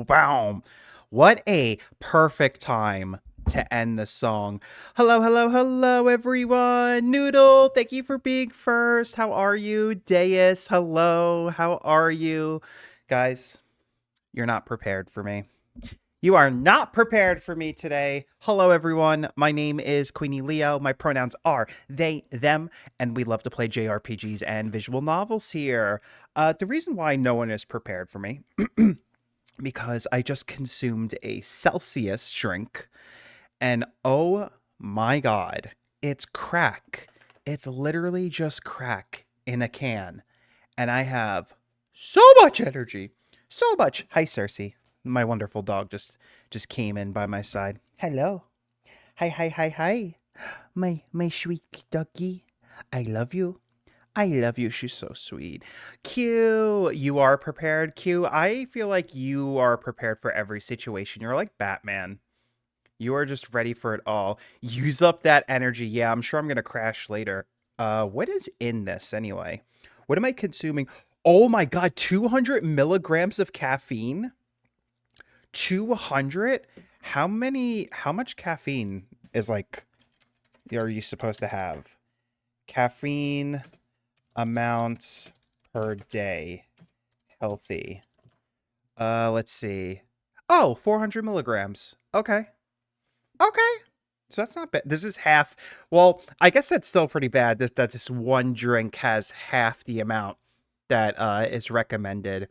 Boom. What a perfect time to end the song. Hello, hello, hello, everyone. Noodle, thank you for being first. How are you? Deus, hello. How are you? Guys, you're not prepared for me. You are not prepared for me today. Hello, everyone. My name is Queenie Leo. My pronouns are they, them, and we love to play JRPGs and visual novels here. The reason why no one is prepared for me, because I just consumed a Celsius drink, and oh my god, it's crack. It's literally just crack in a can, and I have so much energy. So much. Hi, Cersei. My wonderful dog just came in by my side. Hello. Hi, hi, hi, hi. My sweet doggy. I love you. I love you. She's so sweet. Q, you are prepared. Q, I feel like you are prepared for every situation. You're like Batman. You are just ready for it all. Use up that energy. Yeah, I'm sure I'm gonna crash later. What is in this anyway? What am I consuming? Oh my god, 200 milligrams of caffeine? 200? How much caffeine is like, are you supposed to have? Caffeine amounts per day. Healthy. Let's see. Oh, 400 milligrams. Okay. Okay. So that's not bad. This is half. Well, I guess that's still pretty bad. This one drink has half the amount that is recommended.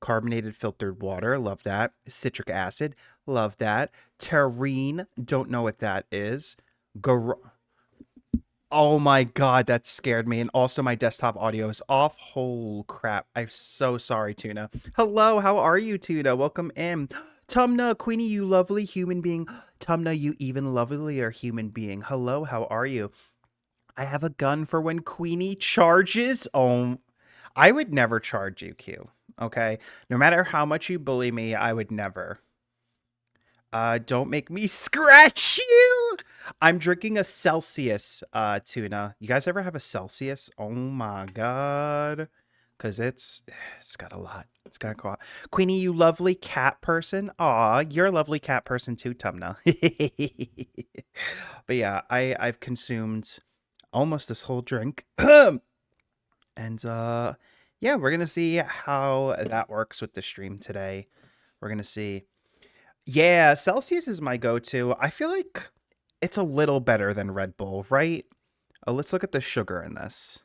Carbonated filtered water, love that. Citric acid, love that. Taurine, don't know what that is. Gar- oh my god, that scared me. And also my desktop audio is off. Holy crap. I'm so sorry, Tuna. Hello, how are you, Tuna? Welcome in. Tumna, Queenie, you lovely human being. Tumna, you even lovelier human being. Hello, how are you? I have a gun for when Queenie charges. Oh, I would never charge you, Q. Okay? No matter how much you bully me, I would never. Don't make me scratch you. I'm drinking a Celsius tuna. You guys ever have a Celsius? Oh my god. Cause it's got a lot. It's got a lot. Queenie, you lovely cat person. Aw, you're a lovely cat person too, Tumna. But yeah, I've consumed almost this whole drink. And yeah, we're gonna see how that works with the stream today. We're gonna see. Yeah, Celsius is my go-to. I feel like it's a little better than Red Bull, right? Let's look at the sugar in this.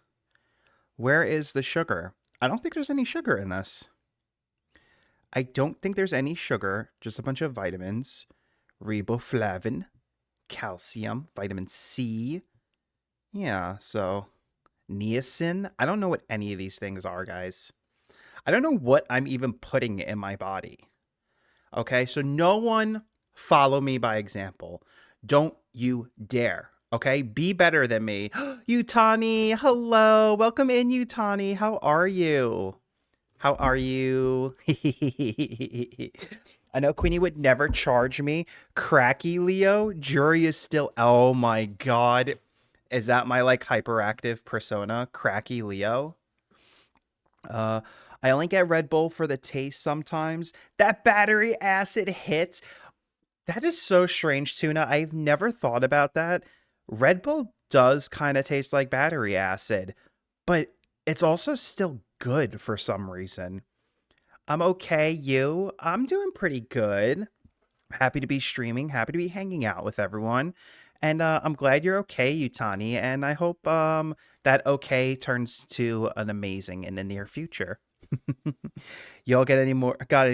Where is the sugar? I don't think there's any sugar in this. I don't think there's any sugar, just a bunch of vitamins. Riboflavin, calcium, vitamin C. Yeah, so niacin. I don't know what any of these things are, guys. I don't know what I'm even putting in my body. Okay, so no one follow me by example. Don't you dare. Okay, be better than me. Utani, hello. Welcome in, Utani. How are you? How are you? I know Queenie would never charge me. Cracky Leo, jury is still. Oh my god. Is that my like hyperactive persona? Cracky Leo? Uh, I only get Red Bull for the taste sometimes. That battery acid hits. That is so strange, Tuna. I've never thought about that. Red Bull does kind of taste like battery acid, but it's also still good for some reason. I'm okay, you. I'm doing pretty good. Happy to be streaming, happy to be hanging out with everyone. And I'm glad you're okay, Utani, and I hope that okay turns to an amazing in the near future. Y'all got any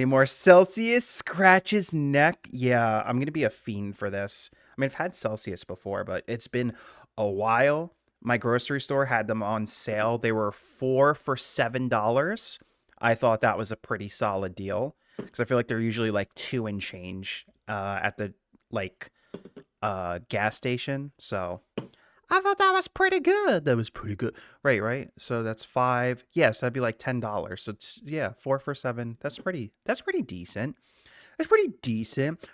more Celsius scratches neck? Yeah, I'm gonna be a fiend for this. I mean, I've had Celsius before, but it's been a while. My grocery store had them on sale. They were 4 for $7. I thought that was a pretty solid deal because I feel like they're usually like 2 and change at the like gas station. So I thought that was pretty good. That was pretty good. Right, right. So that's 5. Yes, that'd be like $10. So it's, yeah, 4 for 7. That's pretty decent. That's pretty decent.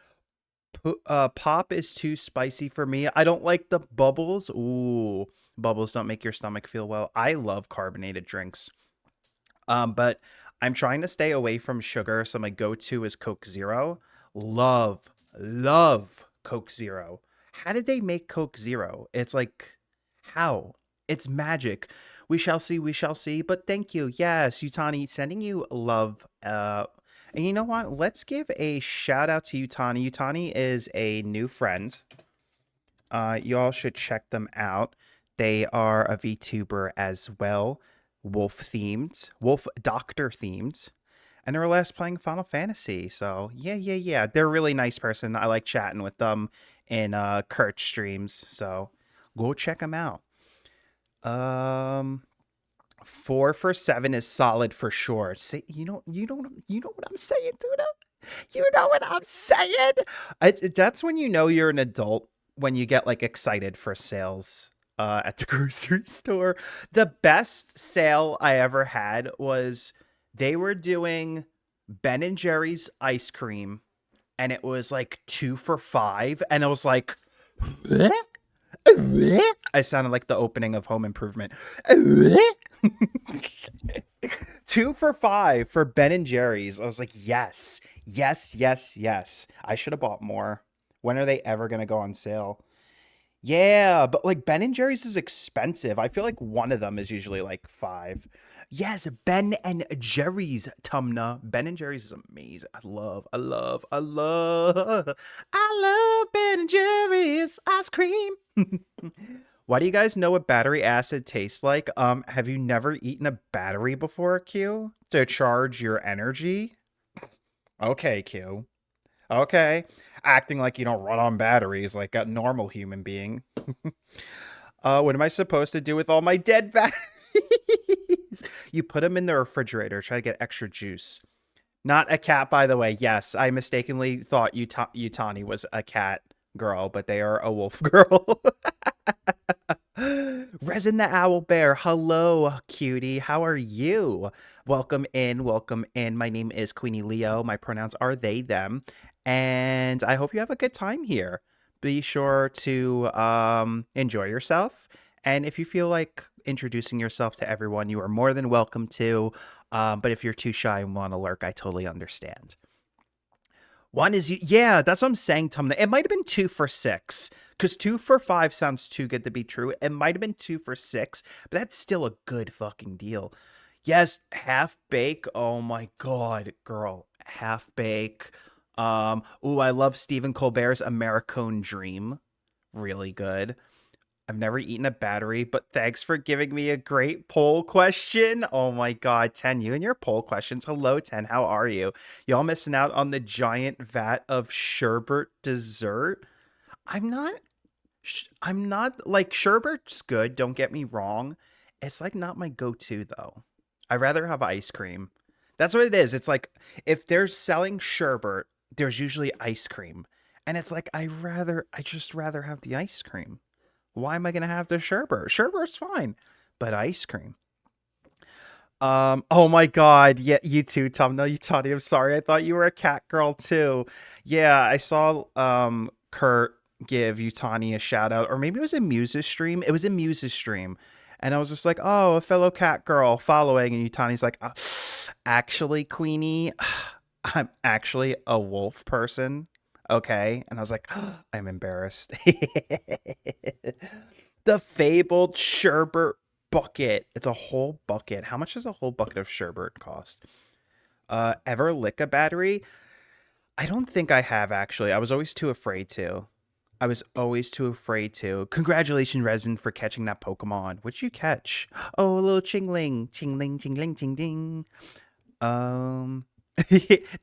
Pop is too spicy for me. I don't like the bubbles. Ooh, bubbles don't make your stomach feel well. I love carbonated drinks. But I'm trying to stay away from sugar, so my go-to is Coke Zero. Love Coke Zero. How did they make Coke Zero? It's like, how? It's magic. We shall see, we shall see. But thank you. Yes, Utani, sending you love. And you know what? Let's give a shout out to Utani. Utani is a new friend. You all should check them out. They are a VTuber as well, wolf themed, wolf doctor themed, and they were last playing Final Fantasy. So yeah. They're a really nice person. I like chatting with them in Kurt streams. So go check them out. 4 for 7 is solid for sure. Say, you know what I'm saying, Tuna? You know what I'm saying? That's when you know you're an adult, when you get like excited for sales at the grocery store. The best sale I ever had was they were doing Ben and Jerry's ice cream, and it was like 2 for 5, and it was like I sounded like the opening of Home Improvement. 2 for 5 for Ben and Jerry's. I was like, yes. I should have bought more. When are they ever going to go on sale? Yeah, but like Ben and Jerry's is expensive. I feel like one of them is usually like 5. Yes, Ben and Jerry's, Tumna. Ben and Jerry's is amazing. I love Ben and Jerry's ice cream. Why do you guys know what battery acid tastes like? Have you never eaten a battery before, Q? To charge your energy? Okay, Q. Okay. Acting like you don't run on batteries like a normal human being. What am I supposed to do with all my dead batteries? You put them in the refrigerator, try to get extra juice. Not a cat, by the way. Yes, I mistakenly thought Utani was a cat girl, but they are a wolf girl. Resin the Owl Bear, hello, cutie. How are you? Welcome in, welcome in. My name is Queenie Leo. My pronouns are they, them. And I hope you have a good time here. Be sure to enjoy yourself. And if you feel like introducing yourself to everyone, you are more than welcome to. But if you're too shy and want to lurk, I totally understand. One is yeah, that's what I'm saying, Tom. It might have been 2 for 6, because 2 for 5 sounds too good to be true. It might have been 2 for 6, but that's still a good fucking deal. Yes, half bake. Oh my god, girl, half bake. Ooh, I love Stephen Colbert's Americone Dream. Really good. I've never eaten a battery, but thanks for giving me a great poll question. Oh my god, 10, you and your poll questions. Hello, 10, how are you? Y'all missing out on the giant vat of sherbet dessert? I'm not, like, sherbet's good, don't get me wrong. It's like not my go-to though. I'd rather have ice cream. That's what it is. It's like, if they're selling sherbet, there's usually ice cream. And it's like, I just rather have the ice cream. Why am I gonna have the sherbet? Sherbet's fine, but ice cream. Oh my god, yeah, you too, Tom. No, you Tony, I'm sorry. I thought you were a cat girl too. Yeah, I saw Kurt give Utani a shout out, or maybe it was a Muse's stream. It was a Muse's stream. And I was just like, oh, a fellow cat girl following. And Utani's like, actually, Queenie, I'm actually a wolf person. Okay. And I was like, I'm embarrassed. The fabled sherbet bucket. It's a whole bucket. How much does a whole bucket of sherbet cost? Ever lick a battery? I don't think I have, actually. I was always too afraid to. Congratulations, Resin, for catching that Pokemon. What'd you catch? Oh, a little chingling. Chingling, chingling, ching ding.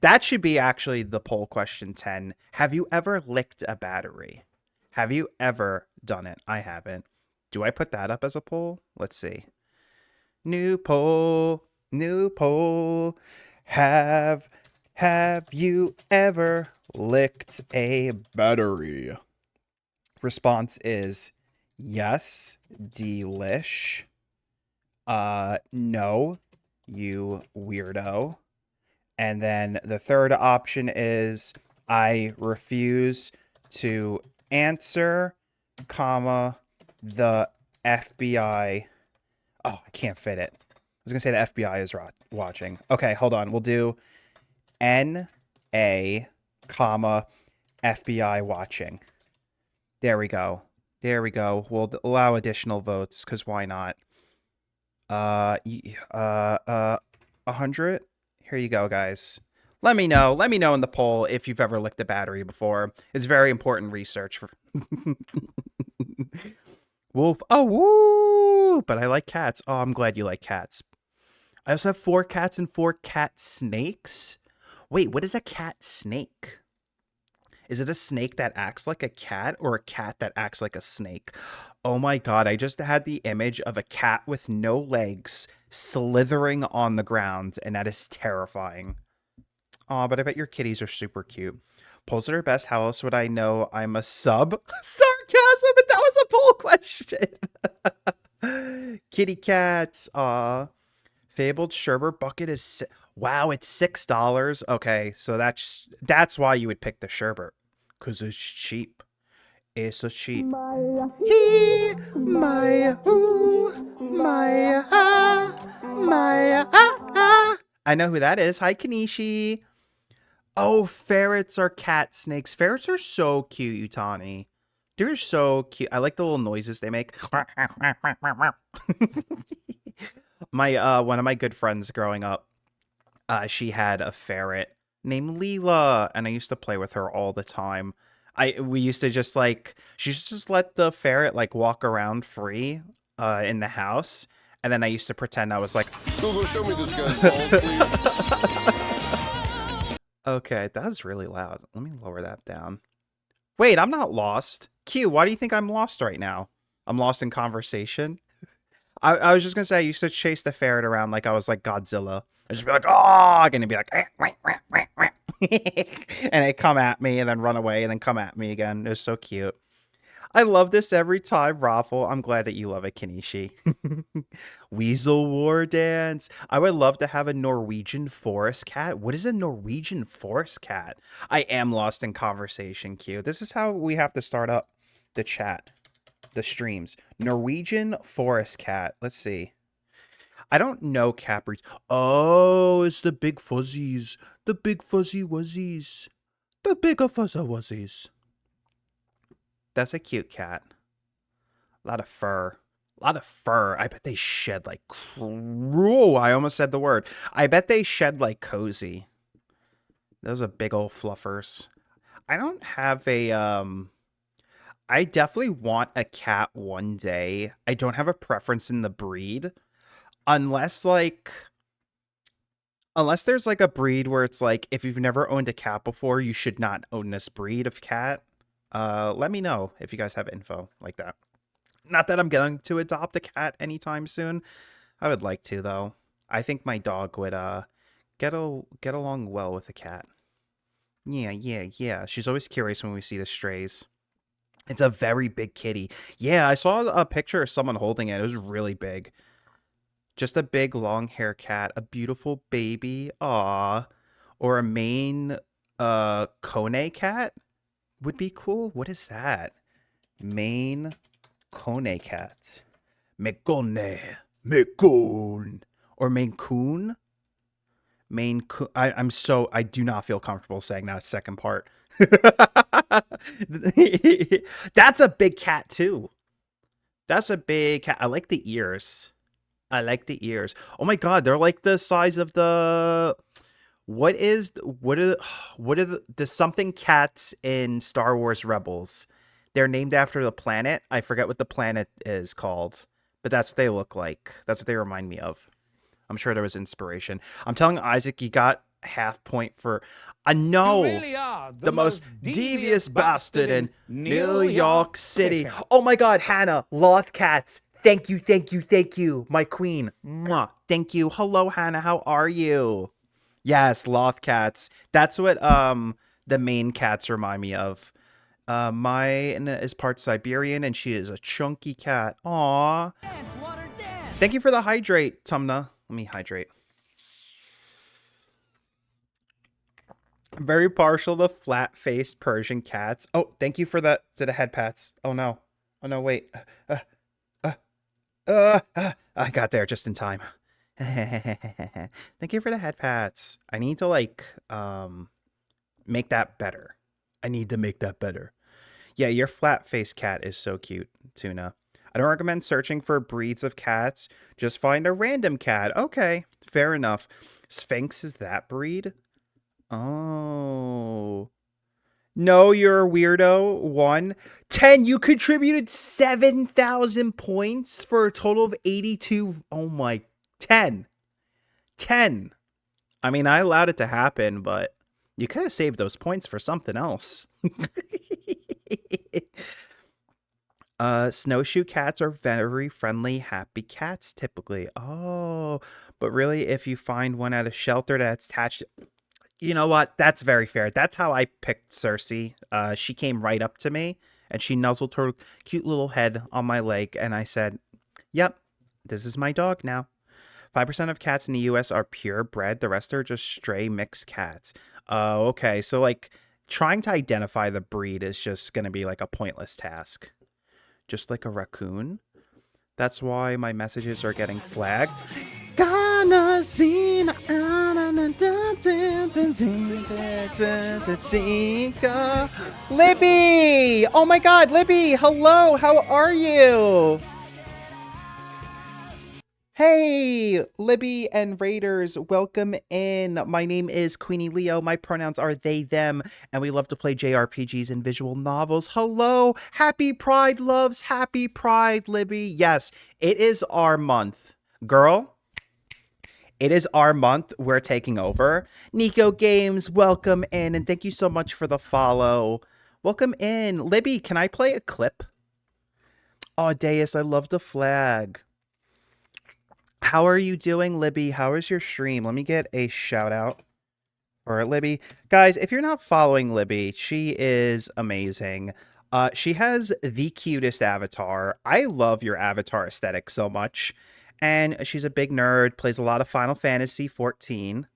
That should be actually the poll question 10. Have you ever licked a battery? Have you ever done it? I haven't. Do I put that up as a poll? Let's see. New poll. Have you ever licked a battery? Response is yes, delish. No, you weirdo. And then the third option is I refuse to answer, comma, the FBI. Oh, I can't fit it. I was going to say the FBI is watching. Okay, hold on. We'll do N-A, comma, FBI watching. There we go. There we go. We'll allow additional votes, because why not? 100? Here you go, guys. Let me know. Let me know in the poll if you've ever licked a battery before. It's very important research. For Wolf. Oh, woo! But I like cats. Oh, I'm glad you like cats. I also have 4 cats and 4 cat snakes. Wait, what is a cat snake? Is it a snake that acts like a cat or a cat that acts like a snake? Oh my god, I just had the image of a cat with no legs slithering on the ground, and that is terrifying. Aw, but I bet your kitties are super cute. Polls at her best, how else would I know I'm a sub? Sarcasm, but that was a poll question. Kitty cats, aw. Fabled sherbet bucket is... Wow, it's $6. Okay, so that's why you would pick the sherbet. Because it's cheap. It's so cheap. He, my, ooh, my, my, I know who that is. Hi, Kanishi. Oh, ferrets are cat snakes. Ferrets are so cute, Utani. They're so cute. I like the little noises they make. My one of my good friends growing up, she had a ferret named Leela, and I used to play with her all the time. We used to just like, she used to just let the ferret like walk around free in the house, and then I used to pretend I was like, Google, show me this guy's balls, please. Okay, that's really loud. Let me lower that down. Wait, I'm not lost. Q, why do you think I'm lost right now? I'm lost in conversation. I was just gonna say I used to chase the ferret around like I was like Godzilla. I'd just be like, oh, gonna be like, and they come at me and then run away and then come at me again. It was so cute. I love this every time, Raffle. I'm glad that you love it, Kanishi. Weasel War Dance. I would love to have a Norwegian forest cat. What is a Norwegian forest cat? I am lost in conversation, Q. This is how we have to start up the chat, the streams. Norwegian forest cat. Let's see. I don't know cat breeds. Oh, it's the big fuzzies. The big fuzzy wuzzies. The bigger fuzzy wuzzies. That's a cute cat. A lot of fur. A lot of fur. I bet they shed like cruel. I almost said the word. I bet they shed like cozy. Those are big old fluffers. I don't have a I definitely want a cat one day. I don't have a preference in the breed. Unless there's like a breed where it's like, if you've never owned a cat before, you should not own this breed of cat. Let me know if you guys have info like that. Not that I'm going to adopt a cat anytime soon. I would like to, though. I think my dog would get along well with a cat. Yeah. She's always curious when we see the strays. It's a very big kitty. Yeah, I saw a picture of someone holding it. It was really big. Just a big long hair cat. A beautiful baby. Aw. Or a Maine Kone cat would be cool. What is that? Maine Kone cat. Mekone. Mekone. Or Maine Coon. Maine Coon. I do not feel comfortable saying that second part. That's a big cat too. That's a big cat. I like the ears. I like the ears. Oh my god, they're like the size of the... What are the something cats in Star Wars Rebels? They're named after the planet. I forget what the planet is called, but that's what they look like. That's what they remind me of. I'm sure there was inspiration. I'm telling Isaac, you got half point for... no, you really are the most devious bastard in New York City. Oh my god, Hannah, Loth Cats. Thank you, my queen. Mwah. Thank you. Hello, Hannah. How are you? Yes, Loth Cats. That's what the main cats remind me of. Mine is part Siberian, and she is a chunky cat. Aw. Dance, water, dance. Thank you for the hydrate, Tumna. Let me hydrate. Very partial to flat-faced Persian cats. Oh, thank you for the head pats. Oh no. Oh no, wait. Uh, I got there just in time. Thank you for the head pats. I need to like make that better. I need to make that better. Yeah, your flat-faced cat is so cute, Tuna. I don't recommend searching for breeds of cats. Just find a random cat. Okay, fair enough. Sphinx is that breed? Oh. No, you're a weirdo. 1. 10. You contributed 7,000 points for a total of 82. Oh my. 10. 10. I mean, I allowed it to happen, but you could have saved those points for something else. Snowshoe cats are very friendly, happy cats typically. Oh, but really, if you find one at a shelter that's attached, you know what? That's very fair. That's how I picked Cersei. She came right up to me and she nuzzled her cute little head on my leg, and I said, "Yep, this is my dog now." 5% of cats in the U.S. are purebred. The rest are just stray mixed cats. Okay. So, like, trying to identify the breed is just going to be like a pointless task. Just like a raccoon. That's why my messages are getting flagged. Libby! Oh my god, Libby! Hello, how are you? Hey, Libby and Raiders, welcome in. My name is Queenie Leo. My pronouns are they, them, and we love to play JRPGs and visual novels. Hello, happy Pride, loves, happy Pride, Libby. Yes, it is our month. Girl, it is our month. We're taking over. Nico Games, welcome in, and thank you so much for the follow. Welcome in. Libby, can I play a clip? Oh, Deus, I love the flag. How are you doing, Libby? How is your stream? Let me get a shout out for Libby. Guys, if you're not following Libby, she is amazing. She has the cutest avatar. I love your avatar aesthetic so much. And she's a big nerd, plays a lot of Final Fantasy 14.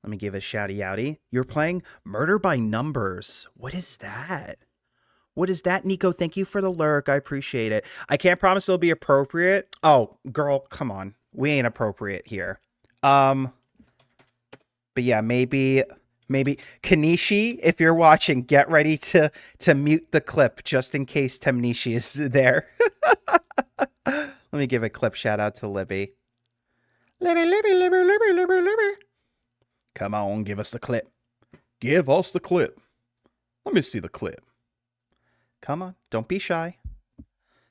Let me give a shouty outy. You're playing Murder by Numbers. What is that? What is that, Nico? Thank you for the lurk. I appreciate it. I can't promise it'll be appropriate. Oh, girl, come on. We ain't appropriate here. But yeah, maybe Kanishi, if you're watching, get ready to mute the clip just in case Temnishi is there. Let me give a clip shout out to Libby. Libby. Come on, give us the clip. Give us the clip. Let me see the clip. Come on, don't be shy.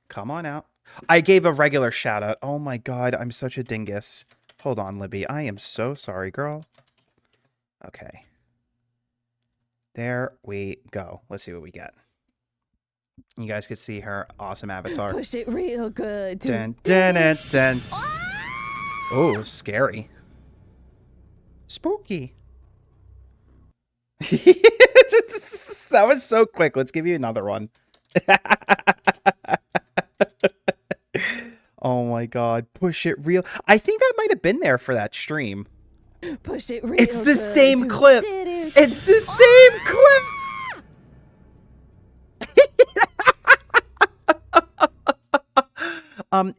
Come on out. I gave a regular shout out. Oh my god, I'm such a dingus. Hold on, Libby. I am so sorry, girl. Okay. There we go. Let's see what we get. You guys can see her awesome avatar. Push it real good. Dun, dun, dun, dun. Oh, scary. Spooky. That was so quick. Let's give you another one. Oh my god. Push it real. I think I might have been there for that stream. Push it real It's the good. same clip. It's the same clip.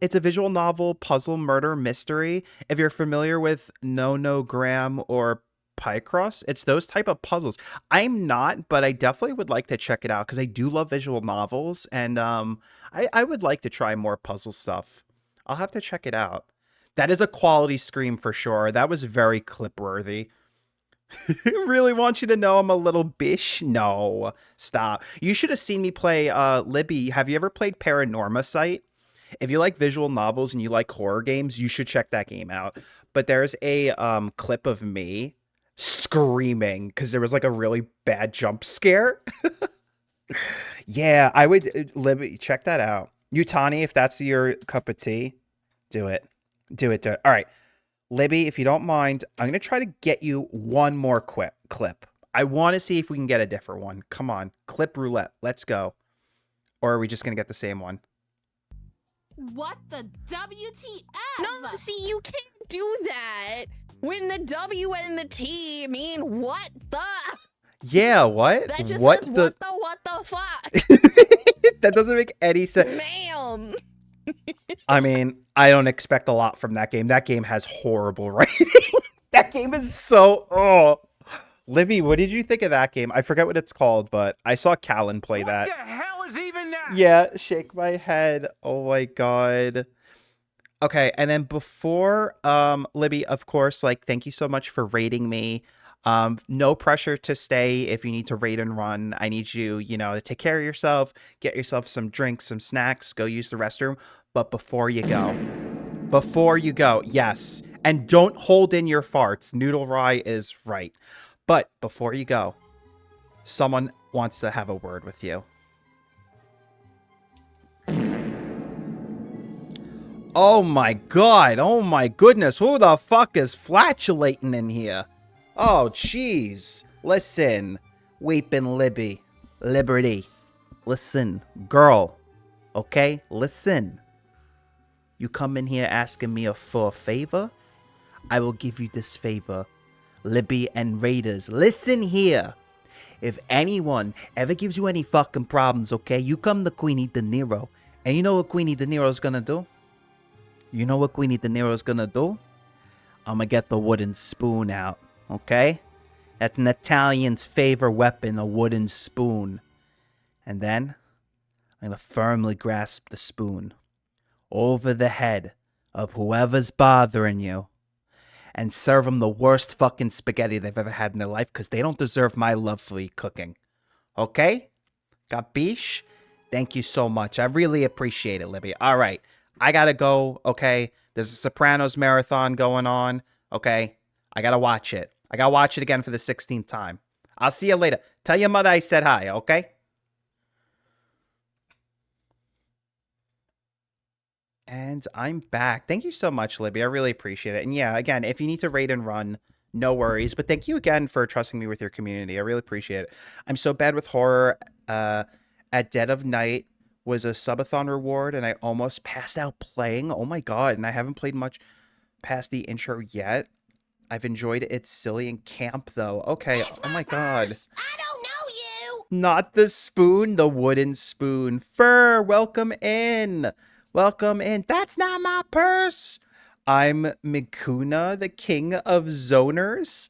It's a visual novel, puzzle, murder, mystery. If you're familiar with Nonogram or Picross, it's those type of puzzles. I'm not, but I definitely would like to check it out because I do love visual novels, and I would like to try more puzzle stuff. I'll have to check it out. That is a quality scream for sure. That was very clip worthy. Really want you to know I'm a little bish? No, stop. You should have seen me play Libby. Have you ever played Paranorma Site? If you like visual novels and you like horror games, you should check that game out. But there's a clip of me screaming because there was like a really bad jump scare. Yeah, I would Libby, check that out. Utani, if that's your cup of tea, do it. Do it. All right. Libby, if you don't mind, I'm going to try to get you one more clip. I want to see if we can get a different one. Come on. Clip roulette. Let's go. Or are we just going to get the same one? What the WTF? No, see, you can't do that. When the W and the T mean what the? Yeah, what? That just What says the? what the fuck? That doesn't make any sense. Ma'am. I mean, I don't expect a lot from that game. That game has horrible writing. That game is so. Oh. Livy, what did you think of that game? I forget what it's called, but I saw Callan play that. What the hell is even that? Yeah, shake my head. Oh my god. Okay, and then before Libby, of course, like thank you so much for rating me. No pressure to stay if you need to raid and run. I need you, to take care of yourself, get yourself some drinks, some snacks, go use the restroom. But before you go, yes. And don't hold in your farts. Noodle Rye is right. But before you go, someone wants to have a word with you. Oh my god. Oh my goodness. Who the fuck is flatulating in here? Oh, jeez. Listen. Weeping Libby. Liberty. Listen. Girl. Okay? Listen. You come in here asking me for a favor? I will give you this favor. Libby and Raiders, listen here. If anyone ever gives you any fucking problems, okay, you come to Queenie De Niro. And you know what Queenie De Niro is gonna do? You know what Queenie De Niro is gonna do? I'm gonna get the wooden spoon out, okay? That's an Italian's favorite weapon, a wooden spoon. And then, I'm gonna firmly grasp the spoon over the head of whoever's bothering you and serve them the worst fucking spaghetti they've ever had in their life because they don't deserve my lovely cooking. Okay? Capiche? Thank you so much. I really appreciate it, Libby. All right. I gotta go, okay? There's a Sopranos marathon going on, okay? I gotta watch it. I gotta watch it again for the 16th time. I'll see you later. Tell your mother I said hi, okay? And I'm back. Thank you so much, Libby. I really appreciate it. And yeah, again, if you need to raid and run, no worries. But thank you again for trusting me with your community. I really appreciate it. I'm so bad with horror. At Dead of Night was a subathon reward, and I almost passed out playing. Oh my god. And I haven't played much past the intro yet. I've enjoyed it. It's silly in camp, though. Okay. Oh my god. I don't know you. Not the spoon, the wooden spoon. Fur, welcome in. Welcome in. That's not my purse. I'm Mikuna, the king of zoners.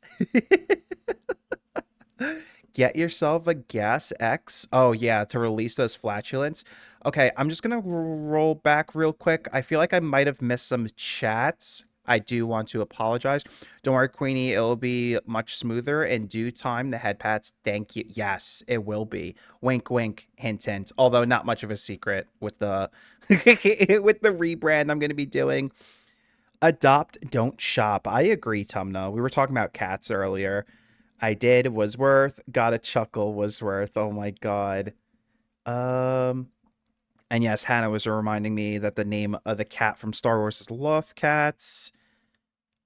Get yourself a Gas X. Oh, yeah, to release those flatulence. Okay, I'm just going to roll back real quick. I feel like I might have missed some chats. I do want to apologize. Don't worry, Queenie. It'll be much smoother in due time. The head pats, thank you. Yes, it will be. Wink, wink, hint, hint. Although not much of a secret with the with the rebrand I'm going to be doing. Adopt, don't shop. I agree, Tumna. We were talking about cats earlier. I did. Was worth. Got a chuckle. Was worth. Oh my god. And yes, Hannah was reminding me that the name of the cat from Star Wars is Lothcats.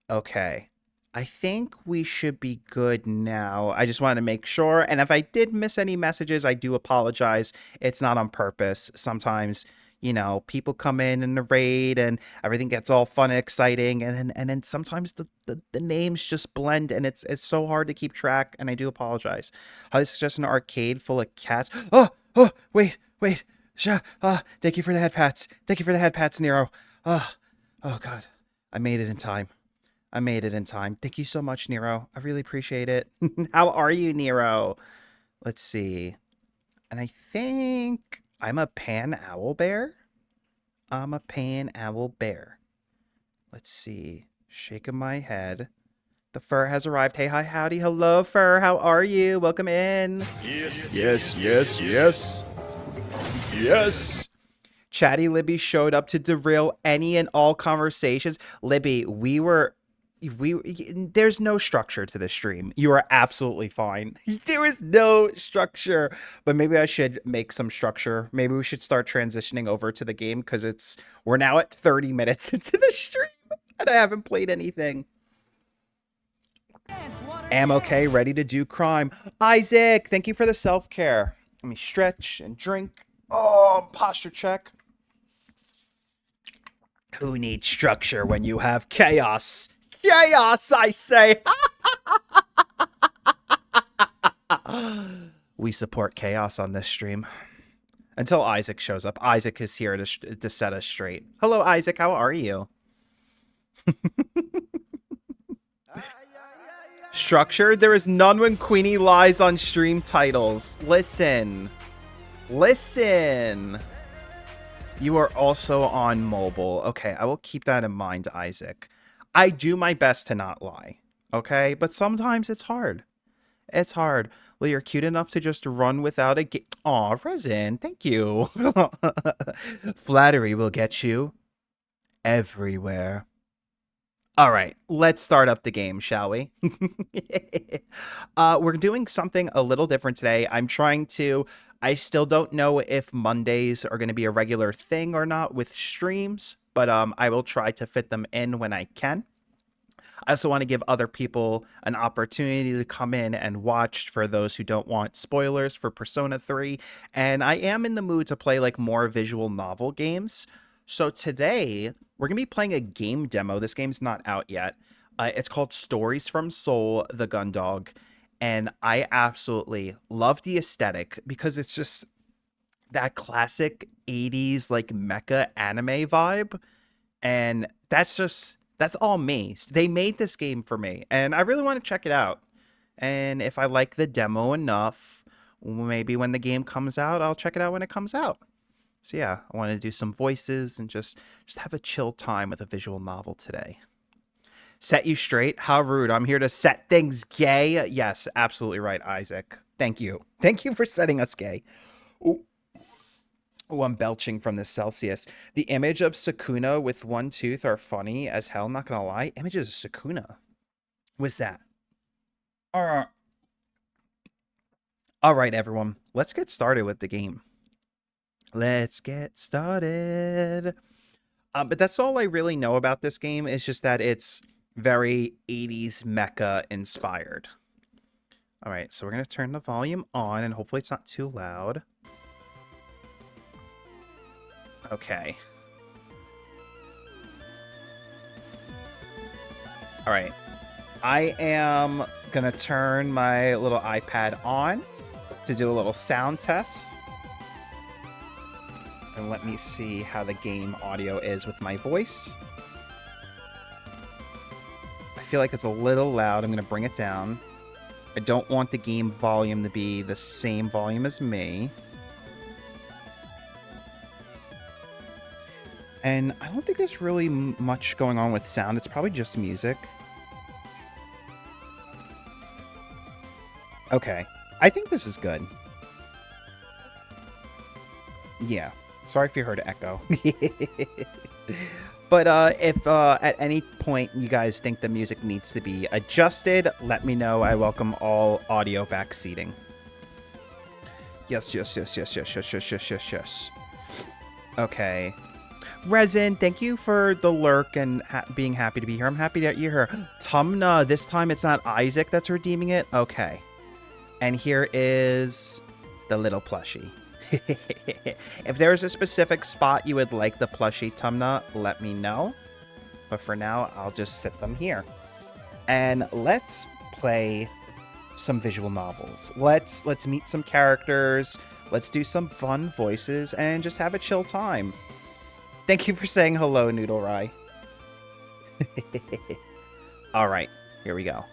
Okay. I think we should be good now. I just wanted to make sure. And if I did miss any messages, I do apologize. It's not on purpose. Sometimes, people come in the raid and everything gets all fun and exciting. And then sometimes the names just blend and it's so hard to keep track. And I do apologize. This is just an arcade full of cats. Oh, wait. Thank you for the head pats. Thank you for the head pats, Nero. Oh God. I made it in time. Thank you so much, Nero. I really appreciate it. How are you, Nero? Let's see. And I think I'm a pan owl bear. Let's see. Shaking my head. The fur has arrived. Hey, hi, howdy. Hello, fur. How are you? Welcome in. Yes. Chatty Libby showed up to derail any and all conversations. Libby, there's no structure to this stream. You are absolutely fine. There is no structure, but maybe I should make some structure. Maybe we should start transitioning over to the game because we're now at 30 minutes into the stream and I haven't played anything. Am okay, ready to do crime. Isaac, thank you for the self-care. Let me stretch and drink. Oh, posture check. Who needs structure when you have chaos? Chaos, I say. We support chaos on this stream. Until Isaac shows up. Isaac is here to set us straight. Hello, Isaac. How are you? Structure? There is none when Queenie lies on stream titles. Listen. Listen. You are also on mobile. Okay, I will keep that in mind, Isaac. I do my best to not lie. Okay? But sometimes it's hard. It's hard. Well, you're cute enough to just run without a gate. Aw, Resin, thank you. Flattery will get you everywhere. All right, let's start up the game, shall we? We're doing something a little different today. I still don't know if Mondays are going to be a regular thing or not with streams, but I will try to fit them in when I can. I also want to give other people an opportunity to come in and watch for those who don't want spoilers for Persona 3. And I am in the mood to play like more visual novel games. So today we're going to be playing a game demo. This game's not out yet. It's called Stories from Seoul, the Gun-Dog. And I absolutely love the aesthetic because it's just that classic 80s like mecha anime vibe. And that's all me. They made this game for me, and I really want to check it out. And if I like the demo enough, maybe when the game comes out, I'll check it out when it comes out. So yeah, I want to do some voices and just have a chill time with a visual novel today. Set you straight? How rude. I'm here to set things gay. Yes, absolutely right, Isaac. Thank you. Thank you for setting us gay. Ooh. Oh, I'm belching from this Celsius. The image of Sukuna with one tooth are funny as hell, not gonna lie. Images of Sukuna. What's that? All right, everyone. Let's get started with the game. Let's get started. But that's all I really know about this game. Is just that it's very 80s mecha inspired. All right, so we're going to turn the volume on, and hopefully it's not too loud. Okay. All right. I am going to turn my little iPad on to do a little sound test. And let me see how the game audio is with my voice. I feel like it's a little loud. I'm going to bring it down. I don't want the game volume to be the same volume as me. And I don't think there's really much going on with sound. It's probably just music. Okay. I think this is good. Yeah. Sorry if you heard echo. But if at any point you guys think the music needs to be adjusted, let me know. I welcome all audio backseating. Yes. Okay. Resin, thank you for the lurk and being happy to be here. I'm happy that you're here. Tumna, this time it's not Isaac that's redeeming it? Okay. And here is the little plushie. If there's a specific spot you would like the plushie, Tumna, let me know. But for now, I'll just sit them here. And let's play some visual novels. Let's meet some characters. Let's do some fun voices and just have a chill time. Thank you for saying hello, Noodle Rye. All right, here we go.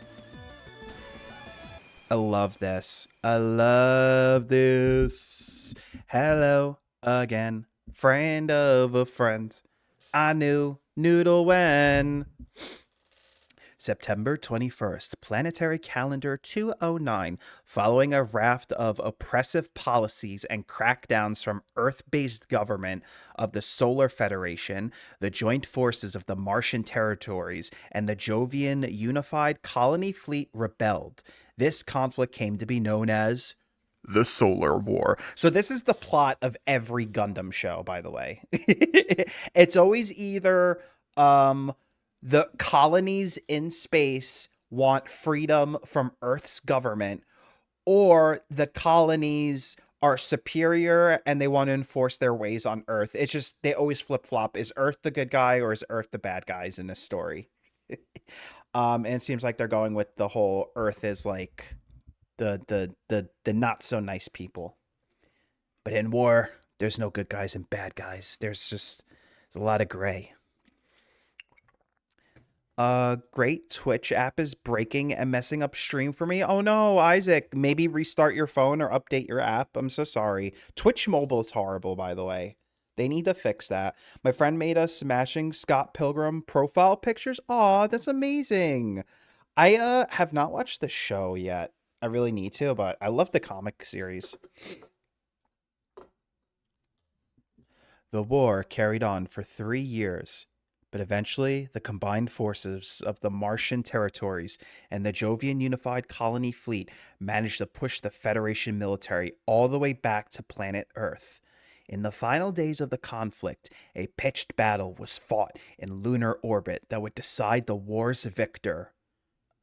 I love this. I love this. Hello again, friend of a friend. I knew Noodle when. September 21st, Planetary Calendar 209. Following a raft of oppressive policies and crackdowns from Earth-based government of the Solar Federation, the joint forces of the Martian territories, and the Jovian Unified Colony Fleet rebelled. This conflict came to be known as the Solar War. So this is the plot of every Gundam show, by the way. It's always either the colonies in space want freedom from Earth's government, or the colonies are superior and they want to enforce their ways on Earth. It's just, they always flip-flop. Is Earth the good guy or is Earth the bad guys in this story? And it seems like they're going with the whole Earth is like the not so nice people. But in war, there's no good guys and bad guys. There's a lot of gray. Great. Twitch app is breaking and messing up stream for me. Oh no, Isaac, maybe restart your phone or update your app. I'm so sorry. Twitch mobile is horrible, by the way. They need to fix that. My friend made us smashing Scott Pilgrim profile pictures. Aw, that's amazing. I have not watched the show yet. I really need to, but I love the comic series. The war carried on for 3 years, but eventually the combined forces of the Martian territories and the Jovian Unified Colony Fleet managed to push the Federation military all the way back to planet Earth. In the final days of the conflict, a pitched battle was fought in lunar orbit that would decide the war's victor.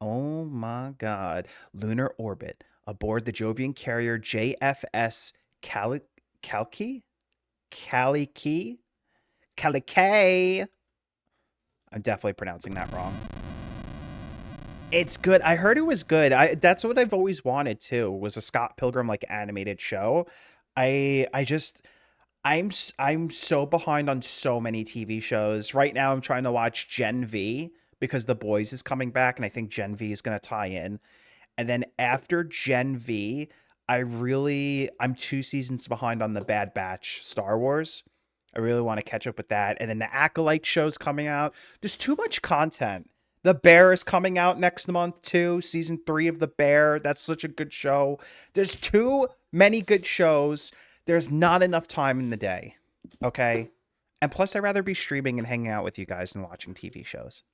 Oh my god. Lunar orbit aboard the Jovian carrier JFS Kalki? Kaliki? Kaliki? I'm definitely pronouncing that wrong. It's good. I heard it was good. That's what I've always wanted too. Was a Scott Pilgrim like animated show. I just I'm so behind on so many TV shows. Right now I'm trying to watch Gen V because The Boys is coming back and I think Gen V is going to tie in. And then after Gen V, I'm 2 seasons behind on the Bad Batch Star Wars. I really want to catch up with that. And then the Acolyte show's coming out. There's too much content. The Bear is coming out next month too. Season 3 of The Bear. That's such a good show. There's too many good shows. There's not enough time in the day. Okay? And plus I'd rather be streaming and hanging out with you guys than watching TV shows.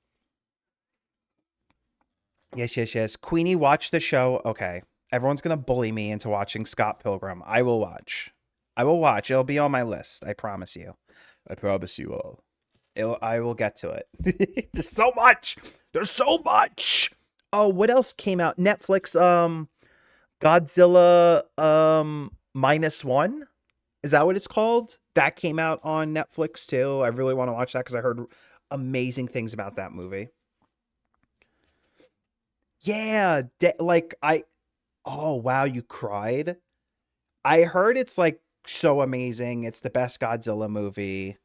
Yes. Queenie, watch the show. Okay. Everyone's going to bully me into watching Scott Pilgrim. I will watch. It'll be on my list. I promise you. I promise you all. I will get to it. There's so much. There's so much. Oh, what else came out? Netflix, Godzilla, -1. Is that what it's called? That came out on Netflix too. I really want to watch that because I heard amazing things about that movie. Yeah, oh wow, you cried. I heard it's like so amazing. It's the best Godzilla movie.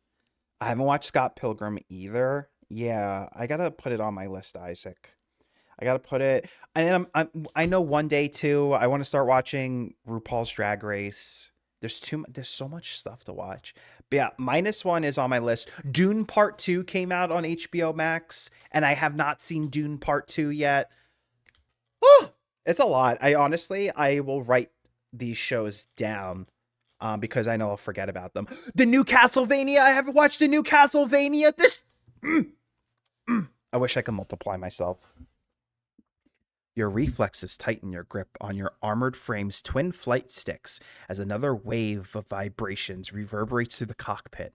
I haven't watched Scott Pilgrim either. Yeah, I gotta put it on my list, Isaac. I gotta put it. And then I know one day too. I want to start watching RuPaul's Drag Race. There's so much stuff to watch. But yeah, -1 is on my list. Dune Part 2 came out on HBO Max, and I have not seen Dune Part 2 yet. Oh, it's a lot. I will write these shows down because I know I'll forget about them. The new Castlevania. I haven't watched the new Castlevania. I wish I could multiply myself. Your reflexes tighten your grip on your armored frame's twin flight sticks as another wave of vibrations reverberates through the cockpit.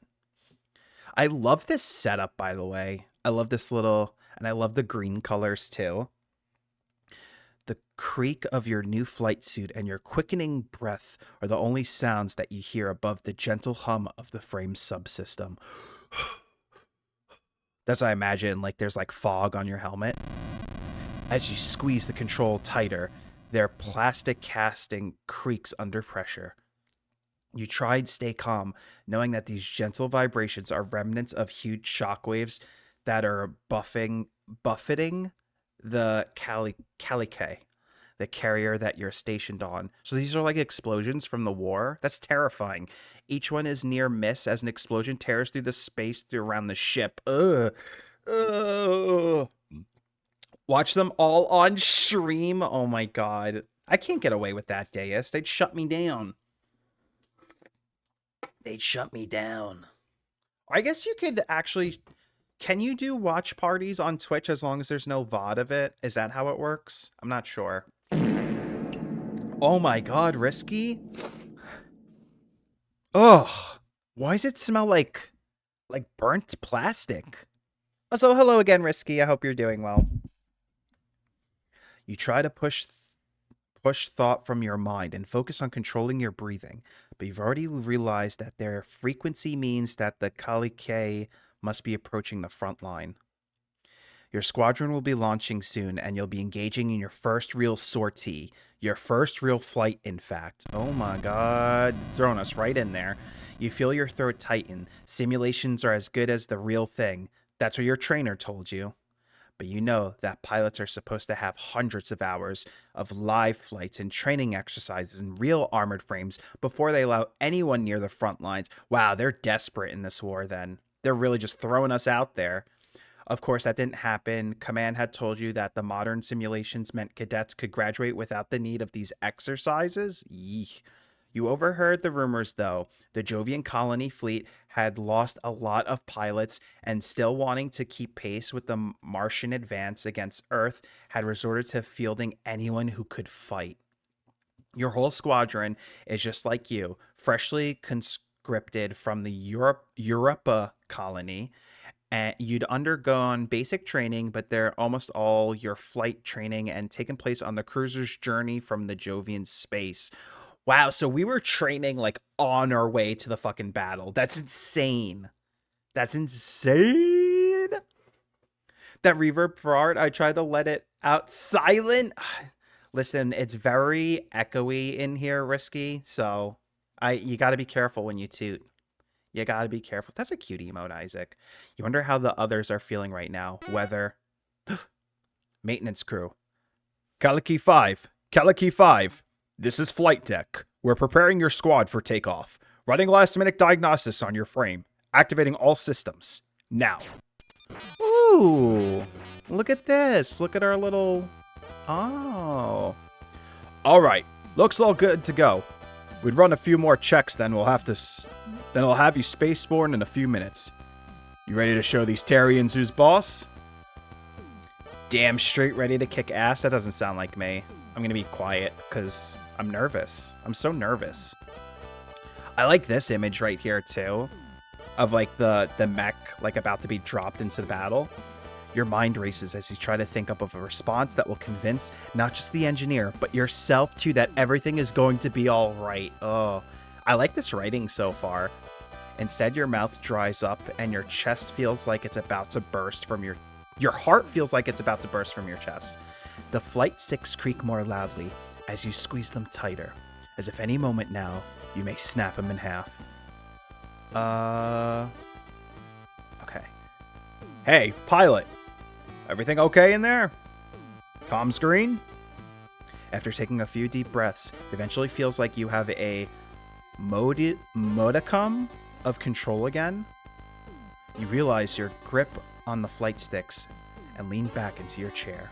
I love this setup, by the way. I love and I love the green colors too. The creak of your new flight suit and your quickening breath are the only sounds that you hear above the gentle hum of the frame's subsystem. That's what I imagine, like there's like fog on your helmet. As you squeeze the control tighter, their plastic casting creaks under pressure. You try to stay calm, knowing that these gentle vibrations are remnants of huge shockwaves that are buffeting the Calique, the carrier that you're stationed on. So these are like explosions from the war. That's terrifying. Each one is near miss as an explosion tears through the space around the ship. Ugh. Watch them all on stream. Oh my god. I can't get away with that, Deus. They'd shut me down. I guess you could actually... Can you do watch parties on Twitch as long as there's no VOD of it? Is that how it works? I'm not sure. Oh my god, Risky? Ugh. Why does it smell like burnt plastic? So hello again, Risky. I hope you're doing well. You try to push thought from your mind and focus on controlling your breathing, but you've already realized that their frequency means that the Calique must be approaching the front line. Your squadron will be launching soon, and you'll be engaging in your first real sortie. Your first real flight, in fact. Oh my god. Throwing us right in there. You feel your throat tighten. Simulations are as good as the real thing. That's what your trainer told you. But you know that pilots are supposed to have hundreds of hours of live flights and training exercises in real armored frames before they allow anyone near the front lines. Wow, they're desperate in this war then. They're really just throwing us out there. Of course, that didn't happen. Command had told you that the modern simulations meant cadets could graduate without the need of these exercises. Yeesh. You overheard the rumors, though. The Jovian colony fleet had lost a lot of pilots, and still wanting to keep pace with the Martian advance against Earth, had resorted to fielding anyone who could fight. Your whole squadron is just like you, freshly conscripted from the Europa colony. And you'd undergone basic training, but they're almost all your flight training and taken place on the cruiser's journey from the Jovian space. Wow, so we were training like on our way to the fucking battle. That's insane. That's insane. That reverb for art, I tried to let it out silent. Listen, it's very echoey in here, Risky. So you got to be careful when you toot. You got to be careful. That's a cute emote, Isaac. You wonder how the others are feeling right now. Whether maintenance crew. Kaliki 5. Kaliki 5. This is flight deck. We're preparing your squad for takeoff. Running last-minute diagnosis on your frame. Activating all systems. Now. Ooh. Look at this. Look at our little... Oh. All right. Looks all good to go. We'd run a few more checks, then we'll have to... Then I'll have you spaceborne in a few minutes. You ready to show these Terrians who's boss? Damn straight ready to kick ass? That doesn't sound like me. I'm gonna be quiet because I'm nervous. I'm so nervous. I like this image right here too, of like the mech like about to be dropped into the battle. Your mind races as you try to think up of a response that will convince not just the engineer, but yourself too that everything is going to be all right. Oh, I like this writing so far. Instead, your mouth dries up and your chest feels like it's about to burst from your heart feels like it's about to burst from your chest. The flight sticks creak more loudly as you squeeze them tighter, as if any moment now you may snap them in half. Okay. Hey, pilot. Everything okay in there? Comms green? After taking a few deep breaths, it eventually feels like you have a modicum of control again. You realize your grip on the flight sticks and lean back into your chair.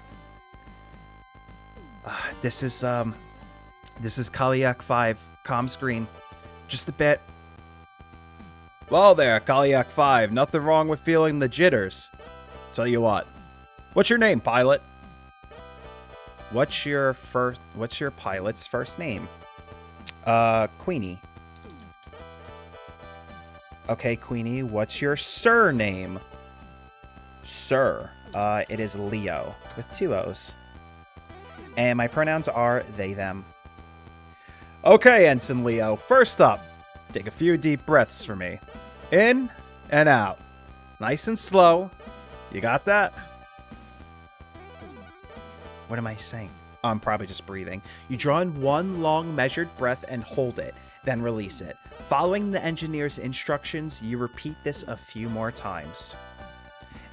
This is Kaliak 5, comm screen. Just a bit. Well there, Kaliak 5. Nothing wrong with feeling the jitters. Tell you what. What's your name, pilot? What's your pilot's first name? Queenie. Okay, Queenie, what's your surname? Sir. It is Leo, with 2 O's. And my pronouns are they, them. Okay, Ensign Leo, first up, take a few deep breaths for me. In and out. Nice and slow. You got that? What am I saying? I'm probably just breathing. You draw in one long measured breath and hold it, then release it. Following the engineer's instructions, you repeat this a few more times.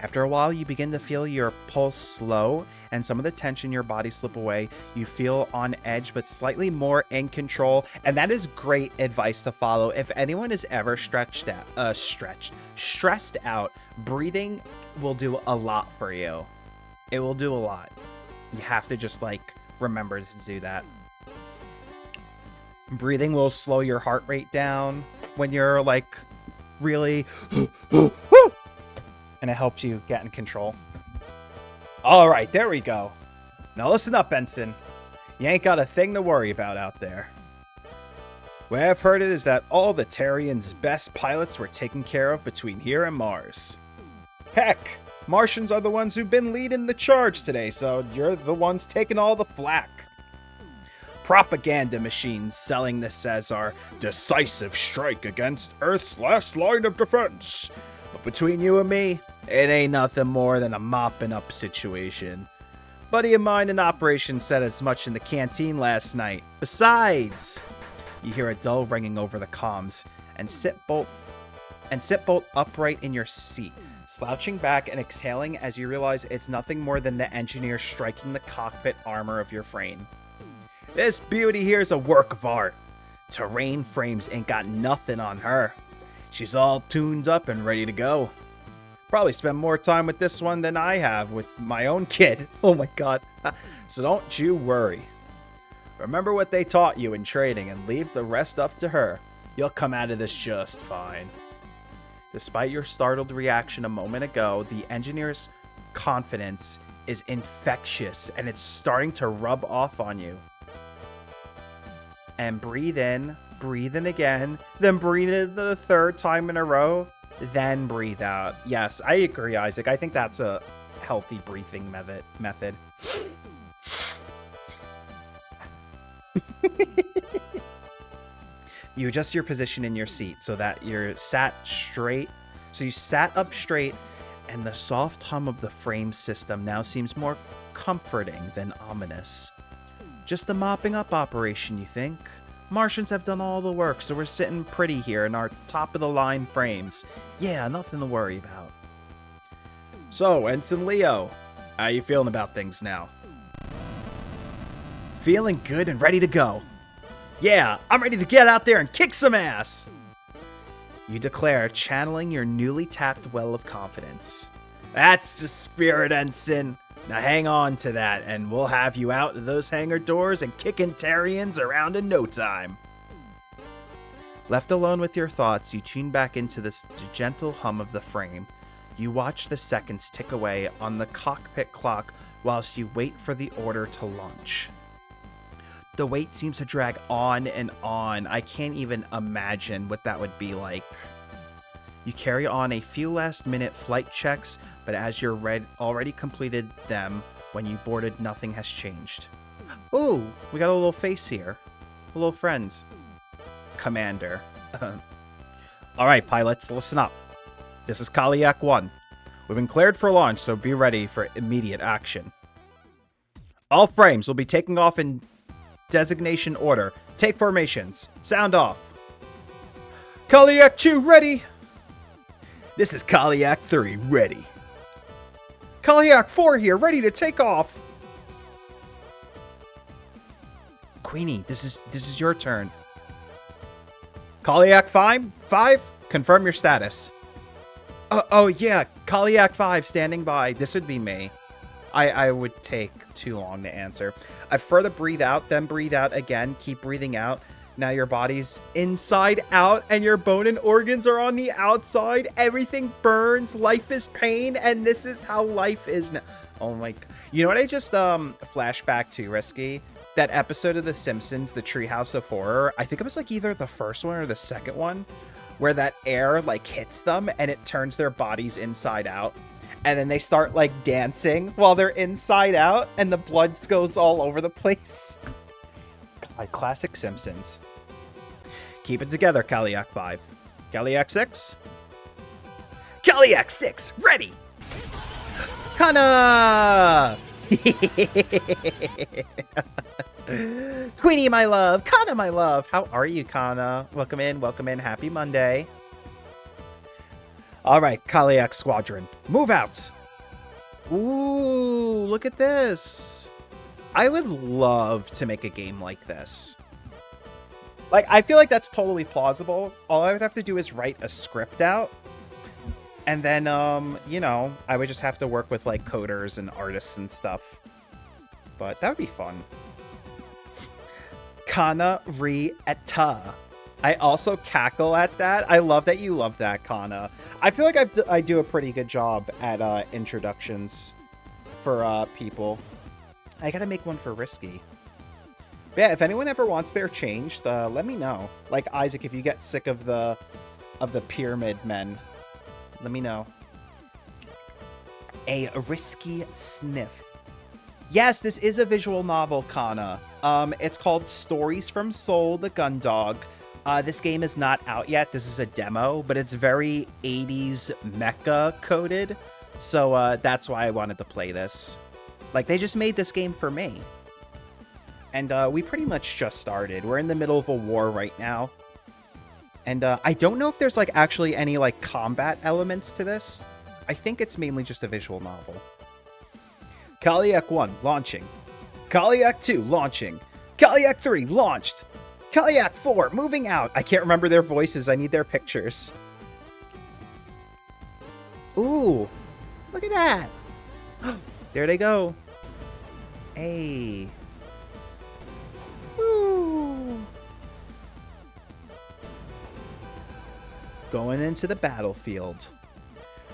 After a while, you begin to feel your pulse slow and some of the tension in your body slip away. You feel on edge, but slightly more in control. And that is great advice to follow. If anyone is ever stressed out, breathing will do a lot for you. It will do a lot. You have to just like remember to do that. Breathing will slow your heart rate down when you're like really and it helps you get in control. All right, there we go. Now listen up, Ensign. You ain't got a thing to worry about out there. Way I've heard it is that all the Terrians' best pilots were taken care of between here and Mars. Heck, Martians are the ones who've been leading the charge today, so you're the ones taking all the flack. Propaganda machines selling this as our decisive strike against Earth's last line of defense. But between you and me, It ain't nothing more than a mopping up situation. Buddy of mine in operation said as much in the canteen last night. Besides, you hear a dull ringing over the comms and sit bolt upright in your seat, slouching back and exhaling as you realize it's nothing more than the engineer striking the cockpit armor of your frame. This beauty here is a work of art. Terrain frames ain't got nothing on her. She's all tuned up and ready to go. Probably spend more time with this one than I have with my own kid. Oh my god. So don't you worry. Remember what they taught you in training and leave the rest up to her. You'll come out of this just fine. Despite your startled reaction a moment ago, the engineer's confidence is infectious and it's starting to rub off on you. And breathe in again, then breathe in the third time in a row, then breathe out. Yes, I agree, Isaac. I think that's a healthy breathing method. You adjust your position in your seat so that you're sat straight. So you sat up straight, and the soft hum of the frame system now seems more comforting than ominous. Just a mopping up operation, you think? Martians have done all the work, so we're sitting pretty here in our top-of-the-line frames. Yeah, nothing to worry about. So, Ensign Leo, how you feeling about things now? Feeling good and ready to go. Yeah, I'm ready to get out there and kick some ass! You declare, channeling your newly tapped well of confidence. That's the spirit, Ensign. Now hang on to that, and we'll have you out of those hangar doors and kicking Terrians around in no time. Left alone with your thoughts, you tune back into the gentle hum of the frame. You watch the seconds tick away on the cockpit clock whilst you wait for the order to launch. The wait seems to drag on and on. I can't even imagine what that would be like. You carry on a few last-minute flight checks, but as you're already completed them, when you boarded, nothing has changed. Ooh, we got a little face here. A little friend. Commander. Alright, pilots, listen up. This is Kaliak 1. We've been cleared for launch, so be ready for immediate action. All frames will be taking off in designation order. Take formations. Sound off. Kaliak 2 ready! This is Kaliak 3 ready. Kaliak 4 here, ready to take off. Queenie, this is your turn. Kaliak 5, confirm your status. Oh yeah, Kaliak 5 standing by. This would be me. I would take too long to answer. I further breathe out, then breathe out again. Keep breathing out. Now your body's inside out and your bone and organs are on the outside. Everything burns. Life is pain, and this is how life is now. Oh my... You know what I just flashed back to, Risky? That episode of The Simpsons, The Treehouse of Horror. I think it was like either the first one or the second one, where that air like hits them and it turns their bodies inside out. And then they start like dancing while they're inside out and the blood goes all over the place. God, classic Simpsons. Keep it together, Kaliak 5. Kaliak 6? Kaliak 6, ready! Kana! Queenie, my love! Kana, my love! How are you, Kana? Welcome in. Happy Monday. Alright, Kaliak Squadron. Move out! Ooh, look at this! I would love to make a game like this. Like, I feel like that's totally plausible. All I would have to do is write a script out. And then, you know, I would just have to work with, like, coders and artists and stuff. But that would be fun. Kana Ri Eta. I also cackle at that. I love that you love that, Kana. I feel like I do a pretty good job at introductions for people. I gotta make one for Risky. But yeah, if anyone ever wants their changed, let me know. Like Isaac, if you get sick of the pyramid men, let me know. A Risky Sniff. Yes, this is a visual novel, Kana. It's called Stories from Seoul, the Gun-Dog. This game is not out yet. This is a demo, but it's very 80s mecha coded. So that's why I wanted to play this. Like, they just made this game for me. And we pretty much just started. We're in the middle of a war right now. And I don't know if there's, like, actually any, like, combat elements to this. I think it's mainly just a visual novel. Kaliak 1, launching. Kaliak 2, launching. Kaliak 3, launched. Kaliak 4, moving out. I can't remember their voices. I need their pictures. Ooh, look at that. There they go. Hey. Woo. Going into the battlefield.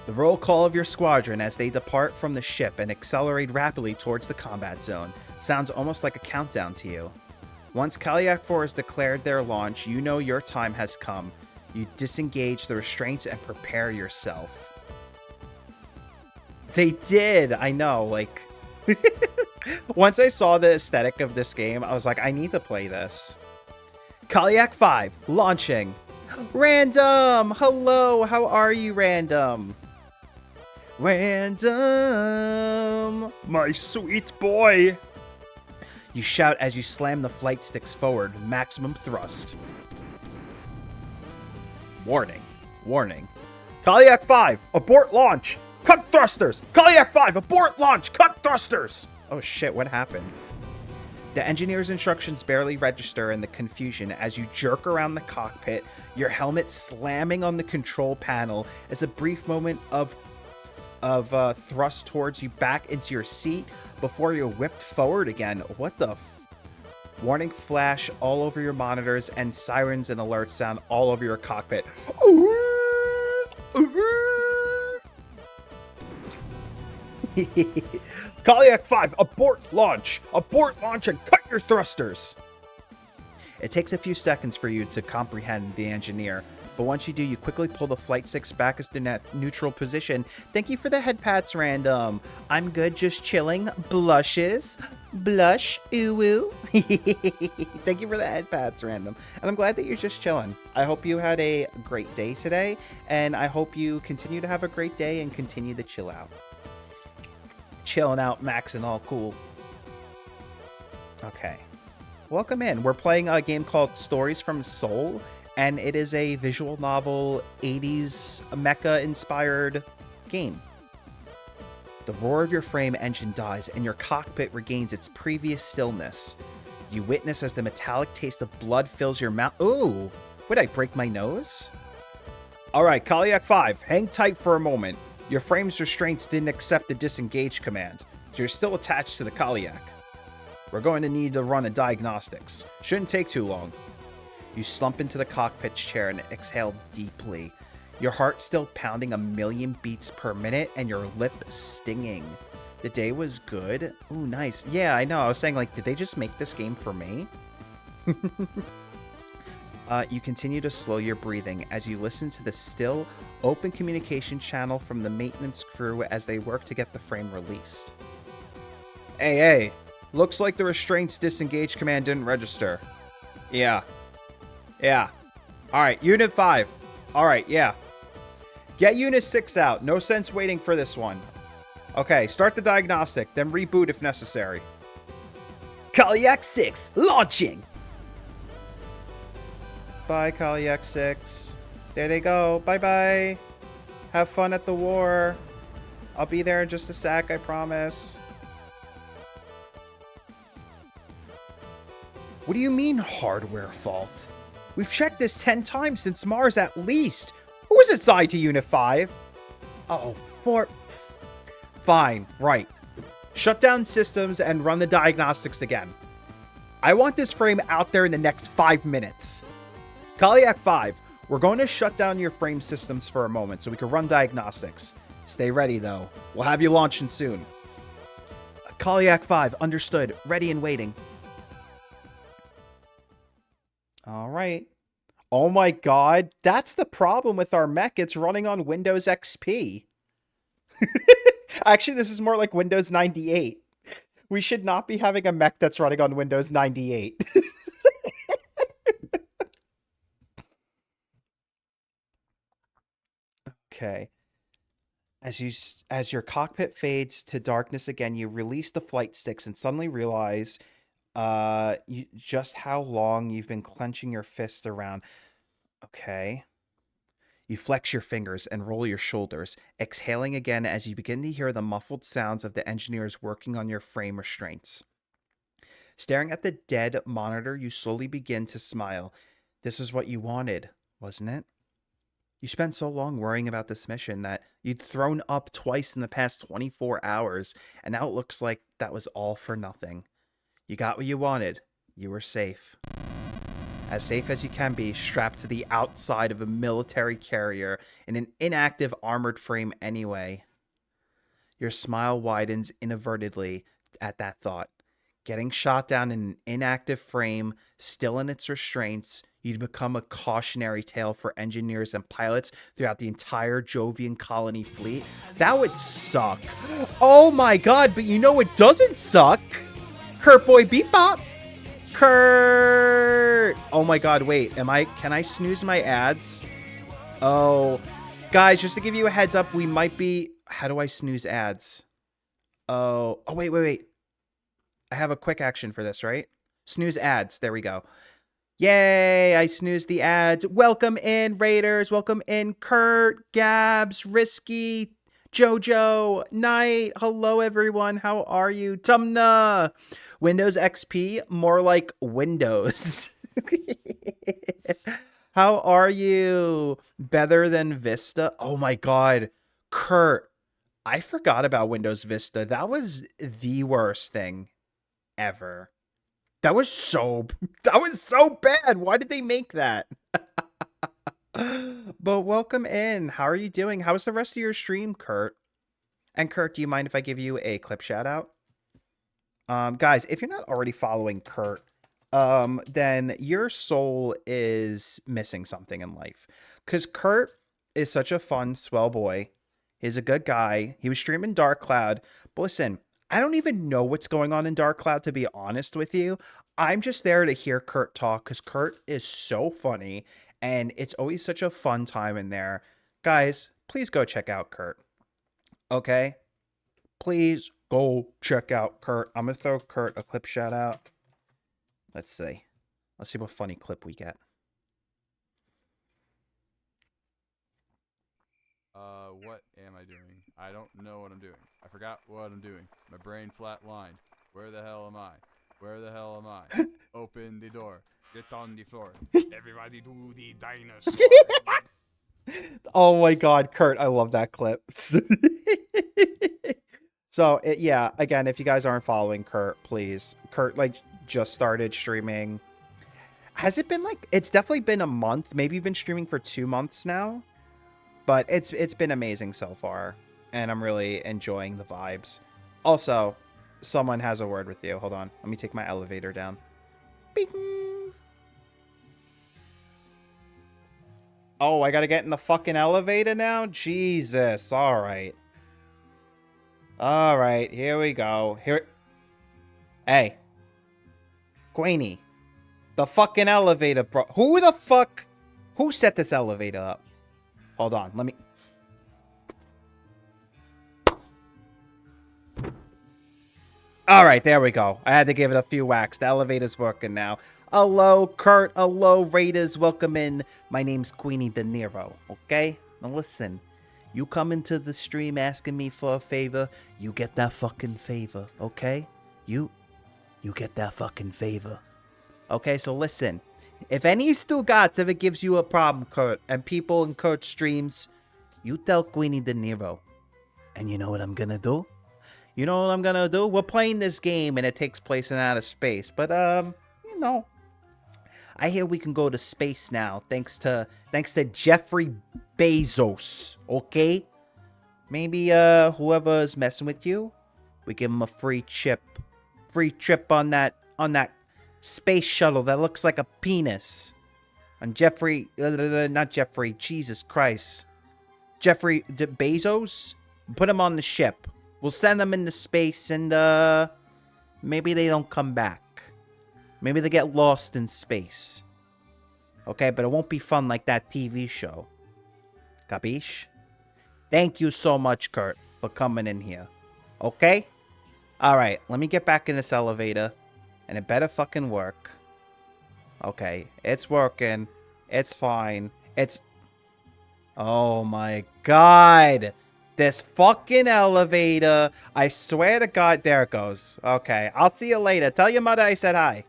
The roll call of your squadron as they depart from the ship and accelerate rapidly towards the combat zone sounds almost like a countdown to you. Once Kaliak 4 has declared their launch, you know your time has come. You disengage the restraints and prepare yourself. They did! I know, like... Once I saw the aesthetic of this game, I was like, I need to play this. Kaliak 5, launching. Random! Hello, how are you, Random? Random! My sweet boy! You shout as you slam the flight sticks forward, maximum thrust. Warning. Warning. Kaliak 5, abort launch! Cut thrusters! Kaliak 5, abort launch! Cut thrusters! Oh shit, what happened? The engineer's instructions barely register in the confusion as you jerk around the cockpit, your helmet slamming on the control panel as a brief moment of thrust towards you back into your seat before you're whipped forward again. What the warning flash all over your monitors and sirens and alerts sound all over your cockpit. Kaliak 5, abort launch! Abort launch and cut your thrusters! It takes a few seconds for you to comprehend the engineer, but once you do, you quickly pull the flight sticks back as the neutral position. Thank you for the head pats, Random. I'm good, just chilling. Blushes. Blush. Ooh woo. Thank you for the head pats, Random. And I'm glad that you're just chilling. I hope you had a great day today, and I hope you continue to have a great day and continue to chill out. Chilling out, Max and all cool. Okay. Welcome in. We're playing a game called Stories from Seoul, and it is a visual novel 80s mecha-inspired game. The roar of your frame engine dies, and your cockpit regains its previous stillness. You witness as the metallic taste of blood fills your mouth. Ooh! Would I break my nose? Alright, Kaliak 5, hang tight for a moment. Your frame's restraints didn't accept the disengage command, so you're still attached to the Kaliak. We're going to need to run a diagnostics. Shouldn't take too long. You slump into the cockpit chair and exhale deeply. Your heart still pounding 1,000,000 beats per minute and your lip stinging. The day was good. Ooh, nice. Yeah, I know. I was saying, like, did they just make this game for me? You continue to slow your breathing as you listen to the still, open communication channel from the maintenance crew as they work to get the frame released. Hey, looks like the restraints disengage command didn't register. Yeah. Alright, Unit 5. Alright, yeah. Get Unit 6 out. No sense waiting for this one. Okay, start the diagnostic, then reboot if necessary. Kaliak 6, launching! Bye, Kaliak 6. There they go. Bye-bye. Have fun at the war. I'll be there in just a sec, I promise. What do you mean, hardware fault? We've checked this 10 times since Mars at least. Who was assigned to Unit 5? Oh, Fine, right. Shut down systems and run the diagnostics again. I want this frame out there in the next 5 minutes. Kaliak 5, we're going to shut down your frame systems for a moment so we can run diagnostics. Stay ready, though. We'll have you launching soon. Kaliak 5, understood. Ready and waiting. All right. Oh my god, that's the problem with our mech. It's running on Windows XP. Actually, this is more like Windows 98. We should not be having a mech that's running on Windows 98. Okay. As your cockpit fades to darkness again, you release the flight sticks and suddenly realize just how long you've been clenching your fist around. Okay. You flex your fingers and roll your shoulders, exhaling again as you begin to hear the muffled sounds of the engineers working on your frame restraints. Staring at the dead monitor, you slowly begin to smile. This is what you wanted, wasn't it? You spent so long worrying about this mission that you'd thrown up twice in the past 24 hours, and now it looks like that was all for nothing. You got what you wanted. You were safe. As safe as you can be, strapped to the outside of a military carrier in an inactive armored frame anyway. Your smile widens inadvertently at that thought. Getting shot down in an inactive frame, still in its restraints, you'd become a cautionary tale for engineers and pilots throughout the entire Jovian colony fleet. That would suck. Oh my god, but you know what doesn't suck? Kurt Boy Beep Bop. Kurt. Oh my god, wait. Can I snooze my ads? Oh. Guys, just to give you a heads up, we might be... How do I snooze ads? Oh, wait. I have a quick action for this, right? Snooze ads. There we go. Yay, I snoozed the ads. Welcome in, Raiders. Welcome in, Kurt, Gabs, Risky, Jojo, Knight. Hello, everyone. How are you? Tumna. Windows XP, more like Windows. How are you? Better than Vista? Oh my god. Kurt, I forgot about Windows Vista. That was the worst thing ever. That was so bad. Why did they make that? But welcome in. How are you doing? How's the rest of your stream, Kurt? And Kurt, do you mind if I give you a clip shout out? Guys, if you're not already following Kurt, then your soul is missing something in life. Because Kurt is such a fun, swell boy. He's a good guy. He was streaming Dark Cloud. But listen, I don't even know what's going on in Dark Cloud, to be honest with you. I'm just there to hear Kurt talk because Kurt is so funny and it's always such a fun time in there. Guys, please go check out Kurt. Okay? Please go check out Kurt. I'm going to throw Kurt a clip shout out. Let's see. Let's see what funny clip we get. What am I doing? I don't know what I'm doing. I forgot what I'm doing. My brain flatlined. Where the hell am I? Where the hell am I? Open the door. Get on the floor. Everybody do the dinosaur. Oh my god, Kurt, I love that clip. So, yeah, again, if you guys aren't following Kurt, please. Kurt, just started streaming. Has it been, it's definitely been a month. Maybe you've been streaming for 2 months now. But it's been amazing so far. And I'm really enjoying the vibes. Also, someone has a word with you. Hold on. Let me take my elevator down. Bing. Oh, I gotta get in the fucking elevator now? Jesus. Alright. Alright, here we go. Hey. Queenie. The fucking elevator, bro. Who the fuck? Who set this elevator up? Hold on, let me... Alright, there we go. I had to give it a few whacks. The elevator's working now. Hello, Kurt. Hello, Raiders. Welcome in. My name's Queenie De Niro, okay? Now listen, you come into the stream asking me for a favor, you get that fucking favor, okay? You get that fucking favor. Okay, so listen. If any Stugats ever gives you a problem, Kurt, and people in Kurt's streams, you tell Queenie De Niro. And you know what I'm gonna do? You know what I'm gonna do? We're playing this game and it takes place in outer space. But, you know, I hear we can go to space now thanks to Jeffrey Bezos, okay? Maybe, whoever's messing with you, we give him a free trip on that space shuttle that looks like a penis. And not Jeffrey, Jesus Christ. Jeffrey Bezos? Put him on the ship. We'll send them into space and, maybe they don't come back. Maybe they get lost in space. Okay, but it won't be fun like that TV show. Capiche? Thank you so much, Kurt, for coming in here. Okay? All right, let me get back in this elevator, and it better fucking work. Okay, it's working. It's fine. It's... Oh my god. This fucking elevator. I swear to God, there it goes. Okay, I'll see you later. Tell your mother I said hi.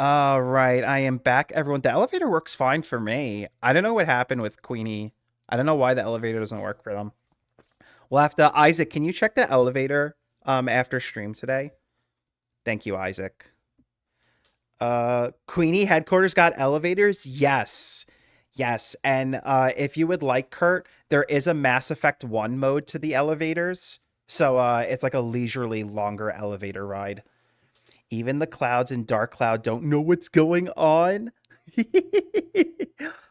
All right, I am back, everyone. The elevator works fine for me. I don't know what happened with Queenie. I don't know why the elevator doesn't work for them. We'll have to... Isaac, can you check the elevator after stream today? Thank you, Isaac. Queenie headquarters got elevators? Yes. Yes, and if you would like, Kurt, there is a Mass Effect 1 mode to the elevators. So it's like a leisurely, longer elevator ride. Even the clouds in Dark Cloud don't know what's going on.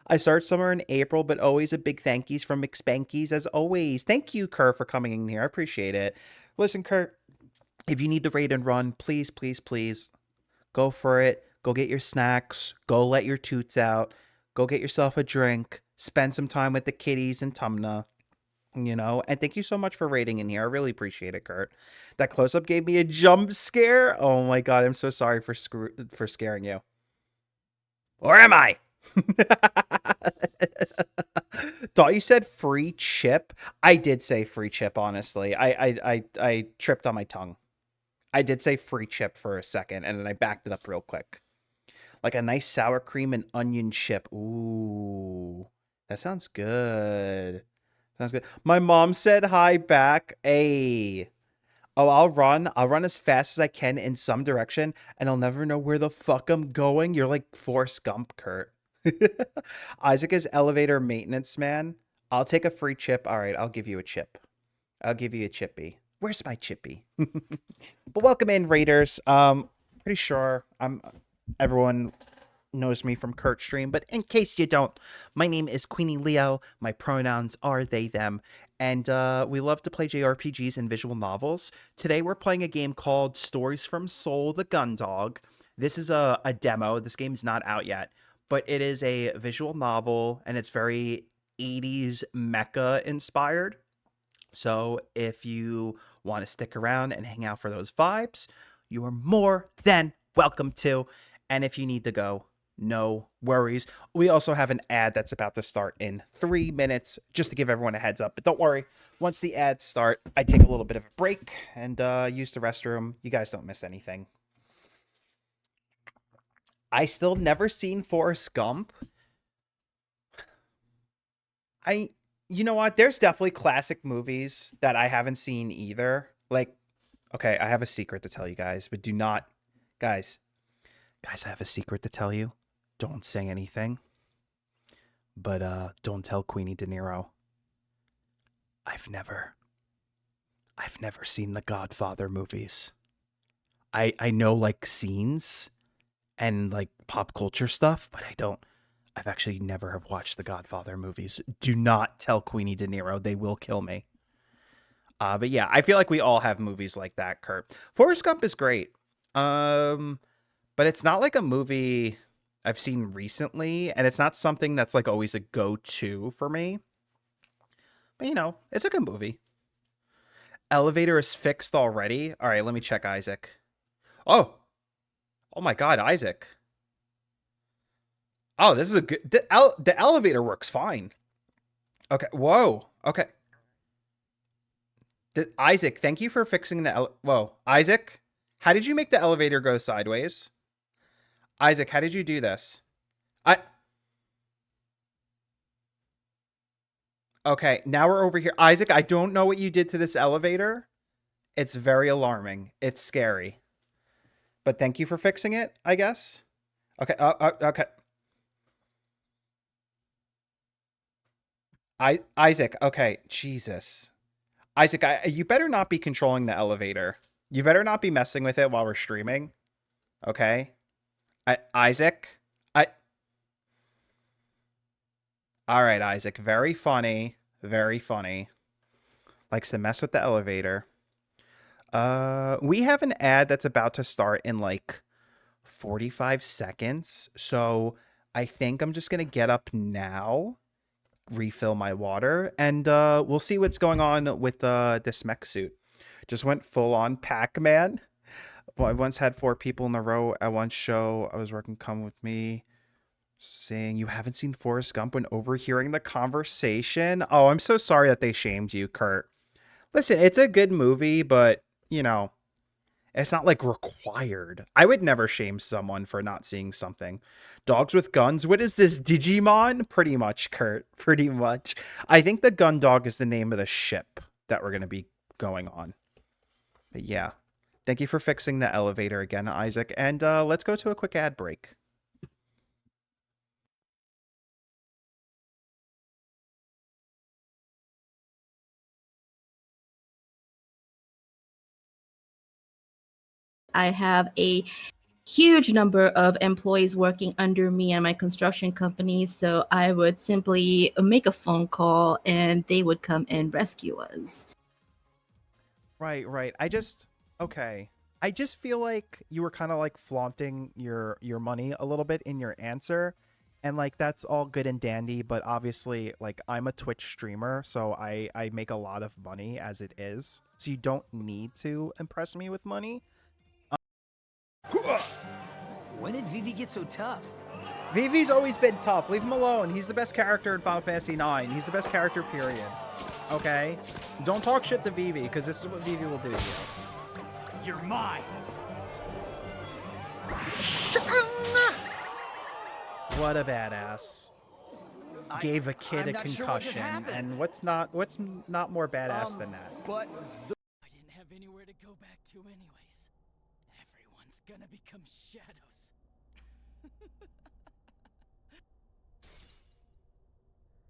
I start summer in April, but always a big thank yous from McSpankies as always. Thank you, Kurt, for coming in here. I appreciate it. Listen, Kurt, if you need to raid and run, please, please, please, go for it. Go get your snacks. Go let your toots out. Go get yourself a drink. Spend some time with the kitties and Tumna. You know, and thank you so much for raiding in here. I really appreciate it, Kurt. That close-up gave me a jump scare. Oh my god, I'm so sorry for scaring you. Or am I? Thought you said free chip. I did say free chip, honestly. I tripped on my tongue. I did say free chip for a second, and then I backed it up real quick. Like a nice sour cream and onion chip. Ooh, that sounds good. Sounds good. My mom said hi back. Hey. Oh, I'll run. I'll run as fast as I can in some direction, and I'll never know where the fuck I'm going. You're like Forrest Gump, Kurt. Isaac is elevator maintenance man. I'll take a free chip. All right, I'll give you a chip. I'll give you a chippy. Where's my chippy? But welcome in, Raiders. Pretty sure everyone knows me from Kurt stream, but in case you don't, my name is Queenie Leo. My pronouns are they, them, and we love to play JRPGs and visual novels. Today we're playing a game called Stories from Seoul, the Gun-Dog. This is a demo. This game's not out yet, but it is a visual novel, and it's very 80s mecha inspired. So if you want to stick around and hang out for those vibes, you are more than welcome to. And if you need to go, no worries. We also have an ad that's about to start in 3 minutes, just to give everyone a heads up. But don't worry, once the ads start, I take a little bit of a break and use the restroom. You guys don't miss anything. I still never seen Forrest Gump. You know what? There's definitely classic movies that I haven't seen either. Like, okay, I have a secret to tell you guys, but do not, guys, I have a secret to tell you. Don't say anything. But don't tell Queenie De Niro. I've never seen the Godfather movies. I know like scenes and like pop culture stuff, but I've actually never have watched the Godfather movies. Do not tell Queenie De Niro. They will kill me. But yeah, I feel like we all have movies like that, Kurt. Forrest Gump is great. But it's not like a movie I've seen recently, and it's not something that's like always a go-to for me. But you know, it's a good movie. Elevator is fixed already. All right, let me check Isaac. Oh my God, Isaac. Oh, this is a good... The elevator works fine. Okay, whoa. Okay. Isaac, thank you for fixing the... Whoa, Isaac? How did you make the elevator go sideways? Isaac, how did you do this? Okay, now we're over here. Isaac, I don't know what you did to this elevator. It's very alarming. It's scary. But thank you for fixing it, I guess. Okay, okay. Isaac, okay, Jesus. Isaac, you better not be controlling the elevator. You better not be messing with it while we're streaming. Okay? Isaac? All right, Isaac. Very funny. Very funny. Likes to mess with the elevator. We have an ad that's about to start in like 45 seconds. So I think I'm just gonna get up now, refill my water, and we'll see what's going on with this mech suit. Just went full on Pac-Man. Well, I once had 4 people in a row at one show. I was working Come With Me, saying you haven't seen Forrest Gump when overhearing the conversation. Oh, I'm so sorry that they shamed you, Kurt. Listen, it's a good movie, but, you know, it's not like required. I would never shame someone for not seeing something. Dogs with guns. What is this, Digimon? Pretty much, Kurt. Pretty much. I think the Gun-Dog is the name of the ship that we're going to be going on. But yeah. Thank you for fixing the elevator again, Isaac. And let's go to a quick ad break. I have a huge number of employees working under me and my construction company, so I would simply make a phone call and they would come and rescue us. Right. I just feel like you were kind of like flaunting your money a little bit in your answer, and like that's all good and dandy, but obviously like I'm a Twitch streamer, so I make a lot of money as it is, so you don't need to impress me with money. When did Vivi get so tough? Vivi's always been tough. Leave him alone. He's the best character in Final Fantasy IX. He's the best character, period. Okay? Don't talk shit to Vivi, because this is what Vivi will do to you. You're mine. What a badass. Gave a kid I'm a not sure what just concussion. happened. And what's not more badass than that? But I didn't have anywhere to go back to anyways. Everyone's gonna become shadows.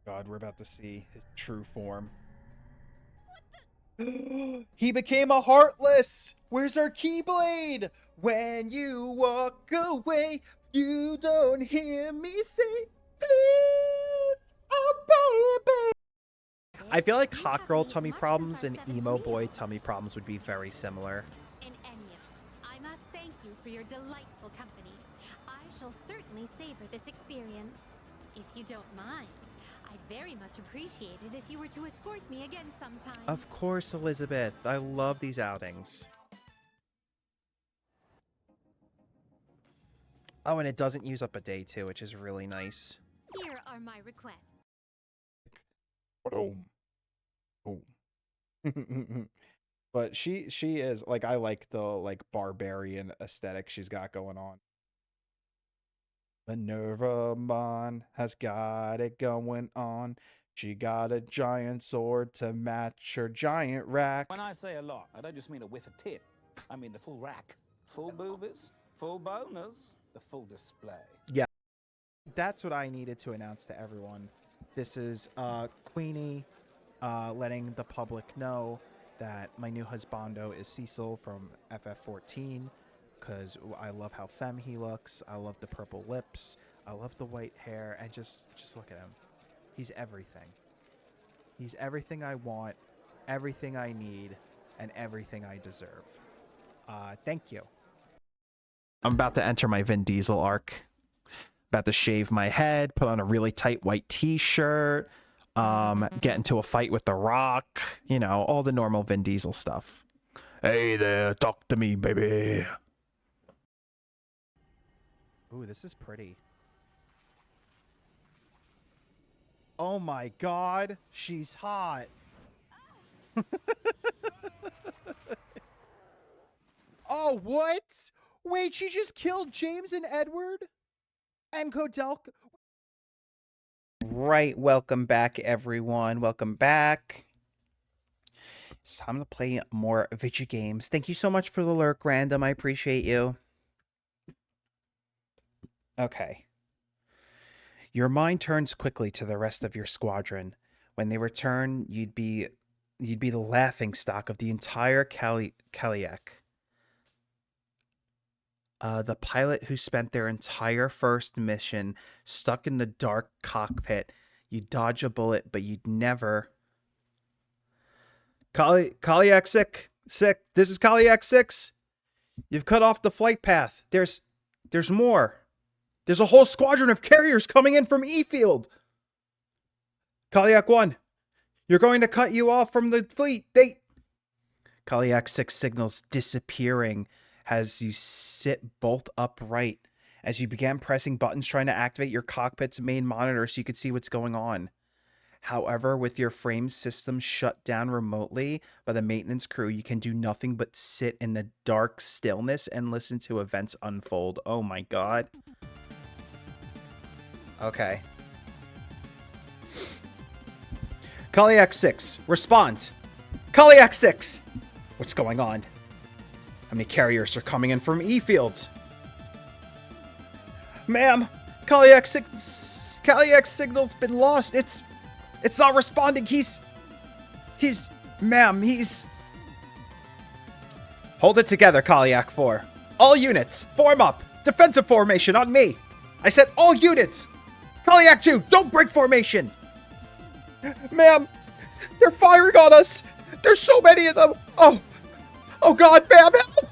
God, we're about to see his true form. He became a Heartless! Where's our Keyblade? When you walk away, you don't hear me say, please, oh baby. I feel like hot girl tummy problems and emo boy tummy problems would be very similar. In any event, I must thank you for your delightful company. I shall certainly savor this experience. If you don't mind, I'd very much appreciate it if you were to escort me again sometime. Of course, Elizabeth. I love these outings. Oh, and it doesn't use up a day too, which is really nice. Here are my requests. Oh. But she is like, I like the like barbarian aesthetic she's got going on. Minerva Mon has got it going on. She got a giant sword to match her giant rack. When I say a lot, I don't just mean a whiff of tit. I mean the full rack. Full boobies, full boners, the full display. Yeah. That's what I needed to announce to everyone. This is Queenie letting the public know that my new husbando is Cecil from FF14. Because I love how femme he looks. I love the purple lips. I love the white hair. And just look at him. He's everything. He's everything I want, everything I need, and everything I deserve. Thank you. I'm about to enter my Vin Diesel arc. About to shave my head, put on a really tight white t-shirt, get into a fight with The Rock. You know, all the normal Vin Diesel stuff. Hey there, talk to me, baby. Ooh, this is pretty. Oh my god, she's hot. Oh, what? Wait, she just killed James and Edward? And Kodelka? Right, welcome back, everyone. Welcome back. It's time to play more video games. Thank you so much for the lurk, Random. I appreciate you. Okay. Your mind turns quickly to the rest of your squadron. When they return, you'd be the laughing stock of the entire Kaliak. The pilot who spent their entire first mission stuck in the dark cockpit. You'd dodge a bullet, but you'd never... Kaliak 6. This is Kaliak 6. You've cut off the flight path. There's more. There's a whole squadron of carriers coming in from E-Field. Kaliak 1, you're going to cut you off from the fleet. Kaliak 6 signals disappearing as you sit bolt upright. As you began pressing buttons trying to activate your cockpit's main monitor so you could see what's going on. However, with your frame system shut down remotely by the maintenance crew, you can do nothing but sit in the dark stillness and listen to events unfold. Oh my god. Okay. Kaliak 6, respond. Kaliak 6! What's going on? How many carriers are coming in from E-Fields? Ma'am, Kaliak signal's been lost. It's not responding. Ma'am, Hold it together, Kaliak 4. All units, form up. Defensive formation on me. I said all units. Kaliak 2, don't break formation. Ma'am, they're firing on us. There's so many of them. Oh God, ma'am, help.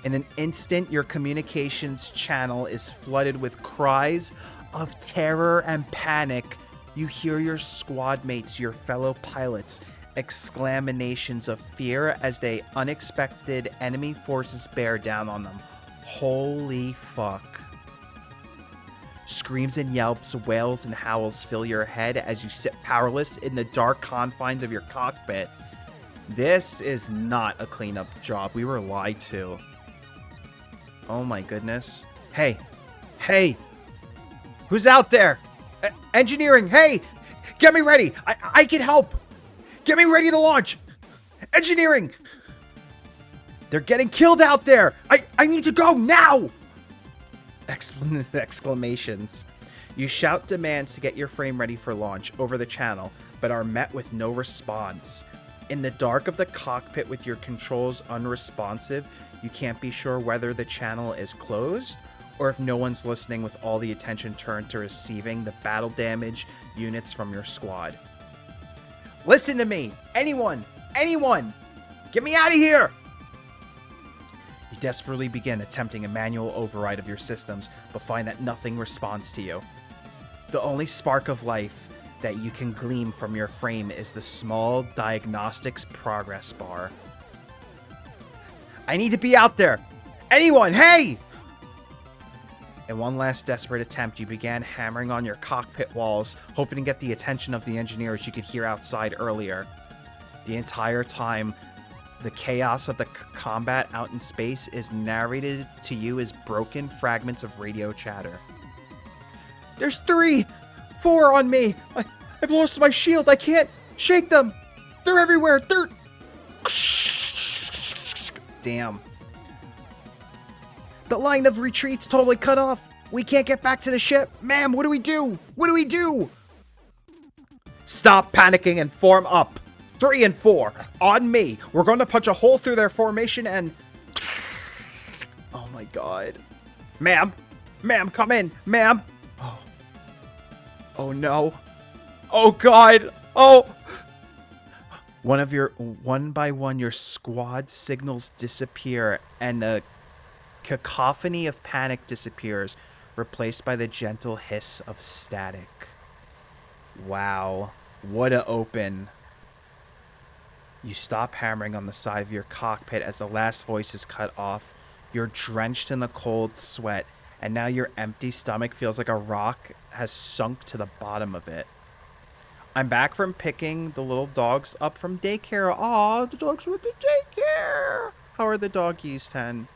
In an instant, your communications channel is flooded with cries of terror and panic. You hear your squad mates, your fellow pilots, exclamations of fear as they unexpected enemy forces bear down on them. Holy fuck. Screams and yelps, wails and howls fill your head as you sit powerless in the dark confines of your cockpit. This is not a cleanup job. We were lied to. Oh my goodness. Hey. Who's out there? Engineering, hey! Get me ready! I can help! Get me ready to launch! Engineering! They're getting killed out there! I need to go now! Exclamations. You shout demands to get your frame ready for launch over the channel, but are met with no response. In the dark of the cockpit with your controls unresponsive, you can't be sure whether the channel is closed or if no one's listening, with all the attention turned to receiving the battle damage units from your squad. Listen to me! Anyone! Get me out of here! You desperately begin attempting a manual override of your systems, but find that nothing responds to you. The only spark of life that you can glean from your frame is the small diagnostics progress bar. I need to be out there! Anyone, hey! In one last desperate attempt, you began hammering on your cockpit walls, hoping to get the attention of the engineers you could hear outside earlier. The entire time, the chaos of the combat out in space is narrated to you as broken fragments of radio chatter. There's 3! 4 on me! I've lost my shield! I can't shake them! They're everywhere! They're... Damn. The line of retreat's totally cut off. We can't get back to the ship. Ma'am, what do we do? What do we do? Stop panicking and form up. 3 and 4, on me. We're going to punch a hole through their formation and... Oh my god. Ma'am, come in. Ma'am. Oh no. Oh god. Oh. One by one, your squad signals disappear and a cacophony of panic disappears, replaced by the gentle hiss of static. Wow, what a open. You stop hammering on the side of your cockpit as the last voice is cut off. You're drenched in the cold sweat, and now your empty stomach feels like a rock has sunk to the bottom of it. I'm back from picking the little dogs up from daycare. Aw, the dogs went to daycare. How are the doggies, 10?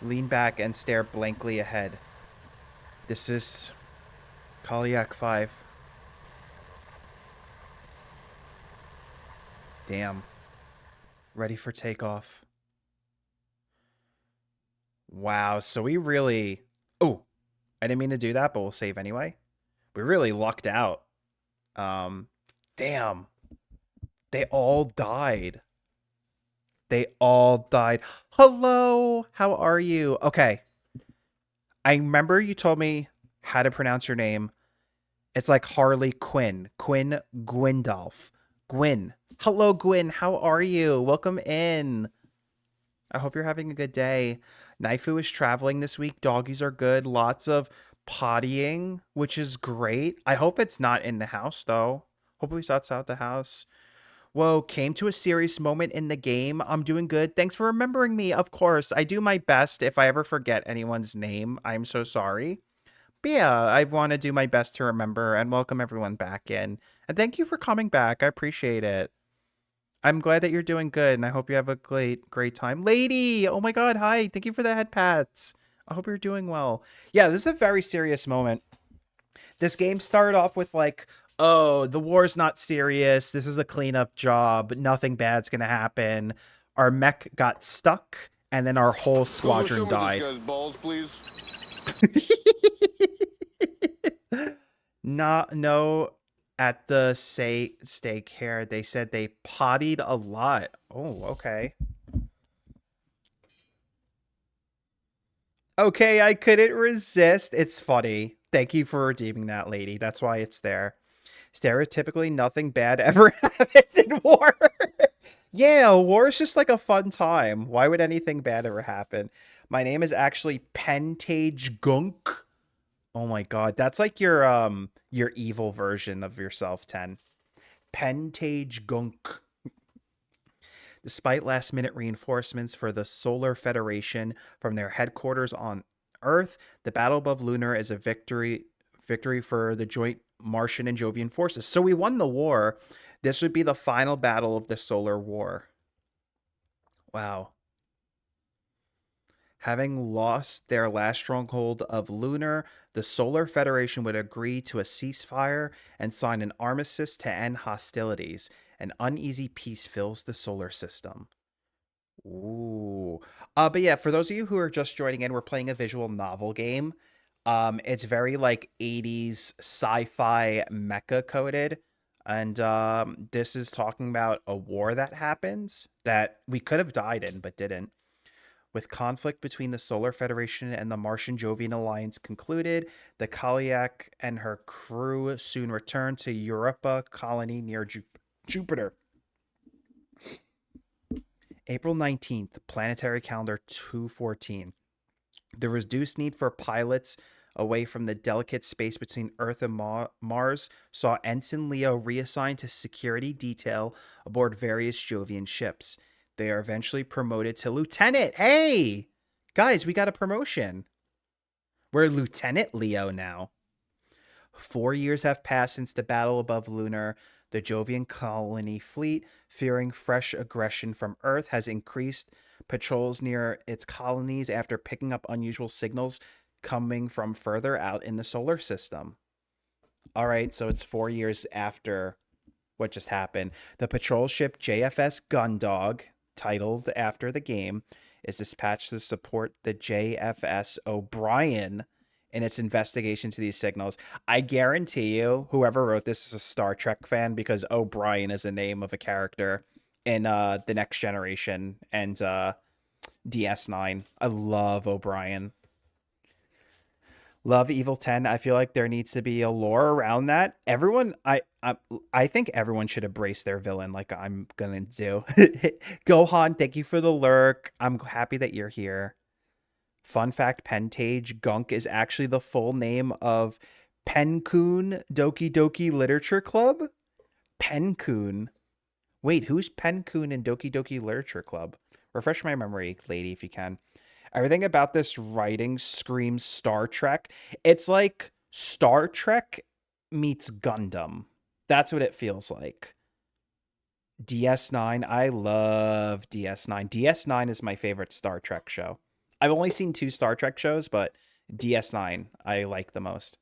Lean back and stare blankly ahead. This is Kaliak 5. Damn. Ready for takeoff. Wow, so we really... Oh, I didn't mean to do that, but we'll save anyway. We really lucked out. Damn. They all died. Hello, how are you? Okay. I remember you told me how to pronounce your name. It's like Harley Quinn. Quinn Gwendolf. Gwyn. Hello, Gwyn. How are you? Welcome in. I hope you're having a good day. Naifu is traveling this week. Doggies are good. Lots of pottying, which is great. I hope it's not in the house, though. Hopefully it's outside the house. Whoa, came to a serious moment in the game. I'm doing good. Thanks for remembering me. Of course, I do my best. If I ever forget anyone's name, I'm so sorry. But yeah, I want to do my best to remember and welcome everyone back in. And thank you for coming back. I appreciate it. I'm glad that you're doing good, and I hope you have a great time. Lady, oh my god, hi. Thank you for the head pats. I hope you're doing well. Yeah, this is a very serious moment. This game started off with like, oh, the war's not serious. This is a cleanup job. Nothing bad's gonna happen. Our mech got stuck, and then our whole squadron died. This guy's balls, please. No, at the steak here, they said they pottied a lot. Oh, okay. Okay, I couldn't resist. It's funny. Thank you for redeeming that, lady. That's why it's there. Stereotypically, nothing bad ever happens in war. Yeah, war is just like a fun time. Why would anything bad ever happen? My name is actually Pentage Gunk. Oh my god, that's like your evil version of yourself, 10. Pentage Gunk. Despite last-minute reinforcements for the Solar Federation from their headquarters on Earth, the battle above Lunar is a victory for the joint Martian and Jovian forces. So we won the war. This would be the final battle of the Solar War. Wow. Having lost their last stronghold of Lunar, the Solar Federation would agree to a ceasefire and sign an armistice to end hostilities. An uneasy peace fills the solar system. Ooh. But yeah, for those of you who are just joining in, we're playing a visual novel game. It's very like 80s sci-fi mecha coded. And this is talking about a war that happens that we could have died in, but didn't. With conflict between the Solar Federation and the Martian-Jovian alliance concluded, the Kaliak and her crew soon returned to Europa colony near Jupiter. April 19th, planetary calendar 214. The reduced need for pilots away from the delicate space between Earth and Mars saw Ensign Leo reassigned to security detail aboard various Jovian ships. They are eventually promoted to lieutenant. Hey, guys, we got a promotion. We're Lieutenant Leo now. 4 years have passed since the battle above Lunar. The Jovian colony fleet, fearing fresh aggression from Earth, has increased patrols near its colonies after picking up unusual signals coming from further out in the solar system. All right, so it's 4 years after what just happened. The patrol ship JFS Gun-Dog, titled after the game, is dispatched to support the JFS O'Brien in its investigation to these signals. I guarantee you, whoever wrote this is a Star Trek fan, because O'Brien is the name of a character in The Next Generation and DS9. I love O'Brien. Love Evil 10. I feel like there needs to be a lore around that. Everyone, I think everyone should embrace their villain like I'm gonna do. Gohan, thank you for the lurk. I'm happy that you're here. Fun fact, Pentage Gunk is actually the full name of Penkun Doki Doki Literature Club. Penkun. Wait, who's Penkun in Doki Doki Literature Club? Refresh my memory, lady, if you can. Everything about this writing screams Star Trek. It's like Star Trek meets Gundam. That's what it feels like. DS9. I love DS9. DS9 is my favorite Star Trek show. I've only seen 2 Star Trek shows, but DS9 I like the most.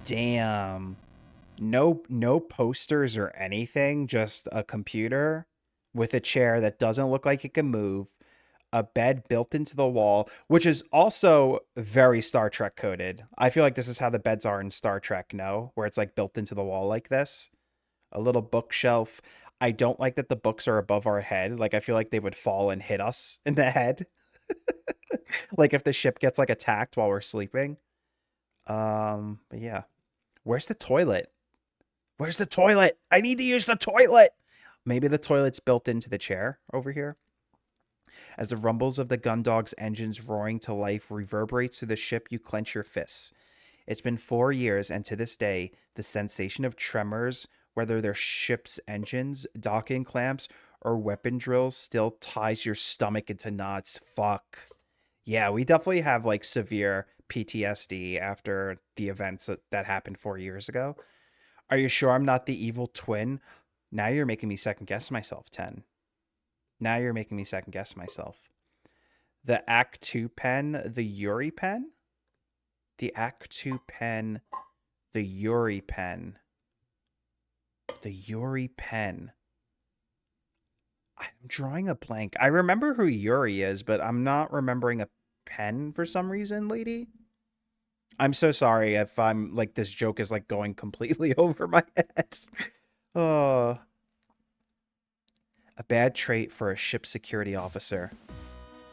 Damn. No posters or anything, just a computer with a chair that doesn't look like it can move, a bed built into the wall, which is also very Star Trek coded. I feel like this is how the beds are in Star Trek, no? Where it's like built into the wall like this. A little bookshelf. I don't like that the books are above our head. Like, I feel like they would fall and hit us in the head. Like if the ship gets like attacked while we're sleeping. But yeah. Where's the toilet? Where's the toilet? I need to use the toilet. Maybe the toilet's built into the chair over here. As the rumbles of the Gun-Dog's engines roaring to life reverberates through the ship, you clench your fists. It's been 4 years, and to this day, the sensation of tremors, whether they're ship's engines, docking clamps, or weapon drills, still ties your stomach into knots. Fuck. Yeah, we definitely have like severe PTSD after the events that happened 4 years ago. Are you sure I'm not the evil twin? Now you're making me second guess myself, 10. Now you're making me second guess myself. The Act 2 pen, the Yuri pen? The Act 2 pen, the Yuri pen. The Yuri pen. I'm drawing a blank. I remember who Yuri is, but I'm not remembering a pen for some reason, lady. I'm so sorry if I'm like this joke is like going completely over my head. Oh. A bad trait for a ship security officer.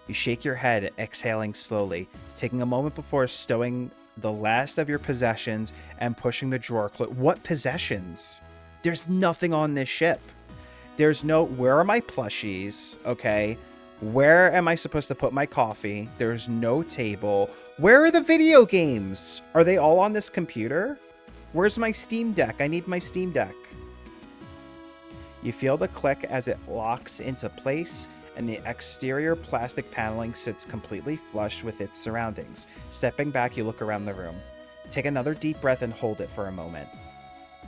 You shake your head, exhaling slowly, taking a moment before stowing the last of your possessions and pushing the drawer close. What possessions? There's nothing on this ship. There's no, where are my plushies? Okay. Where am I supposed to put my coffee? There's no table. Where are the video games? Are they all on this computer? Where's my Steam Deck? I need my Steam Deck. You feel the click as it locks into place, and the exterior plastic paneling sits completely flush with its surroundings. Stepping back, you look around the room. Take another deep breath and hold it for a moment.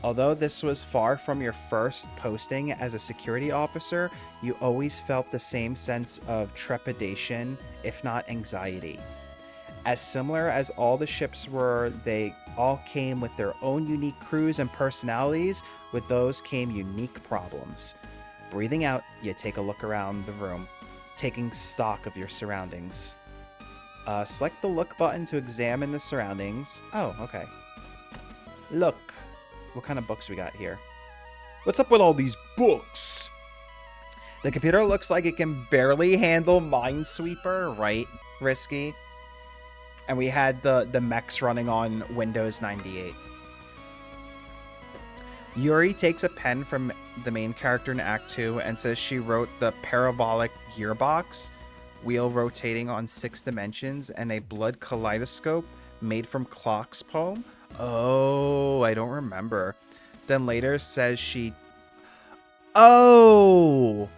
Although this was far from your first posting as a security officer, you always felt the same sense of trepidation, if not anxiety. As similar as all the ships were, they all came with their own unique crews and personalities. With those came unique problems. Breathing out, you take a look around the room, taking stock of your surroundings. Select the look button to examine the surroundings. Oh, okay. Look. What kind of books we got here? What's up with all these books? The computer looks like it can barely handle Minesweeper, right? Risky. And we had the mechs running on Windows 98. Yuri takes a pen from the main character in Act 2 and says she wrote the parabolic gearbox, wheel rotating on 6 dimensions, and a blood kaleidoscope made from Clock's poem. Oh, I don't remember. Then later says she... Oh!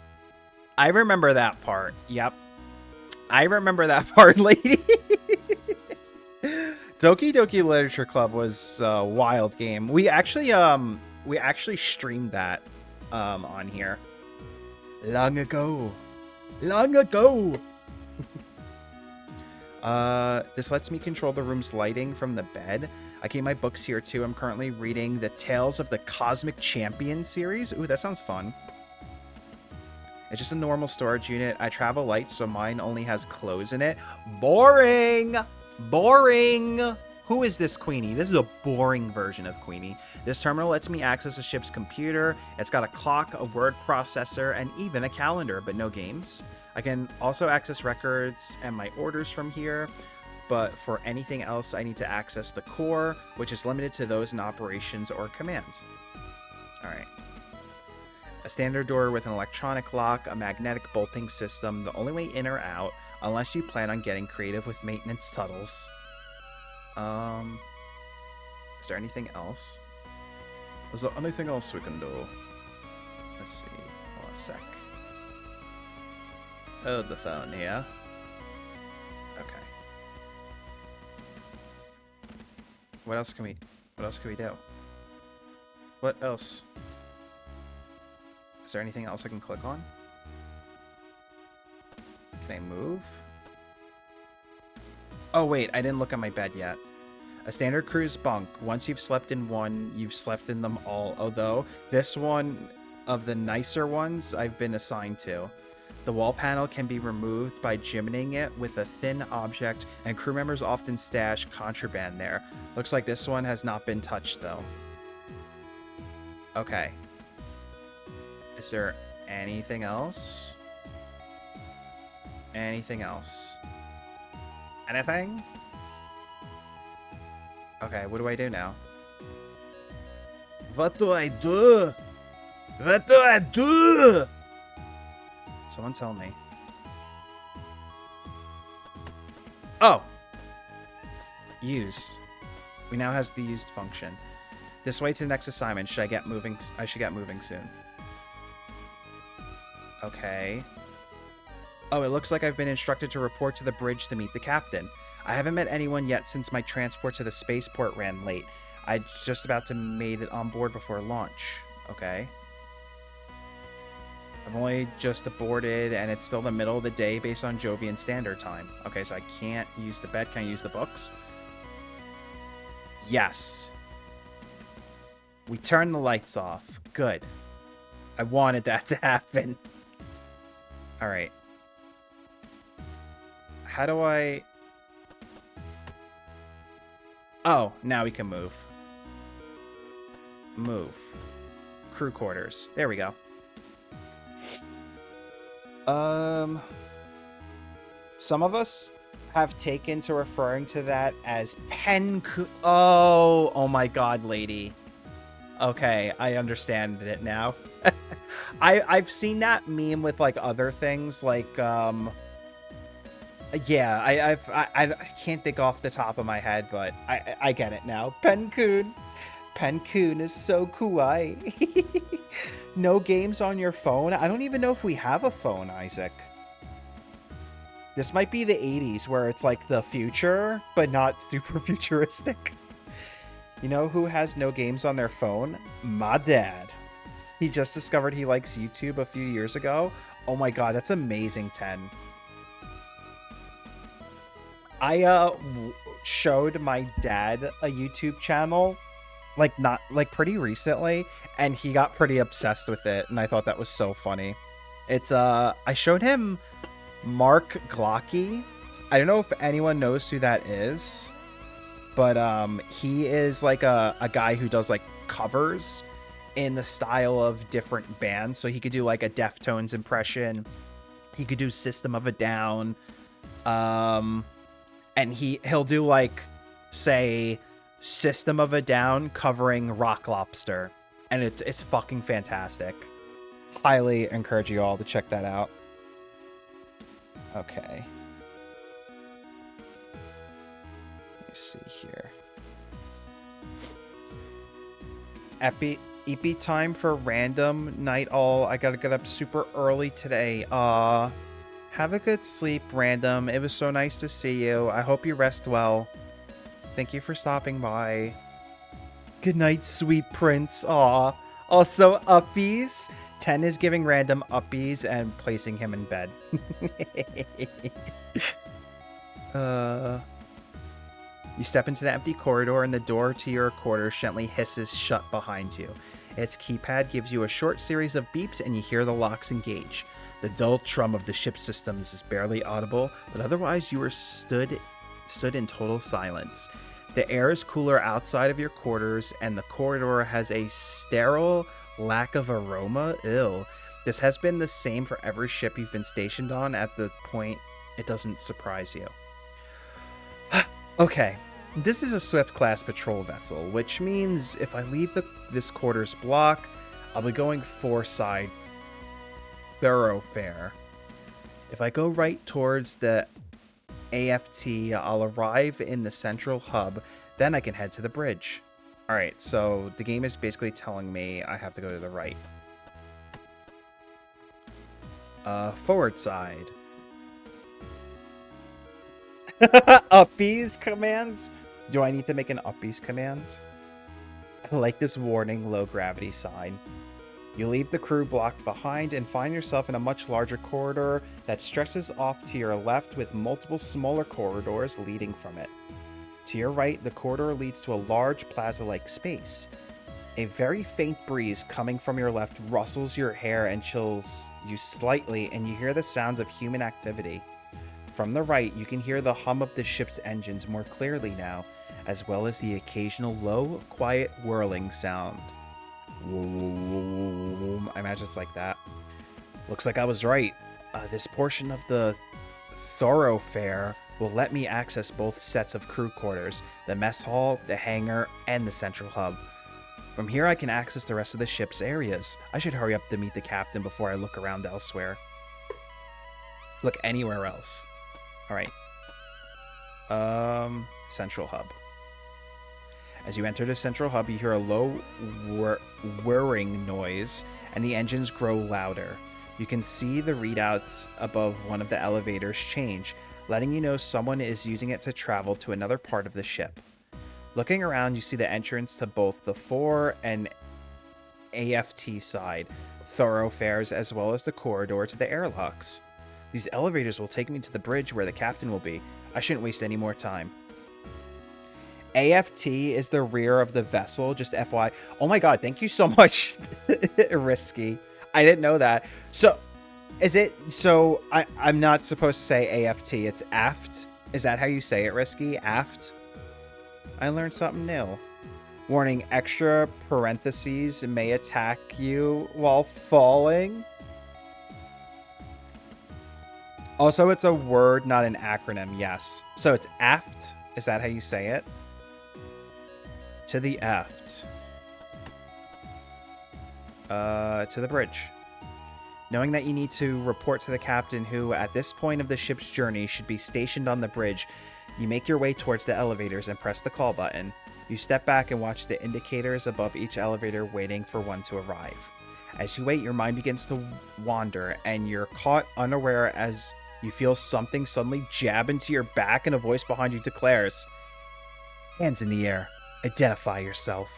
I remember that part. Yep. I remember that part, lady. Doki Doki Literature Club was a wild game. We actually streamed that on here. Long ago. Long ago! This lets me control the room's lighting from the bed. I keep my books here too. I'm currently reading the Tales of the Cosmic Champion series. Ooh, that sounds fun. It's just a normal storage unit. I travel light, so mine only has clothes in it. Boring! Boring! Who is this Queenie? This is a boring version of Queenie. This terminal lets me access the ship's computer. It's got a clock, a word processor, and even a calendar, but no games. I can also access records and my orders from here. But for anything else, I need to access the core, which is limited to those in operations or commands. Alright. A standard door with an electronic lock, a magnetic bolting system, the only way in or out, unless you plan on getting creative with maintenance tunnels. Is there anything else? Is there anything else we can do? Let's see. Hold on a sec. Hold the phone here. Okay. What else can we do? What else? Is there anything else I can click on? Can I move? Oh wait, I didn't look at my bed yet. A standard cruise bunk. Once you've slept in one, you've slept in them all. Although, this one of the nicer ones I've been assigned to. The wall panel can be removed by jimmying it with a thin object, and crew members often stash contraband there. Looks like this one has not been touched, though. Okay. Is there anything else? Anything else? Anything? Okay, what do I do now? What do I do? What do I do? Someone tell me. Oh. Use. We now has the used function. This way to the next assignment. Should I get moving? I should get moving soon. Okay. Oh, it looks like I've been instructed to report to the bridge to meet the captain. I haven't met anyone yet since my transport to the spaceport ran late. I just about to made it on board before launch. Okay. I've only just aborted, and it's still the middle of the day based on Jovian Standard Time. Okay, so I can't use the bed. Can I use the books? Yes. We turned the lights off. Good. I wanted that to happen. All right. How do I... Oh, now we can move. Move. Crew quarters. There we go. Some of us have taken to referring to that as oh my god, lady. Okay, I understand it now. I've seen that meme with like other things, like yeah, I can't think off the top of my head, but I get it now. Pen-kun. Pen-kun is so kawaii. No games on your phone? I don't even know if we have a phone, Isaac. This might be the 80s where it's like the future, but not super futuristic. You know who has no games on their phone? My dad. He just discovered he likes YouTube a few years ago. Oh my god, that's amazing, 10. I showed my dad a YouTube channel, like pretty recently, and he got pretty obsessed with it, and I thought that was so funny. It's I showed him Mark Glocky. I don't know if anyone knows who that is, but he is like a guy who does like covers in the style of different bands. So he could do like a Deftones impression, he could do System of a Down, and he'll do like, say, System of a Down covering Rock Lobster, and it's fucking fantastic. Highly encourage you all to check that out. Okay. Let me see here. EP time for random night all. I gotta get up super early today. Have a good sleep, random. It was so nice to see you. I hope you rest well. Thank you for stopping by. Good night, sweet prince. Aw. Also, uppies. 10 is giving random uppies and placing him in bed. You step into the empty corridor and the door to your quarters gently hisses shut behind you. Its keypad gives you a short series of beeps and you hear the locks engage. The dull trum of the ship's systems is barely audible, but otherwise you are stood in total silence. The air is cooler outside of your quarters, and the corridor has a sterile lack of aroma. Ew. This has been the same for every ship you've been stationed on. At the point, it doesn't surprise you. Okay, this is a Swift-class patrol vessel, which means if I leave this quarters block, I'll be going 4-side thoroughfare. If I go right towards the AFT, I'll arrive in the central hub, then I can head to the bridge. Alright, so the game is basically telling me I have to go to the right. Forward side. Uppies commands? Do I need to make an uppies command? I like this warning low gravity sign. You leave the crew block behind and find yourself in a much larger corridor that stretches off to your left with multiple smaller corridors leading from it. To your right, the corridor leads to a large plaza-like space. A very faint breeze coming from your left rustles your hair and chills you slightly, and you hear the sounds of human activity. From the right, you can hear the hum of the ship's engines more clearly now, as well as the occasional low, quiet whirling sound. I imagine it's like that. Looks like I was right. This portion of the thoroughfare will let me access both sets of crew quarters, the mess hall, the hangar, and the central hub. From here, I can access the rest of the ship's areas. I should hurry up to meet the captain before I look around elsewhere. Look anywhere else. All right. Central hub. As you enter the central hub, you hear a low whirring noise, and the engines grow louder. You can see the readouts above one of the elevators change, letting you know someone is using it to travel to another part of the ship. Looking around, you see the entrance to both the fore and AFT side thoroughfares, as well as the corridor to the airlocks. These elevators will take me to the bridge where the captain will be. I shouldn't waste any more time. AFT is the rear of the vessel, just FY. Oh my god, thank you so much, Risky. I didn't know that. So, is it... So, I'm not supposed to say AFT, it's aft? Is that how you say it, Risky? Aft? I learned something new. Warning, extra parentheses may attack you while falling. Also, it's a word, not an acronym, yes. So it's aft? Is that how you say it? To the aft. To the bridge. Knowing that you need to report to the captain who, at this point of the ship's journey, should be stationed on the bridge, you make your way towards the elevators and press the call button. You step back and watch the indicators above each elevator waiting for one to arrive. As you wait, your mind begins to wander, and you're caught unaware as you feel something suddenly jab into your back, and a voice behind you declares, "Hands in the air. Identify yourself."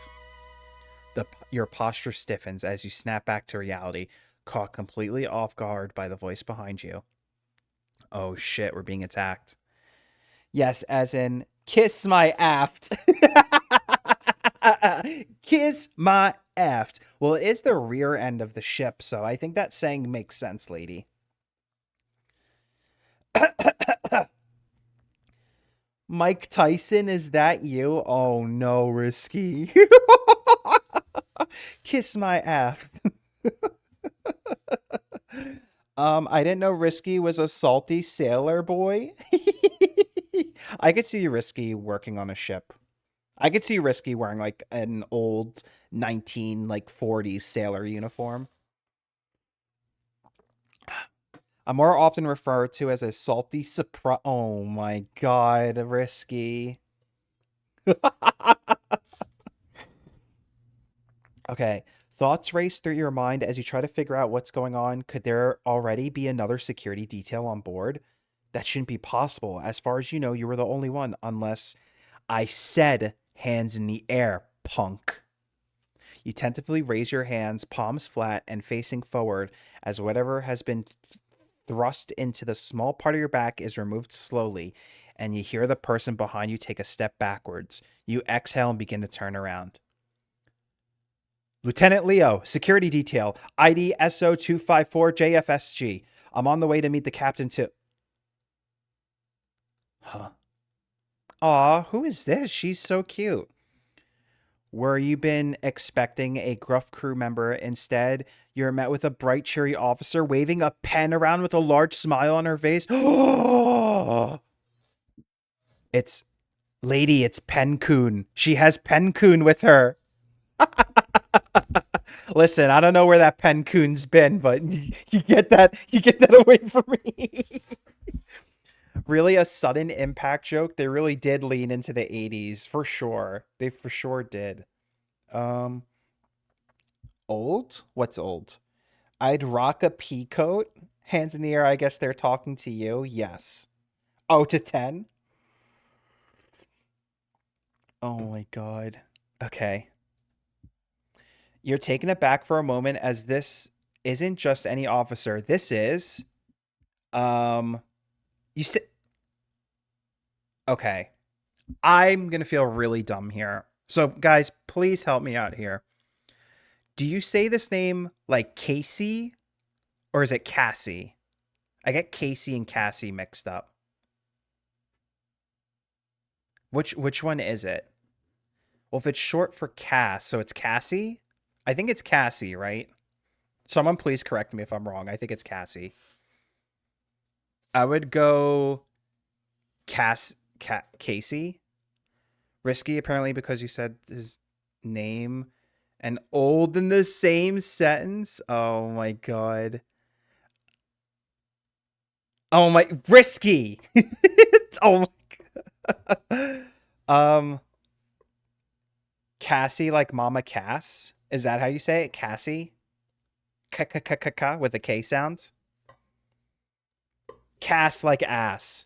Your posture stiffens as you snap back to reality, caught completely off guard by the voice behind you. Oh shit, we're being attacked. Yes, as in, kiss my aft. Kiss my aft. Well, it is the rear end of the ship, so I think that saying makes sense, lady. Mike Tyson, is that you? Oh no, Risky. Kiss my aft. I didn't know Risky was a salty sailor boy. I could see Risky working on a ship. I could see Risky wearing like an old 1940s sailor uniform. I'm more often referred to as a salty surprise. Oh my god, Risky. Okay, thoughts race through your mind as you try to figure out what's going on. Could there already be another security detail on board? That shouldn't be possible. As far as you know, you were the only one, unless I said hands in the air, punk. You tentatively raise your hands, palms flat and facing forward, as whatever has been thrust into the small part of your back is removed slowly, and you hear the person behind you take a step backwards. You exhale and begin to turn around. Lieutenant Leo, security detail, ID SO254JFSG. I'm on the way to meet the captain too. Huh. Aw, who is this? She's so cute. Where you been expecting a gruff crew member, instead, you're met with a bright, cheery officer waving a pen around with a large smile on her face. It's, lady, it's Pen-kun. She has Pen-kun with her. Listen, I don't know where that Pen-kun's been, but you get that away from me. Really a sudden impact joke. They really did lean into the 80s, for sure. They for sure did. Old? What's old? I'd rock a pea coat. Hands in the air, I guess they're talking to you. Yes. Oh, to 10? Oh my god. Okay. You're taken aback for a moment as this isn't just any officer. This is... You said... Okay. I'm going to feel really dumb here. So, guys, please help me out here. Do you say this name like Casey? Or is it Cassie? I get Casey and Cassie mixed up. Which one is it? Well, if it's short for Cass, so it's Cassie? I think it's Cassie, right? Someone please correct me if I'm wrong. I think it's Cassie. I would go Casey. Risky, apparently, because you said his name And old in the same sentence? Oh my god. Oh my, risky. Oh my god. Cassie, like Mama Cass? Is that how you say it? Cassie? K-k-k-k-k with a K sound? Cass like ass.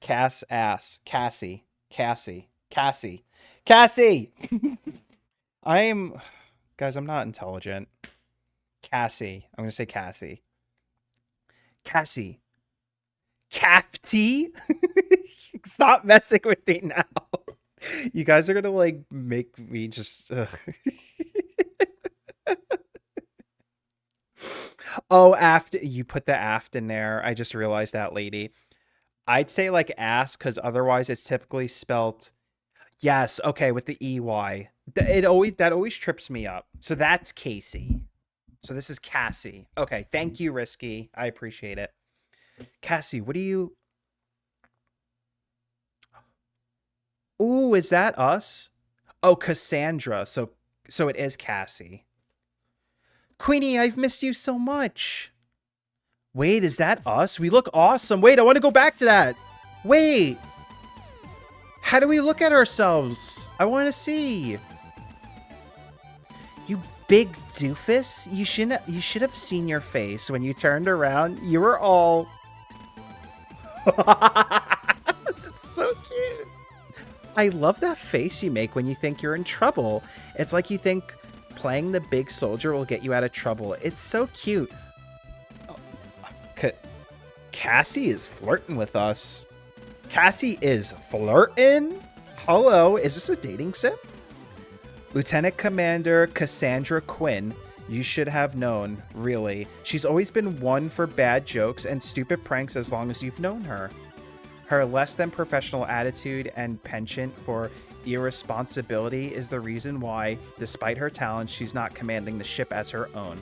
Cass ass. Cassie. Cassie. Cassie. Cassie! Guys, I'm not intelligent. Cassie. I'm gonna say Cassie. Cassie. Capty? Stop messing with me now. You guys are gonna like make me just Oh, aft, you put the aft in there. I just realized that, lady. I'd say like ass because otherwise it's typically spelt yes, okay, with the EY. That always trips me up. So that's Casey. So this is Cassie. Okay, thank you, Risky. I appreciate it. Cassie, what do you... Ooh, is that us? Oh, Cassandra. So it is Cassie. Queenie, I've missed you so much. Wait, is that us? We look awesome. Wait, I want to go back to that. Wait. How do we look at ourselves? I want to see. You big doofus. You should have seen your face when you turned around. You were all... That's so cute. I love that face you make when you think you're in trouble. It's like you think playing the big soldier will get you out of trouble. It's so cute. Oh, Cassie is flirting with us. Cassie is flirting? Hello, is this a dating sim? Lieutenant Commander Cassandra Quinn. You should have known, really. She's always been one for bad jokes and stupid pranks as long as you've known her. Her less than professional attitude and penchant for irresponsibility is the reason why, despite her talents, she's not commanding the ship as her own.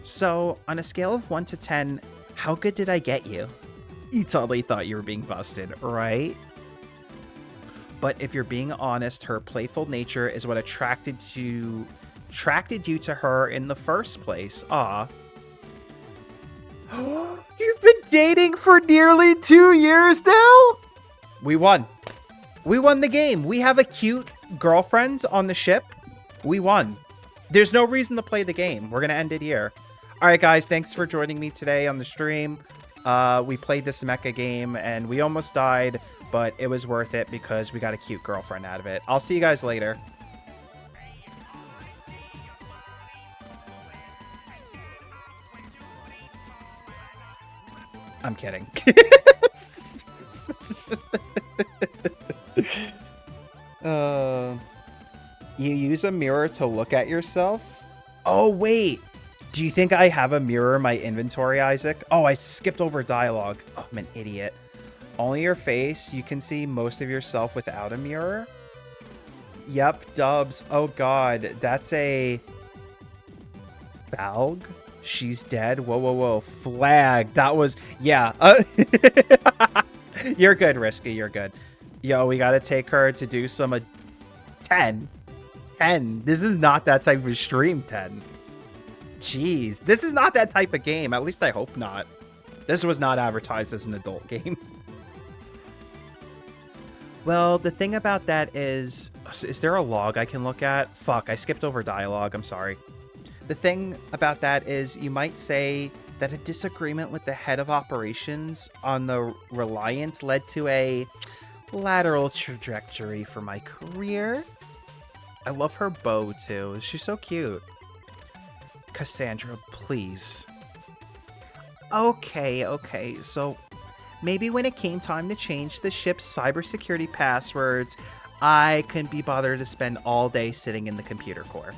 So, on a scale of 1 to 10, how good did I get you? You totally thought you were being busted, right? But if you're being honest, her playful nature is what attracted you to her in the first place. Aw. You've been dating for nearly 2 years now? We won. We won the game. We have a cute girlfriend on the ship. We won. There's no reason to play the game. We're going to end it here. All right, guys. Thanks for joining me today on the stream. We played this mecha game and we almost died, but it was worth it because we got a cute girlfriend out of it. I'll see you guys later. I'm kidding. You use a mirror to look at yourself? Oh, wait. Do you think I have a mirror in my inventory, Isaac? Oh, I skipped over dialogue. Oh, I'm an idiot. Only your face. You can see most of yourself without a mirror? Yep, dubs. Oh, God. That's a... Falg? She's dead. Whoa, whoa, whoa. Flag. That was... Yeah. You're good, Risky. You're good. Yo, we got to take her to do some... 10. 10. This is not that type of stream, 10. Jeez. This is not that type of game. At least I hope not. This was not advertised as an adult game. Well, the thing about that is there a log I can look at? Fuck, I skipped over dialogue. I'm sorry. The thing about that is you might say that a disagreement with the head of operations on the Reliant led to a lateral trajectory for my career. I love her bow, too. She's so cute. Cassandra, please. Okay. So maybe when it came time to change the ship's cybersecurity passwords, I couldn't be bothered to spend all day sitting in the computer core,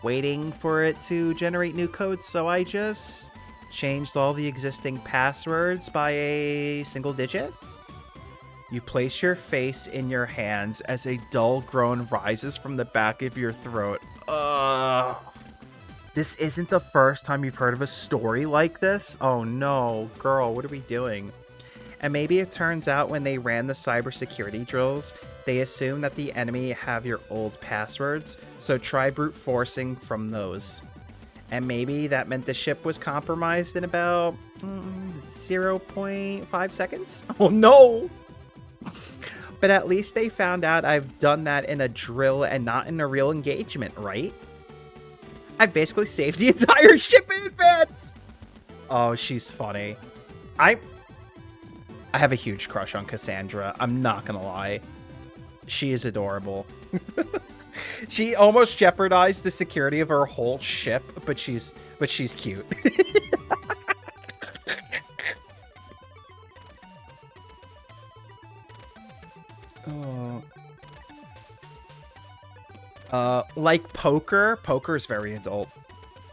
waiting for it to generate new codes, so I just changed all the existing passwords by a single digit. You place your face in your hands as a dull groan rises from the back of your throat. Ugh. This isn't the first time you've heard of a story like this? Oh no, girl, what are we doing? And maybe it turns out when they ran the cybersecurity drills, they assume that the enemy have your old passwords, so try brute forcing from those. And maybe that meant the ship was compromised in about 0.5 seconds? Oh no! But at least they found out I've done that in a drill and not in a real engagement, right? I basically saved the entire ship in advance! Oh, she's funny. I have a huge crush on Cassandra. I'm not gonna lie. She is adorable. She almost jeopardized the security of her whole ship, but she's cute. Like poker? Poker is very adult.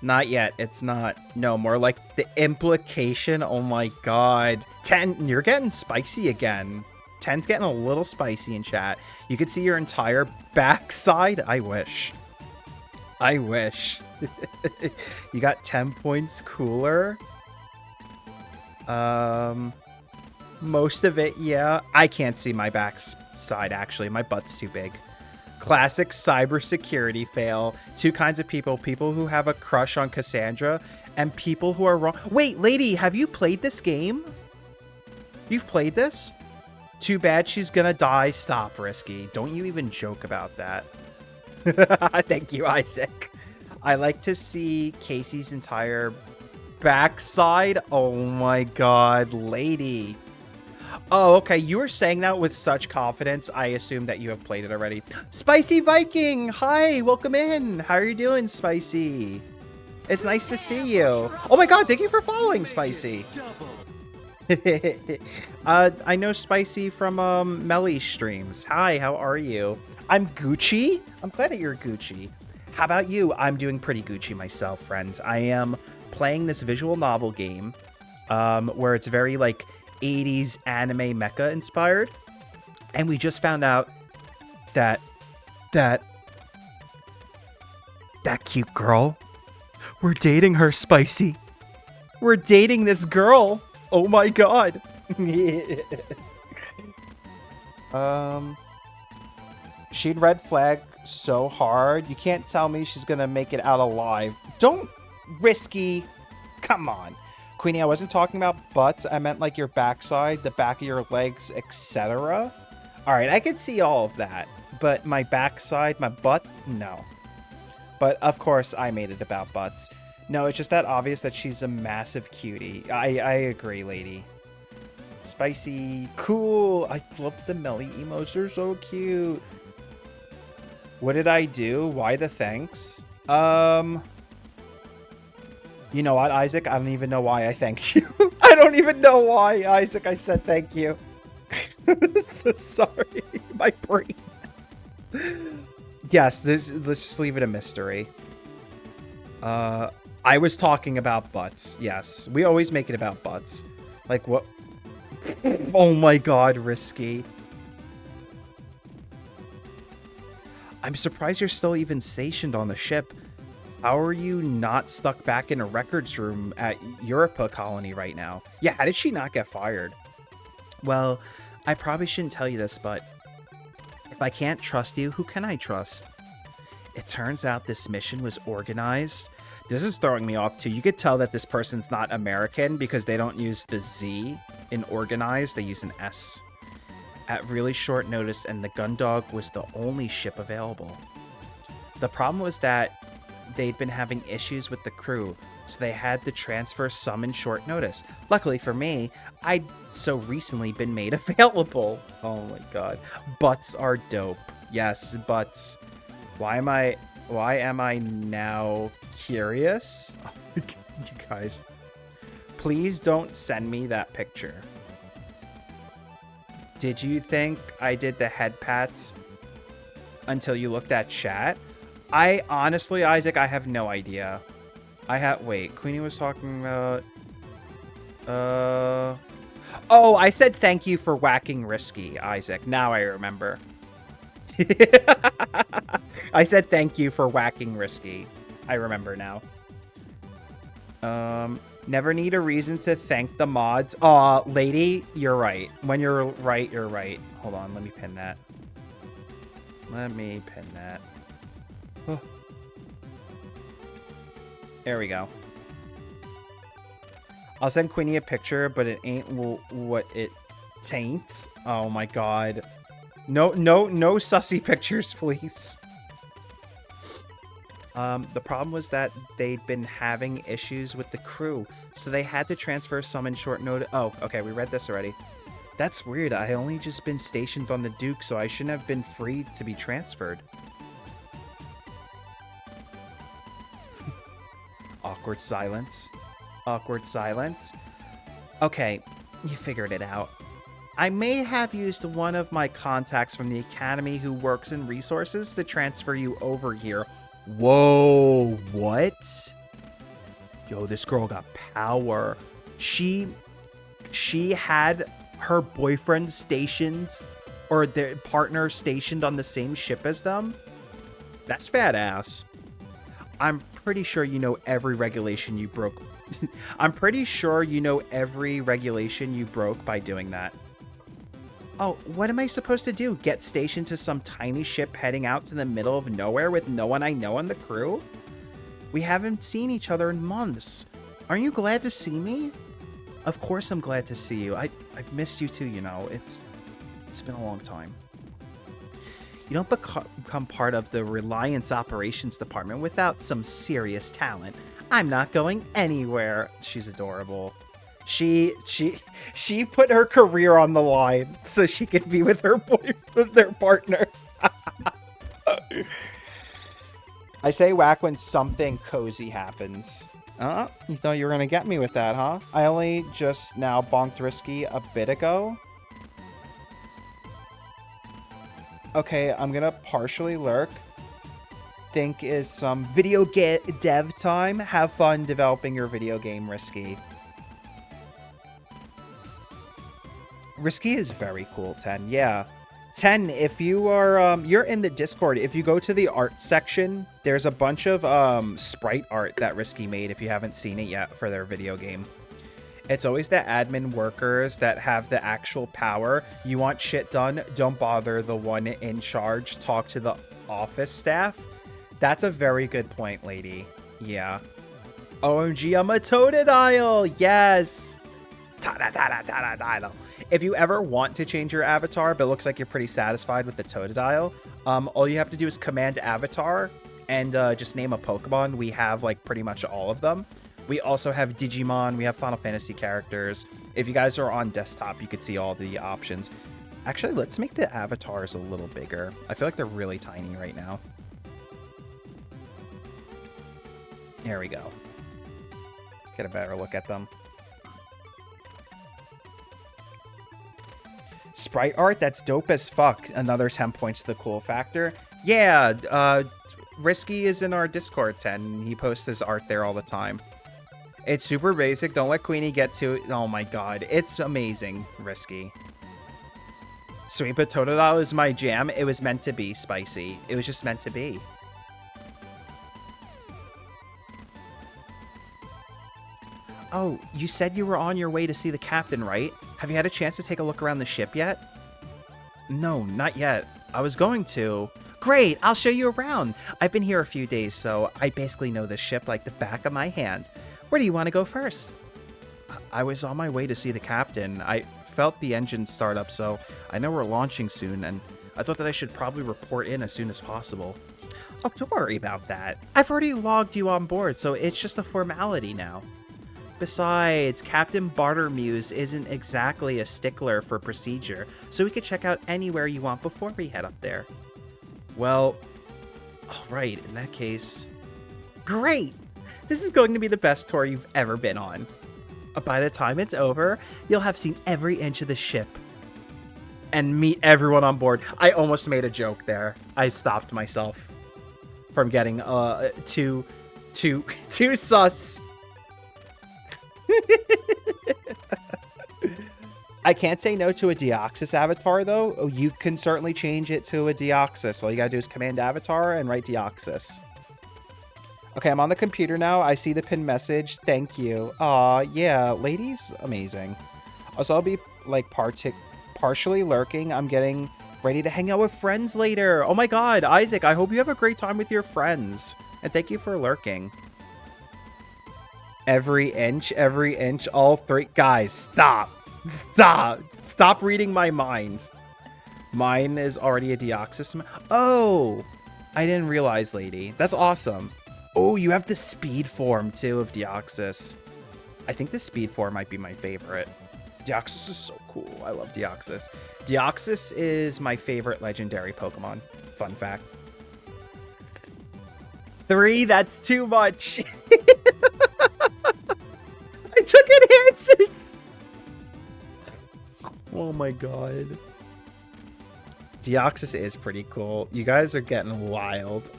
Not yet. It's not. No, more like the implication. Oh my god. 10, you're getting spicy again. 10's getting a little spicy in chat. You could see your entire backside. I wish. I wish. You got 10 points cooler. Most of it, yeah. I can't see my backside, actually. My butt's too big. Classic cybersecurity fail. Two kinds of people. People who have a crush on Cassandra and people who are wrong. Wait, lady, have you played this game? You've played this? Too bad she's gonna die. Stop, Risky. Don't you even joke about that. Thank you, Isaac. I like to see Casey's entire backside. Oh my god, lady. Oh, okay. You were saying that with such confidence. I assume that you have played it already. Spicy Viking! Hi, welcome in. How are you doing, Spicy? It's nice to see you. Oh my god, thank you for following, Spicy. I know Spicy from Melly streams. Hi, how are you? I'm Gucci. I'm glad that you're Gucci. How about you? I'm doing pretty Gucci myself, friends. I am playing this visual novel game where it's very like 80s anime mecha inspired, and we just found out that cute girl, we're dating her, Spicy. We're dating this girl. Oh my god. She'd red flag so hard. You can't tell me she's gonna make it out alive. Don't Risky. Come on. Queenie, I wasn't talking about butts. I meant like your backside, the back of your legs, etc. All right, I could see all of that. But my backside, my butt, no. But of course, I made it about butts. No, it's just that obvious that she's a massive cutie. I agree, lady. Spicy, cool. I love the Melly emos. They're so cute. What did I do? Why the thanks? You know what, Isaac? I don't even know why I thanked you. I don't even know why, Isaac, I said thank you. So sorry. My brain. Yes, let's just leave it a mystery. I was talking about butts. Yes, we always make it about butts. Like what? Oh my god, Risky. I'm surprised you're still even stationed on the ship. How are you not stuck back in a records room at Europa Colony right now? Yeah, how did she not get fired? Well, I probably shouldn't tell you this, but if I can't trust you, who can I trust? It turns out this mission was organized. This is throwing me off too. You could tell that this person's not American because they don't use the Z in organized, they use an S. At really short notice, and the Gun-Dog was the only ship available. The problem was that they'd been having issues with the crew, so they had to transfer some in short notice. Luckily for me, I'd so recently been made available. Oh my god. Butts are dope. Yes, butts. Why am I now curious? Oh my god, you guys. Please don't send me that picture. Did you think I did the head pats until you looked at chat? I honestly, Isaac, I have no idea. Wait, Queenie was talking about, oh, I said thank you for whacking Risky, Isaac. Now I remember. I said thank you for whacking Risky. I remember now. Never need a reason to thank the mods. Aw, lady, you're right. When you're right, you're right. Hold on, let me pin that. Let me pin that. Oh. There we go. I'll send Queenie a picture, but it ain't what it tain't. Oh my god. No sussy pictures, please. The problem was that they'd been having issues with the crew, so they had to transfer some in short notice. Oh, okay, we read this already. That's weird. I only just been stationed on the Duke, so I shouldn't have been free to be transferred. Awkward silence. Awkward silence. Okay, you figured it out. I may have used one of my contacts from the academy who works in resources to transfer you over here. Whoa, what? Yo, this girl got power. She had her boyfriend stationed, or their partner stationed on the same ship as them. That's badass. I'm pretty sure you know every regulation you broke. I'm pretty sure you know every regulation you broke by doing that. Oh, what am I supposed to do? Get stationed to some tiny ship heading out to the middle of nowhere with no one I know on the crew? We haven't seen each other in months. Aren't you glad to see me? Of course I'm glad to see you. I've missed you too, you know. It's been a long time. You don't become part of the Reliance Operations Department without some serious talent. I'm not going anywhere. She's adorable. She put her career on the line so she could be with her boyfriend, their partner. I say whack when something cozy happens. You thought you were gonna get me with that, huh? I only just now bonked Risky a bit ago. Okay, I'm gonna partially lurk. Think is some video dev time. Have fun developing your video game, Risky. Risky is very cool, 10. Yeah. 10, if you are, you're in the Discord. If you go to the art section, there's a bunch of sprite art that Risky made if you haven't seen it yet for their video game. It's always the admin workers that have the actual power. You want shit done, don't bother the one in charge. Talk to the office staff. That's a very good point, lady. Yeah. OMG, I'm a Totodile! Yes! Totodile. If you ever want to change your avatar, but it looks like you're pretty satisfied with the Totodile, all you have to do is command avatar and just name a Pokemon. We have, like, pretty much all of them. We also have Digimon. We have Final Fantasy characters. If you guys are on desktop, you could see all the options. Actually, let's make the avatars a little bigger. I feel like they're really tiny right now. There we go. Get a better look at them. Sprite art, that's dope as fuck. Another 10 points to the cool factor. Yeah, Risky is in our Discord, 10. He posts his art there all the time. It's super basic. Don't let Queenie get to it. Oh my god. It's amazing, Risky. Sweet but Totodile is my jam. It was meant to be, Spicy. It was just meant to be. Oh, you said you were on your way to see the captain, right? Have you had a chance to take a look around the ship yet? No, not yet. I was going to. Great, I'll show you around. I've been here a few days, so I basically know the ship like the back of my hand. Where do you want to go first? I was on my way to see the captain. I felt the engine start up, so I know we're launching soon, and I thought that I should probably report in as soon as possible. Oh, don't worry about that. I've already logged you on board, so it's just a formality now. Besides, Captain Bartermuse isn't exactly a stickler for procedure, so we could check out anywhere you want before we head up there. Well, alright, in that case... Great! This is going to be the best tour you've ever been on. By the time it's over, you'll have seen every inch of the ship. And meet everyone on board. I almost made a joke there. I stopped myself from getting too sus. I can't say no to a Deoxys avatar, though. You can certainly change it to a Deoxys. All you gotta do is command avatar and write Deoxys. Okay, I'm on the computer now. I see the pin message. Thank you. Aw, yeah, ladies, amazing. Also, I'll be like partially lurking. I'm getting ready to hang out with friends later. Oh my god, Isaac, I hope you have a great time with your friends. And thank you for lurking. Every inch, all three. Guys, stop. Stop. Stop reading my mind. Mine is already a Deoxys. Oh, I didn't realize, lady. That's awesome. Oh, you have the speed form, too, of Deoxys. I think the speed form might be my favorite. Deoxys is so cool. I love Deoxys. Deoxys is my favorite legendary Pokemon. Fun fact. 3, that's too much. I took enhancers. Oh my god. Deoxys is pretty cool. You guys are getting wild.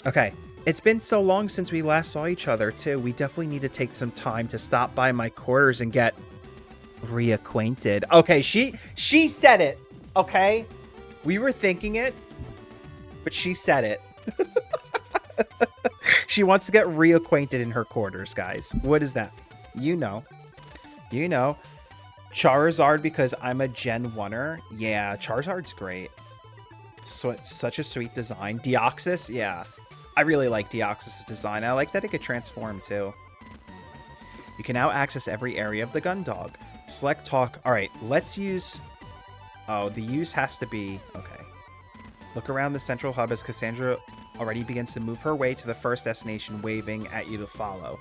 Okay. It's been so long since we last saw each other, too. We definitely need to take some time to stop by my quarters and get reacquainted. Okay, she said it, okay? We were thinking it, but she said it. She wants to get reacquainted in her quarters, guys. What is that? You know. You know. Charizard because I'm a Gen 1er. Yeah, Charizard's great. So, such a sweet design. Deoxys, yeah. I really like Deoxys' design. I like that it could transform, too. You can now access every area of the Gun-Dog. Select talk. Alright, let's use... Oh, the use has to be... Okay. Look around the central hub as Cassandra already begins to move her way to the first destination, waving at you to follow.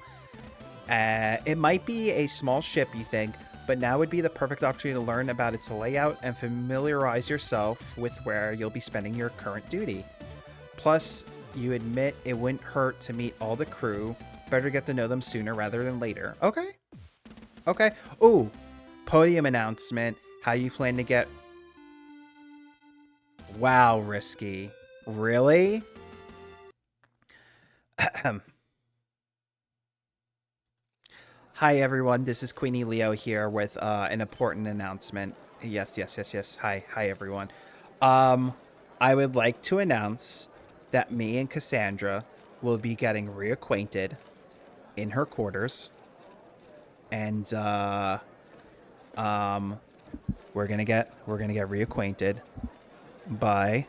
It might be a small ship, you think, but now would be the perfect opportunity to learn about its layout and familiarize yourself with where you'll be spending your current duty. Plus, you admit it wouldn't hurt to meet all the crew. Better get to know them sooner rather than later. Okay. Okay. Ooh. Podium announcement. How you plan to get... Wow, Risky. Really? Hi, everyone. This is Queenie Leo here with an important announcement. Yes. Hi, everyone. I would like to announce that me and Cassandra will be getting reacquainted in her quarters, and we're gonna get reacquainted by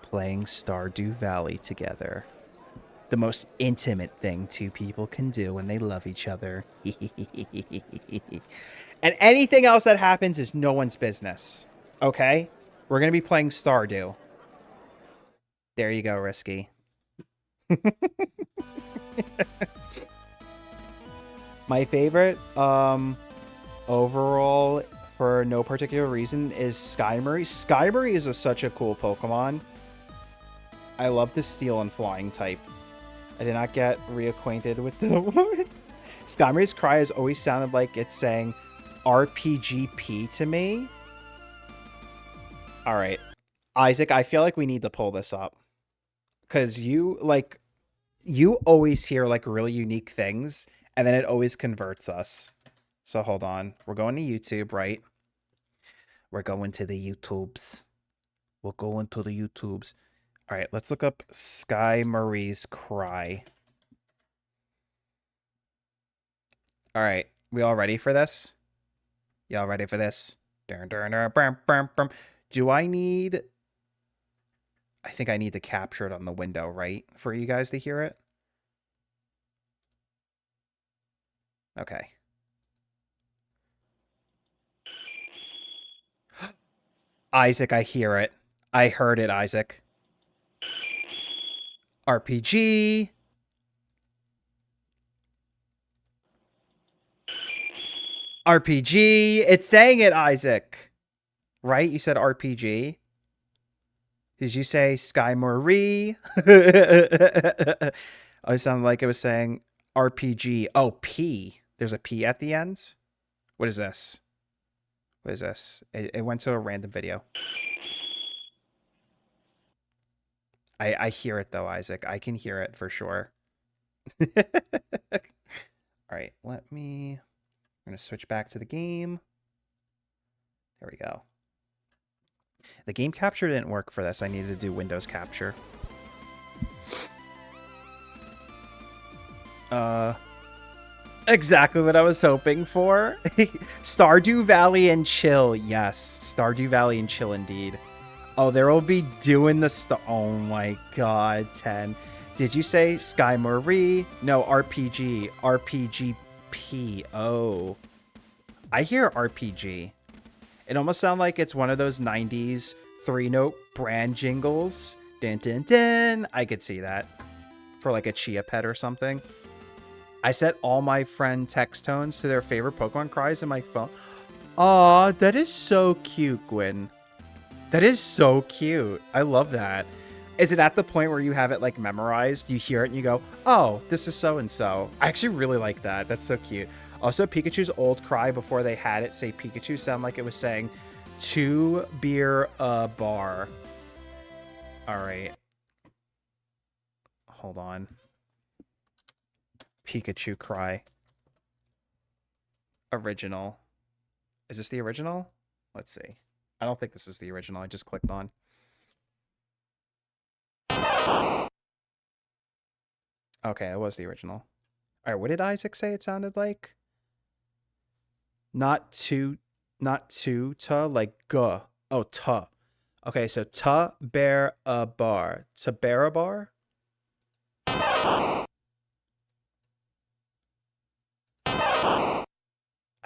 playing Stardew Valley together. The most intimate thing two people can do when they love each other. And anything else that happens is no one's business. Okay? We're going to be playing Stardew. There you go, Risky. My favorite, overall, for no particular reason, is Skymory. Skymory is such a cool Pokemon. I love the steel and flying type. I did not get reacquainted with the woman. Skymory's cry has always sounded like it's saying RPGP to me. All right. Isaac, I feel like we need to pull this up. Because you always hear, like, really unique things, and then it always converts us. So hold on. We're going to YouTube, right? We're going to the YouTubes. We're going to the YouTubes. All right, let's look up Skymory's cry. All right, we all ready for this? Y'all ready for this? Do I need... I think I need to capture it on the window, right? For you guys to hear it? Okay. Isaac, I hear it. I heard it, Isaac. RPG. RPG. It's saying it, Isaac. Right? You said RPG. Did you say Skymory? I sounded like it was saying RPG. Oh, P. There's a P at the end? What is this? What is this? It went to a random video. I hear it, though, Isaac. I can hear it for sure. All right, I'm going to switch back to the game. There we go. The game capture didn't work for this. I needed to do Windows capture. Exactly what I was hoping for. Stardew Valley and chill. Yes, Stardew Valley and chill indeed. Oh, there will be doing the oh my god, 10. Did you say Sky Marie? No, RPG. RPGP. Oh. I hear RPG. It almost sounds like it's one of those 90s 3-note brand jingles. Dun, dun, dun. I could see that. For like a Chia Pet or something. I set all my friend text tones to their favorite Pokemon cries in my phone. Aw, that is so cute, Gwen. That is so cute. I love that. Is it at the point where you have it like memorized? You hear it and you go, oh, this is so-and-so. I actually really like that. That's so cute. Also, Pikachu's old cry before they had it say Pikachu sound like it was saying 2 beer a bar. All right. Hold on. Pikachu cry. Original. Is this the original? Let's see. I don't think this is the original. I just clicked on. Okay, it was the original. All right, what did Isaac say it sounded like? Not to, like guh. Oh, ta. Okay, so ta bear a bar. To bear a bar?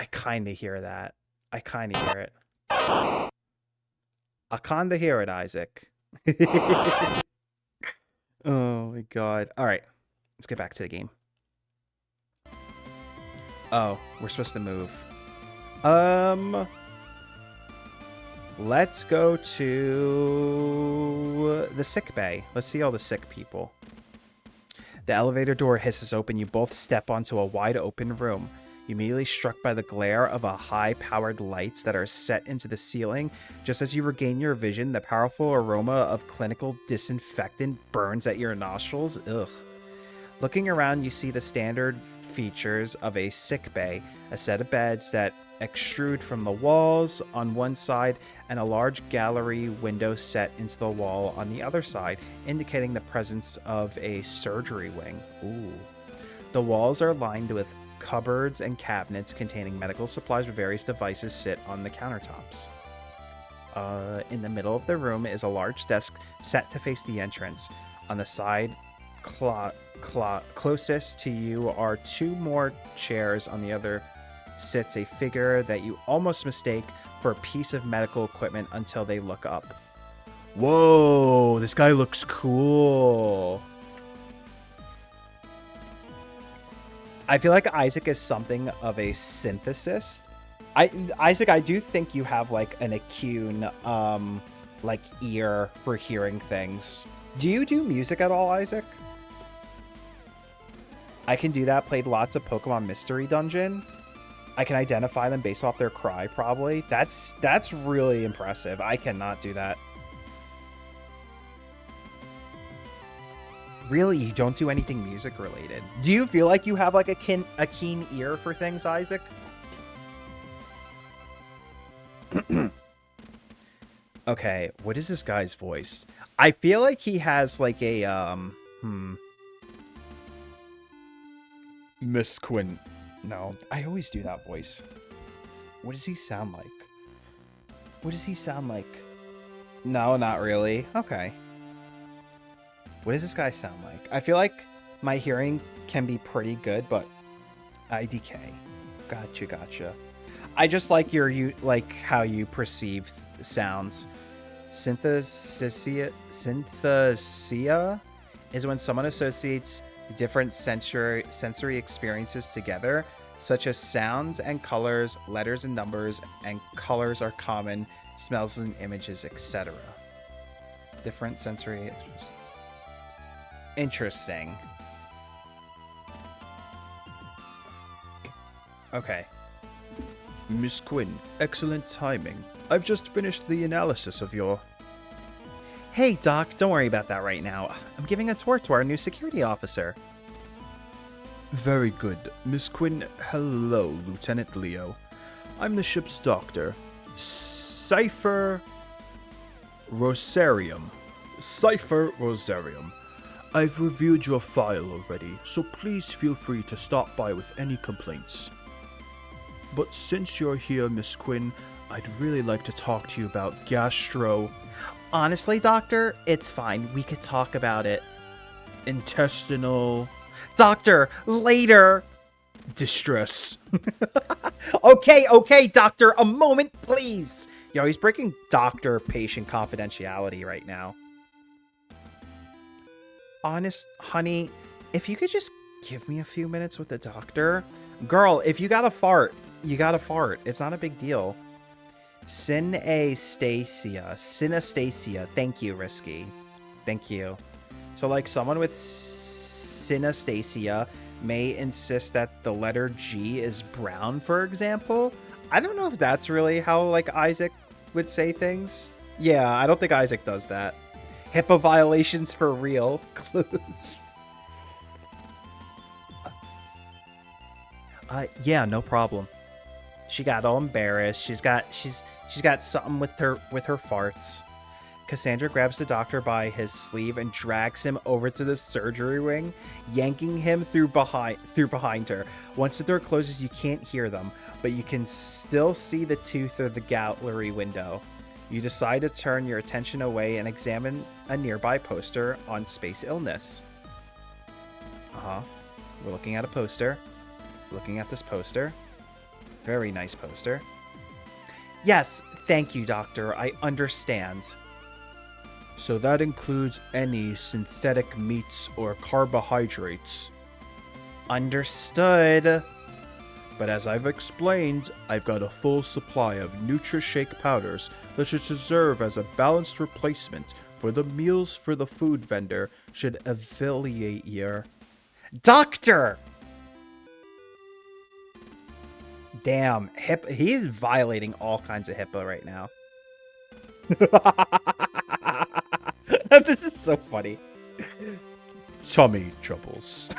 I kind of hear that. I kind of hear it. I kind of hear it, Isaac. Oh my god. All right, let's get back to the game. Oh, we're supposed to move. Let's go to the sick bay. Let's see all the sick people. The elevator door hisses open. You both step onto a wide open room. You immediately struck by the glare of a high-powered lights that are set into the ceiling. Just as you regain your vision, the powerful aroma of clinical disinfectant burns at your nostrils. Ugh. Looking around, you see the standard features of a sick bay, a set of beds that extrude from the walls on one side, and a large gallery window set into the wall on the other side, indicating the presence of a surgery wing. Ooh. The walls are lined with cupboards and cabinets containing medical supplies with various devices sit on the countertops. In the middle of the room is a large desk set to face the entrance. On the side closest to you are 2 more chairs. On the other sits a figure that you almost mistake for a piece of medical equipment until they look up. Whoa, this guy looks cool. I feel like Isaac is something of a synthesist. Isaac, I do think you have like an acute like ear for hearing things. Do you do music at all, Isaac? I can do that. Played lots of Pokemon Mystery Dungeon. I can identify them based off their cry, probably. That's really impressive. I cannot do that. Really, you don't do anything music related? Do you feel like you have like a keen ear for things, Isaac? Okay, what is this guy's voice? I feel like he has like a Miss Quinn. No, I always do that voice. What does he sound like? What does he sound like? No, not really. Okay. What does this guy sound like? I feel like my hearing can be pretty good, but IDK. Gotcha. I just like like how you perceive sounds. Synthesia is when someone associates different sensory experiences together, such as sounds and colors, letters and numbers, and colors are common, smells and images, etc. Different sensory. Interesting. Okay. Miss Quinn, excellent timing. I've just finished the analysis of your... Hey, Doc, don't worry about that right now. I'm giving a tour to our new security officer. Very good. Miss Quinn, hello, Lieutenant Leo. I'm the ship's doctor. Cypher Rosarium. Cypher Rosarium. I've reviewed your file already, so please feel free to stop by with any complaints. But since you're here, Miss Quinn, I'd really like to talk to you about gastro... Honestly, Doctor, it's fine. We could talk about it. Intestinal... Doctor, later! distress. Okay, Doctor, a moment, please! Yo, he's breaking doctor-patient confidentiality right now. Honest, honey, if you could just give me a few minutes with the doctor. Girl, if you got a fart, you got a fart. It's not a big deal. Synastasia. Thank you, Risky. Thank you. So, like, someone with synastasia may insist that the letter G is brown, for example. I don't know if that's really how, like, Isaac would say things. Yeah, I don't think Isaac does that. HIPAA violations for real. Yeah, no problem. She got all embarrassed. She's got something with her farts. Cassandra grabs the doctor by his sleeve and drags him over to the surgery wing, yanking him through behind her. Once the door closes, you can't hear them, but you can still see the two through the gallery window. You decide to turn your attention away and examine a nearby poster on space illness. We're looking at a poster. Looking at this poster. Very nice poster. Yes, thank you, Doctor. I understand. So that includes any synthetic meats or carbohydrates. Understood. But as I've explained, I've got a full supply of Nutri-Shake powders that should serve as a balanced replacement for the meals for the food vendor should affiliate your... Doctor! Damn, he's violating all kinds of HIPAA right now. This is so funny. Tummy troubles.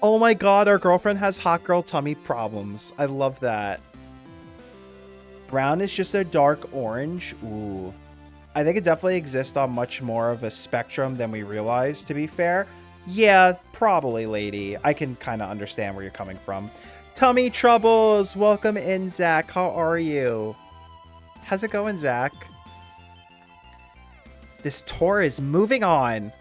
Oh my god, our girlfriend has hot girl tummy problems. I love that. Brown is just a dark orange. Ooh. I think it definitely exists on much more of a spectrum than we realize, to be fair. Yeah, probably, lady. I can kind of understand where you're coming from. Tummy troubles! Welcome in, Zach. How are you? How's it going, Zach? This tour is moving on.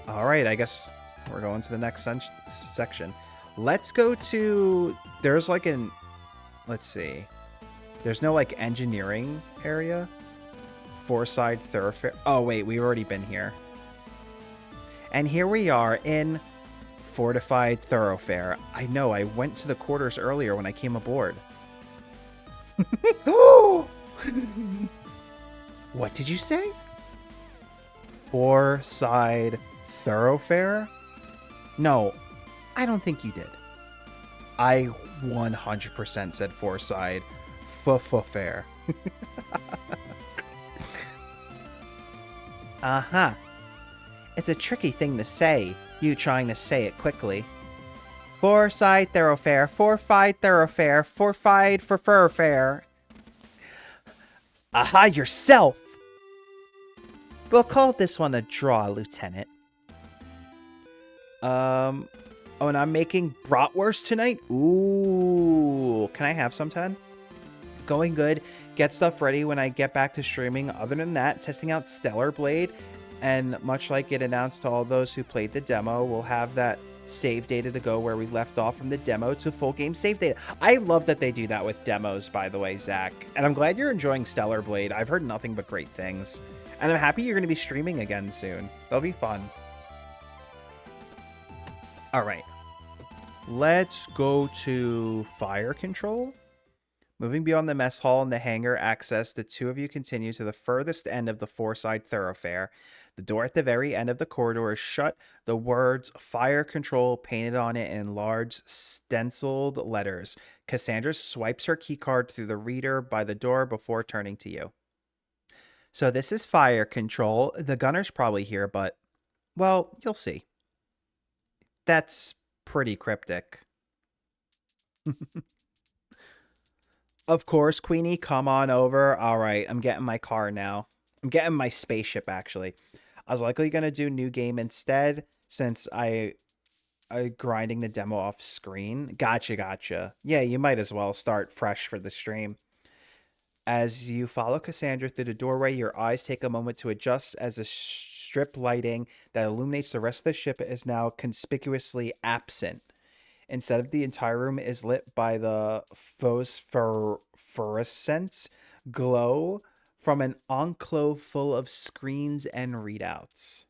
Alright, I guess we're going to the next section. Let's go to... There's like an... Let's see. There's no like engineering area. Four-side thoroughfare. Oh, wait, we've already been here. And here we are in Fortified Thoroughfare. I know, I went to the quarters earlier when I came aboard. What did you say? Four-side Thoroughfare? No, I don't think you did. I 100% said four-side fair. Uh-huh. It's a tricky thing to say, you trying to say it quickly. Four-side thoroughfare, four-fide thoroughfare, four-fide for fur fair. Aha, yourself! We'll call this one a draw, Lieutenant. Oh, and I'm making bratwurst tonight? Ooh, can I have some, Ted? Going good. Get stuff ready when I get back to streaming. Other than that, testing out Stellar Blade. And much like it announced to all those who played the demo, we'll have that save data to go where we left off from the demo to full game save data. I love that they do that with demos, by the way, Zach. And I'm glad you're enjoying Stellar Blade. I've heard nothing but great things. And I'm happy you're going to be streaming again soon. That'll be fun. All right. Let's go to fire control. Moving beyond the mess hall and the hangar access, the two of you continue to the furthest end of the four-side thoroughfare. The door at the very end of the corridor is shut, the words fire control painted on it in large stenciled letters. Cassandra swipes her keycard through the reader by the door before turning to you. So this is fire control. The gunner's probably here, but, well, you'll see. That's pretty cryptic. Of course, Queenie, come on over. All right, I'm getting my car now. I'm getting my spaceship, actually. I was likely going to do new game instead since I grinding the demo off screen. Gotcha. Yeah, you might as well start fresh for the stream. As you follow Cassandra through the doorway, your eyes take a moment to adjust as the strip lighting that illuminates the rest of the ship is now conspicuously absent. Instead, the entire room is lit by the phosphorescent glow from an enclave full of screens and readouts.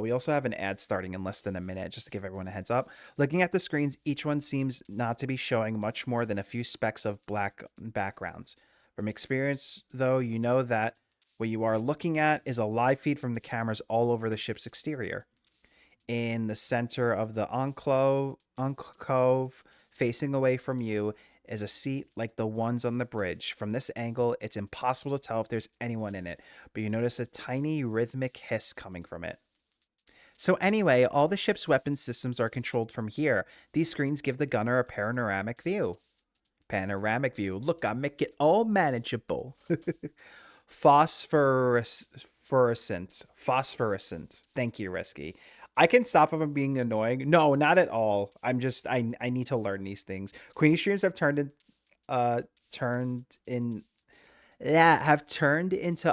We also have an ad starting in less than a minute, just to give everyone a heads up. Looking at the screens, each one seems not to be showing much more than a few specks of black backgrounds. From experience, though, you know that what you are looking at is a live feed from the cameras all over the ship's exterior. In the center of the enclave, facing away from you, is a seat like the ones on the bridge. From this angle, it's impossible to tell if there's anyone in it, but you notice a tiny rhythmic hiss coming from it. So anyway, all the ship's weapon systems are controlled from here. These screens give the gunner a panoramic view. Look, I make it all manageable. Phosphorescent. Thank you, Risky. I can stop if I'm being annoying. No, not at all. I need to learn these things. Queenie streams have turned into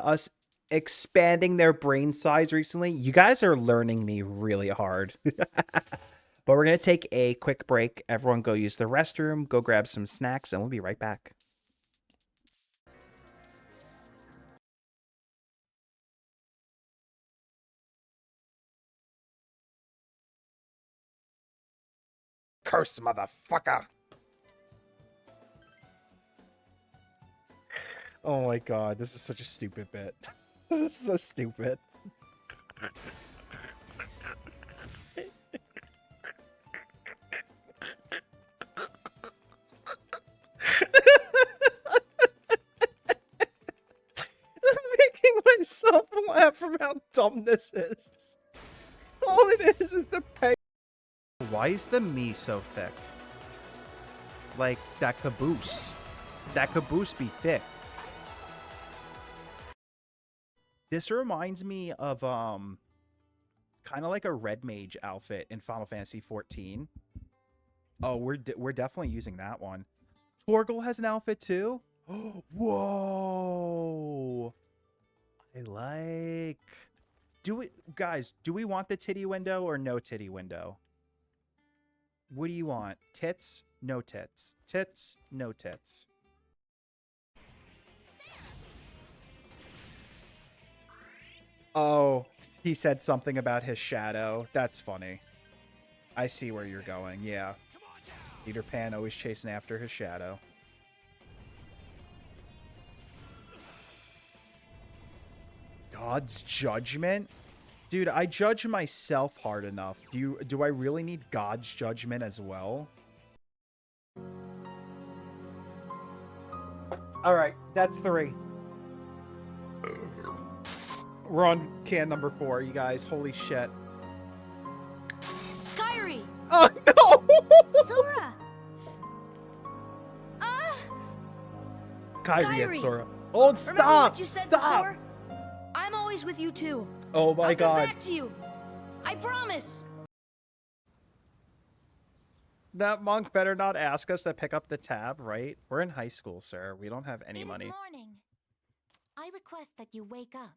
us expanding their brain size recently. You guys are learning me really hard. But we're going to take a quick break. Everyone go use the restroom, go grab some snacks, and we'll be right back. Curse, motherfucker! Oh my god, this is such a stupid bit. This is so stupid. I'm making myself laugh from how dumb this is. All it is the pay. Why is the me so thick? Like, that caboose. That caboose be thick. This reminds me of, kind of like a red mage outfit in Final Fantasy 14. Oh, we're definitely using that one. Torgal has an outfit too? Whoa! I like... Guys, do we want the titty window or no titty window? What do you want? Tits? No tits. Tits? No tits. Oh, he said something about his shadow. That's funny. I see where you're going, yeah. Peter Pan always chasing after his shadow. God's judgment? Dude, I judge myself hard enough. Do I really need God's judgment as well? Alright, that's 3. We're on can number 4, you guys. Holy shit. Kyrie! Oh, no! Sora! Kyrie and Kyrie! Sora. Oh, Remember stop! what you said Stop! before? I'm always with you too. Oh my I'll god. come back to you. I promise. That monk better not ask us to pick up the tab, right? We're in high school, sir. We don't have any money. Morning. I request that you wake up.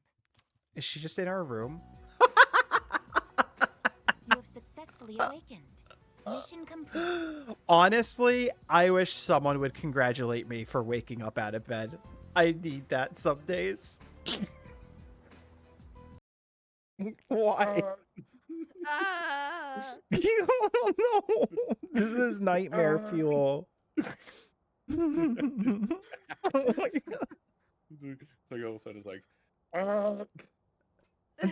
Is she just in our room? You have successfully awakened. Mission complete. Honestly, I wish someone would congratulate me for waking up out of bed. I need that some days. Why? You don't know. This is nightmare fuel. Oh my god. Like all of a sudden it's like,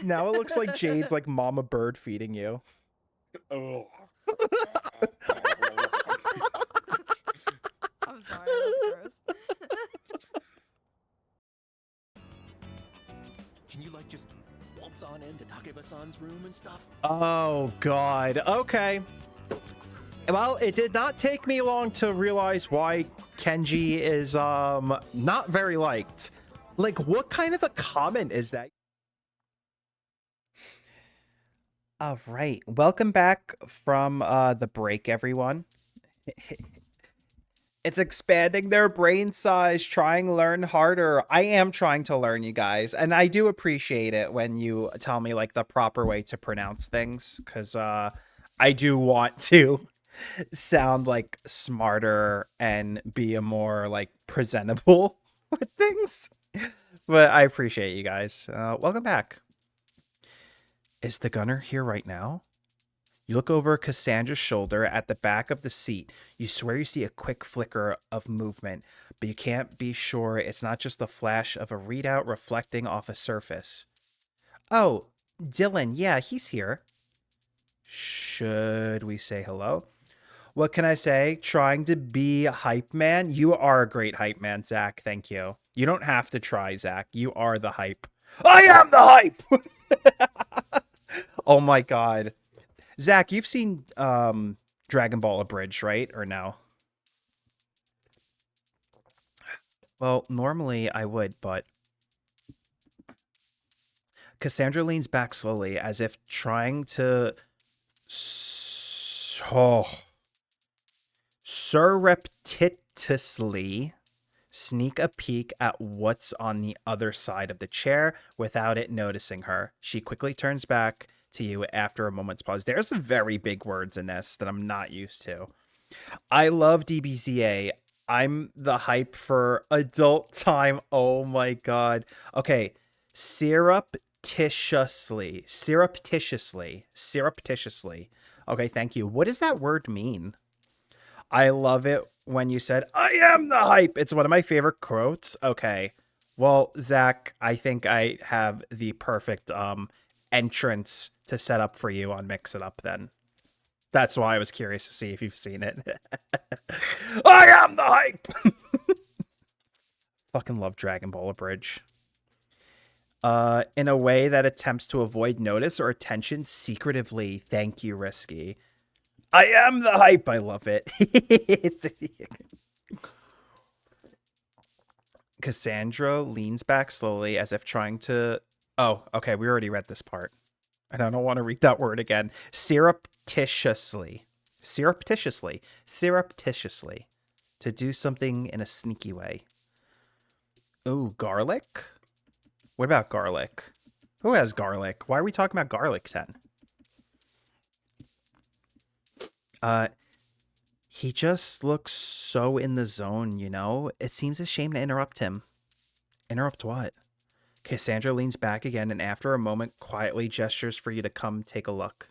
Now it looks like Jade's like mama bird feeding you. oh. I'm sorry, that's gross. Can you like just waltz on into Takeba-san's room and stuff? Oh god. Okay. Well, it did not take me long to realize why Kenji is not very liked. Like, what kind of a comment is that? All right, welcome back from the break, everyone. It's expanding their brain size, trying to learn harder. I am trying to learn, you guys, and I do appreciate it when you tell me like the proper way to pronounce things, because I do want to sound like smarter and be a more like presentable with things. But I appreciate you guys. Welcome back. Is the gunner here right now? You look over Cassandra's shoulder at the back of the seat. You swear you see a quick flicker of movement, but you can't be sure it's not just the flash of a readout reflecting off a surface. Oh, Dylan, yeah, he's here. Should we say hello? What can I say? Trying to be a hype man? You are a great hype man, Zach. Thank you. You don't have to try, Zach. You are the hype. I am the hype! Oh my god. Zach, you've seen Dragon Ball Abridged, right? Or no? Well, normally I would, but... Cassandra leans back slowly, as if trying to... surreptitiously sneak a peek at what's on the other side of the chair without it noticing her. She quickly turns back to you after a moment's pause. There's some very big words in this that I'm not used to. I love DBZA. I'm the hype for adult time. Oh my god. Okay. Surreptitiously. Okay, thank you. What does that word mean? I love it when you said, I am the hype. It's one of my favorite quotes. Okay. Well, Zach, I think I have the perfect entrance to set up for you on Mix It Up then. That's why I was curious to see if you've seen it. I am the hype! Fucking love Dragon Ball Abridged. In a way that attempts to avoid notice or attention secretively. Thank you, Risky. I am the hype. I love it. Cassandra leans back slowly as if trying to... Oh, okay. We already read this part. And I don't want to read that word again. Surreptitiously. To do something in a sneaky way. Ooh, garlic? What about garlic? Who has garlic? Why are we talking about garlic then? He just looks so in the zone, you know? It seems a shame to interrupt him. Interrupt what? Cassandra leans back again and after a moment quietly gestures for you to come take a look.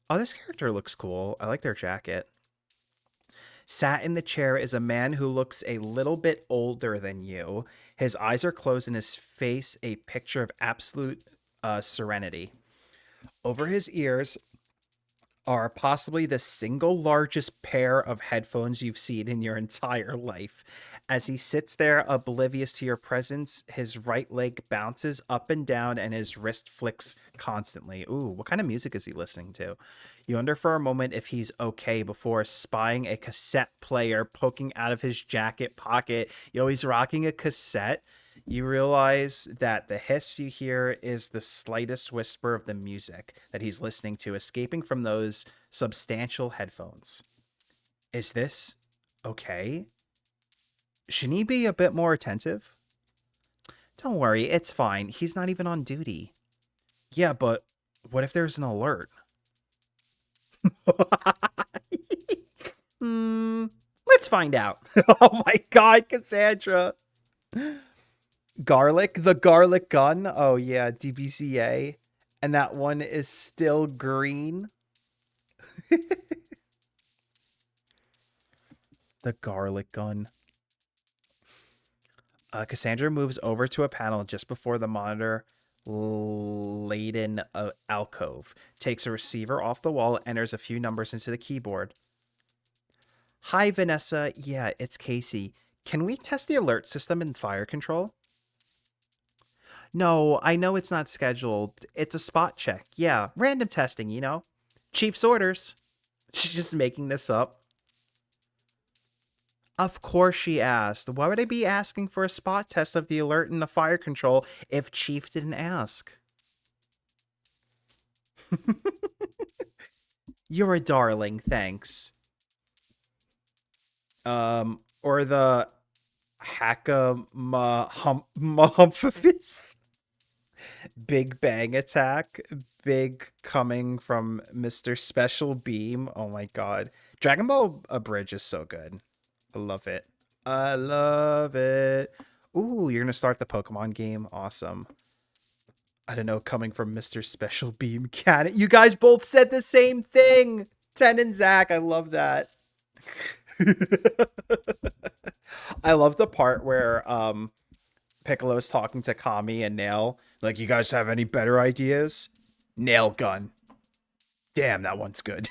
Oh, this character looks cool. I like their jacket. Sat in the chair is a man who looks a little bit older than you. His eyes are closed and his face a picture of absolute serenity. Over his ears are possibly the single largest pair of headphones you've seen in your entire life. As he sits there oblivious to your presence, his right leg bounces up and down and his wrist flicks constantly. Ooh, what kind of music is he listening to? You wonder for a moment if he's okay before spying a cassette player poking out of his jacket pocket. Yo, he's rocking a cassette. You realize that the hiss you hear is the slightest whisper of the music that he's listening to, escaping from those substantial headphones. Is this okay? Shouldn't he be a bit more attentive? Don't worry, it's fine. He's not even on duty. Yeah, but what if there's an alert? Let's find out. Oh my god, Cassandra. Garlic, the garlic gun. Oh yeah, DBCA. And that one is still green. The garlic gun. Cassandra moves over to a panel just before the monitor laden alcove, takes a receiver off the wall, enters a few numbers into the keyboard. Hi, Vanessa. Yeah, it's Casey. Can we test the alert system in fire control? No, I know it's not scheduled. It's a spot check. Yeah, random testing, you know? Chief's orders. She's just making this up. Of course she asked. Why would I be asking for a spot test of the alert and the fire control if Chief didn't ask? You're a darling, thanks. Or the Hackamahumphis Big Bang Attack. Big coming from Mr. Special Beam. Oh my god. Dragon Ball Abridge is so good. I love it. I love it. Ooh, you're gonna start the Pokemon game. Awesome. I don't know, coming from Mr. Special Beam Cannon. You guys both said the same thing. Ten and Zach, I love that. I love the part where Piccolo's talking to Kami and Nail. Like, you guys have any better ideas? Nail gun. Damn, that one's good.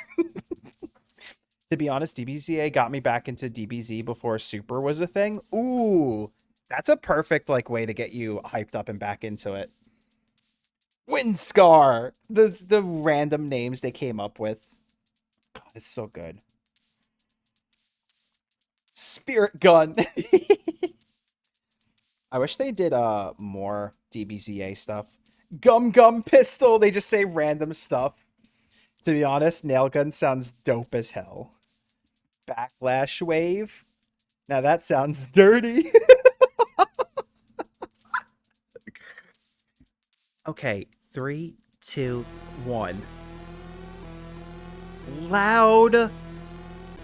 To be honest, DBZA got me back into DBZ before Super was a thing. Ooh, that's a perfect like way to get you hyped up and back into it. Windscar. The random names they came up with. God, it's so good. Spirit gun. I wish they did more DBZA stuff. Gum pistol. They just say random stuff. To be honest, nail gun sounds dope as hell. Backlash wave. Now that sounds dirty. Okay, 3, 2, 1. Loud.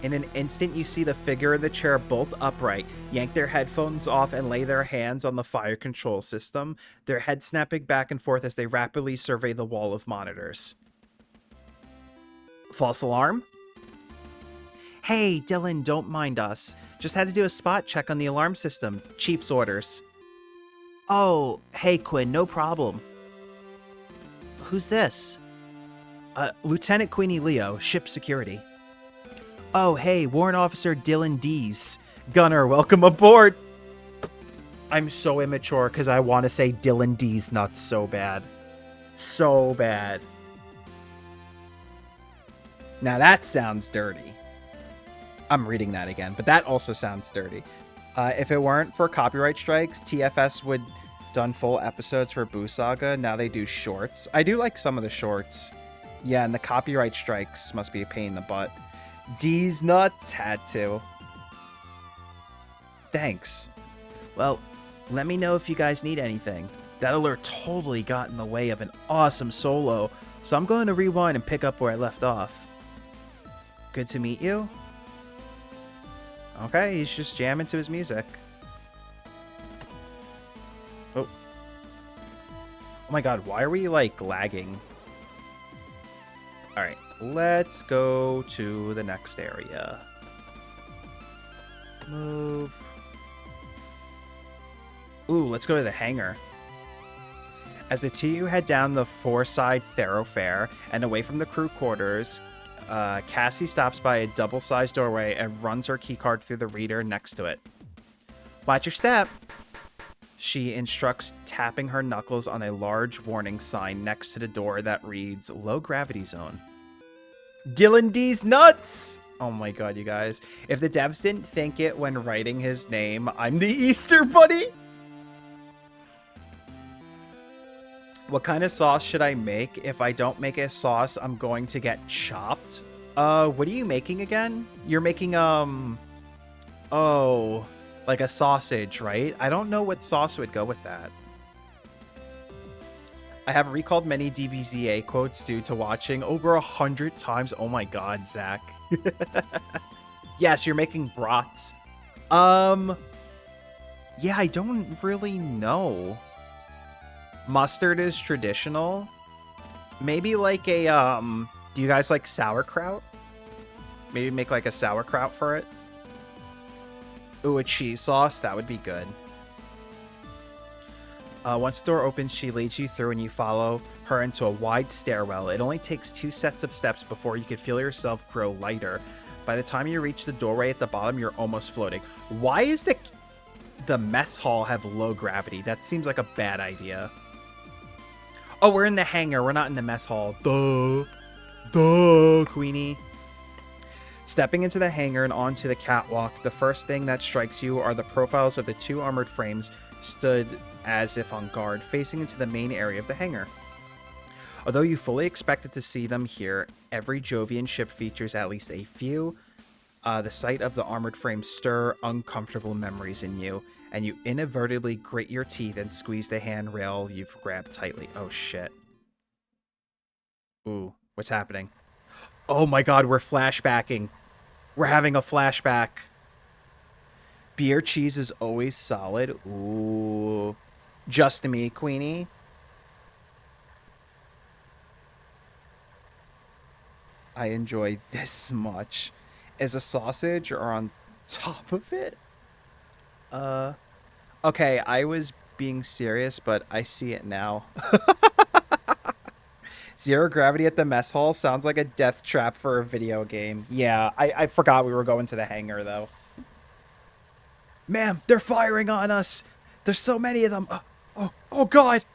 In an instant, you see the figure in the chair bolt upright, yank their headphones off, and lay their hands on the fire control system, their heads snapping back and forth as they rapidly survey the wall of monitors. False alarm? Hey, Dylan, don't mind us. Just had to do a spot check on the alarm system. Chief's orders. Oh, hey, Quinn, no problem. Who's this? Lieutenant Queenie Leo, ship security. Oh, hey, Warrant Officer Dylan Dees. Gunner, welcome aboard. I'm so immature because I want to say Dylan Dees nuts so bad. So bad. Now that sounds dirty. I'm reading that again, but that also sounds dirty. If it weren't for copyright strikes, TFS would done full episodes for Boo Saga. Now they do shorts. I do like some of the shorts. Yeah, and the copyright strikes must be a pain in the butt. D's nuts had to. Thanks. Well, let me know if you guys need anything. That alert totally got in the way of an awesome solo, so I'm going to rewind and pick up where I left off. Good to meet you. Okay, he's just jamming to his music. Oh. Oh my god, why are we, like, lagging? Alright, let's go to the next area. Move. Ooh, let's go to the hangar. As the two of you head down the four-side thoroughfare and away from the crew quarters, Cassie stops by a double-sized doorway and runs her keycard through the reader next to it. Watch your step, she instructs, tapping her knuckles on a large warning sign next to the door that reads Low Gravity Zone. Dylan D's nuts! Oh my god, you guys. If the devs didn't think it when writing his name, I'm the Easter Bunny! What kind of sauce should I make? If I don't make a sauce, I'm going to get chopped. What are you making again? You're making, oh, like a sausage, right? I don't know what sauce would go with that. I have recalled many DBZA quotes due to watching over 100 times. Oh my god, Zach. Yes, you're making brats. Yeah, I don't really know. Mustard is traditional. Maybe like a, do you guys like sauerkraut? Maybe make like a sauerkraut for it. Ooh, a cheese sauce, that would be good. Once the door opens, she leads you through and you follow her into a wide stairwell. It only takes 2 sets of steps before you can feel yourself grow lighter. By the time you reach the doorway at the bottom, you're almost floating. Why is the mess hall have low gravity? That seems like a bad idea. Oh, we're in the hangar. We're not in the mess hall. Duh. Duh, Queenie. Stepping into the hangar and onto the catwalk, the first thing that strikes you are the profiles of the 2 armored frames stood as if on guard, facing into the main area of the hangar. Although you fully expected to see them here, every Jovian ship features at least a few. The sight of the armored frames stir uncomfortable memories in you, and you inadvertently grit your teeth and squeeze the handrail you've grabbed tightly. Oh shit. Ooh, what's happening? Oh my god, we're flashbacking. We're having a flashback. Beer cheese is always solid. Ooh. Just me, Queenie. I enjoy this much. Is a sausage or on top of it? Okay, I was being serious, but I see it now. Zero gravity at the mess hall sounds like a death trap for a video game. Yeah, I forgot we were going to the hangar, though. Ma'am, they're firing on us. There's so many of them. Oh God.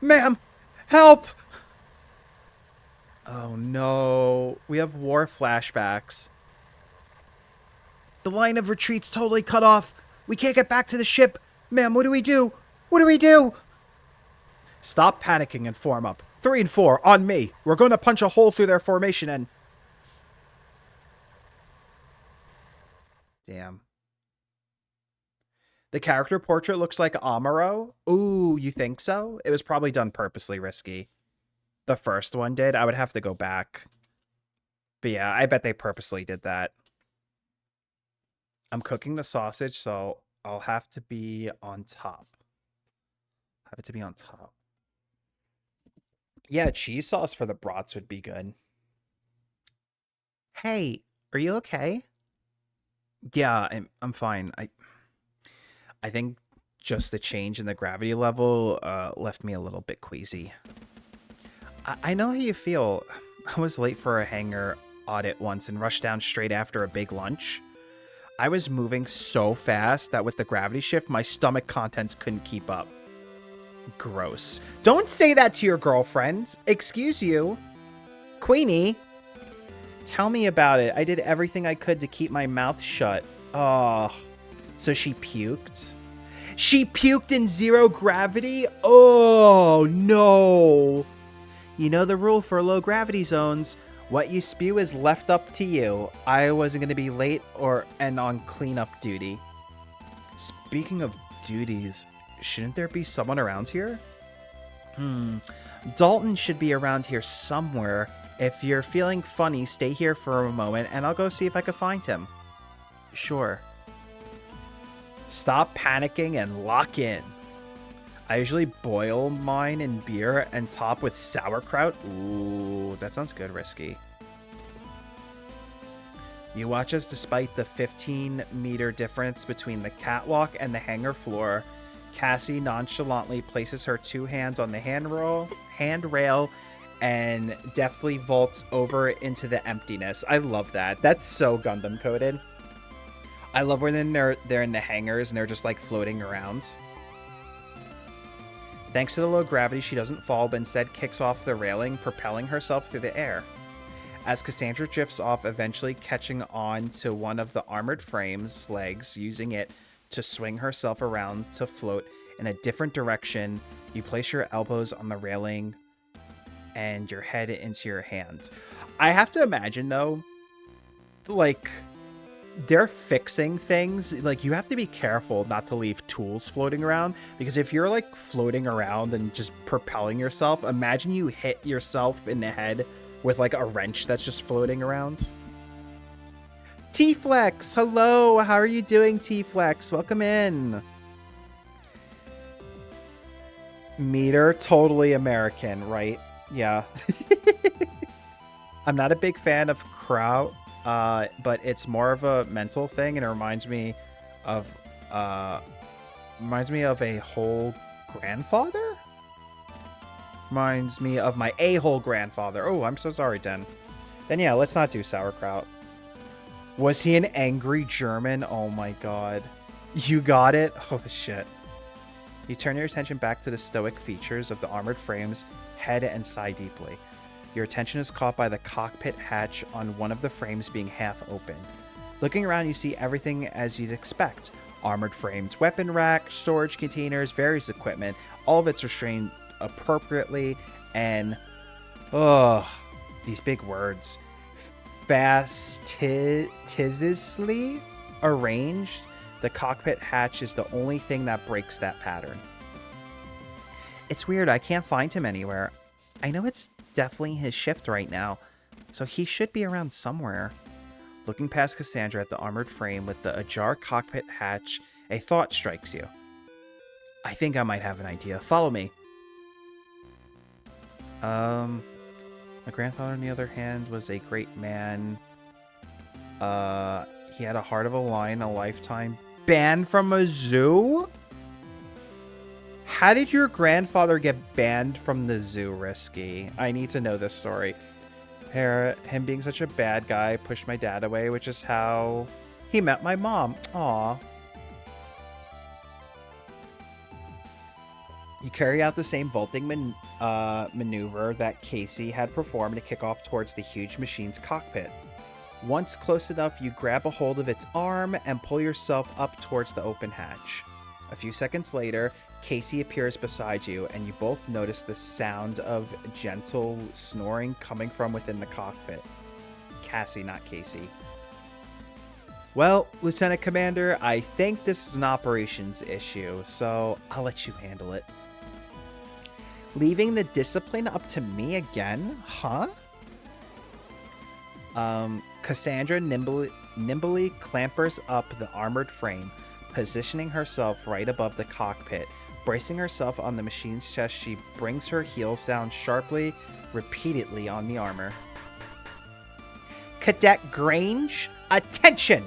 Ma'am, help. Oh, no. We have war flashbacks. The line of retreat's totally cut off. We can't get back to the ship. Ma'am, what do we do? What do we do? Stop panicking and form up. 3 and 4, on me. We're going to punch a hole through their formation and... Damn. The character portrait looks like Amuro. Ooh, you think so? It was probably done purposely risky. The first one did. I would have to go back. But yeah, I bet they purposely did that. I'm cooking the sausage, so I'll have to be on top. Have it to be on top. Yeah, cheese sauce for the brats would be good. Hey, are you okay? Yeah, I'm fine. I think just the change in the gravity level left me a little bit queasy. I know how you feel. I was late for a hangar audit once and rushed down straight after a big lunch. I was moving so fast that with the gravity shift, my stomach contents couldn't keep up. Gross. Don't say that to your girlfriends. Excuse you. Queenie. Tell me about it. I did everything I could to keep my mouth shut. Oh. So she puked? She puked in zero gravity? Oh, no. You know the rule for low gravity zones. What you spew is left up to you. I wasn't going to be late and on cleanup duty. Speaking of duties, shouldn't there be someone around here? Dalton should be around here somewhere. If you're feeling funny, stay here for a moment and I'll go see if I can find him. Sure. Stop panicking and lock in. I usually boil mine in beer and top with sauerkraut. Ooh, that sounds good, Risky. You watch as despite the 15-meter difference between the catwalk and the hangar floor, Cassie nonchalantly places her 2 hands on the handrail and deftly vaults over into the emptiness. I love that. That's so Gundam coded. I love when they're in the hangars and they're just like floating around. Thanks to the low gravity, she doesn't fall, but instead kicks off the railing, propelling herself through the air. As Cassandra drifts off, eventually catching on to one of the armored frame's legs, using it to swing herself around to float in a different direction, you place your elbows on the railing and your head into your hands. I have to imagine, though, like... they're fixing things. Like, you have to be careful not to leave tools floating around, because if you're like floating around and just propelling yourself, imagine you hit yourself in the head with like a wrench that's just floating around. T-Flex, hello, how are you doing, T-Flex? Welcome in. Meter, totally American, right? Yeah. I'm not a big fan of kraut. But it's more of a mental thing, and it reminds me of a whole grandfather. Reminds me of my a-hole grandfather. Oh, I'm so sorry, Den. Then yeah, let's not do sauerkraut. Was he an angry German? Oh my god. You got it? Oh shit. You turn your attention back to the stoic features of the armored frames, head and sigh deeply. Your attention is caught by the cockpit hatch on one of the frames being half open. Looking around, you see everything as you'd expect. Armored frames, weapon rack, storage containers, various equipment. All of it's restrained appropriately and... these big words. Fastidiously arranged. The cockpit hatch is the only thing that breaks that pattern. It's weird, I can't find him anywhere. I know it's definitely his shift right now, so he should be around somewhere. Looking past Cassandra at the armored frame with the ajar cockpit hatch, a thought strikes you. I think I might have an idea. Follow me. My grandfather, on the other hand, was a great man. He had a heart of a lion, a lifetime banned from a zoo? How did your grandfather get banned from the zoo, Risky? I need to know this story. Him being such a bad guy pushed my dad away, which is how he met my mom. Aw. You carry out the same vaulting maneuver that Casey had performed to kick off towards the huge machine's cockpit. Once close enough, you grab a hold of its arm and pull yourself up towards the open hatch. A few seconds later, Casey appears beside you, and you both notice the sound of gentle snoring coming from within the cockpit. Cassie, not Casey. Well, Lieutenant Commander, I think this is an operations issue, so I'll let you handle it. Leaving the discipline up to me again? Huh? Cassandra nimbly clambers up the armored frame, positioning herself right above the cockpit. Bracing herself on the machine's chest, she brings her heels down sharply, repeatedly on the armor. Cadet Grange, attention!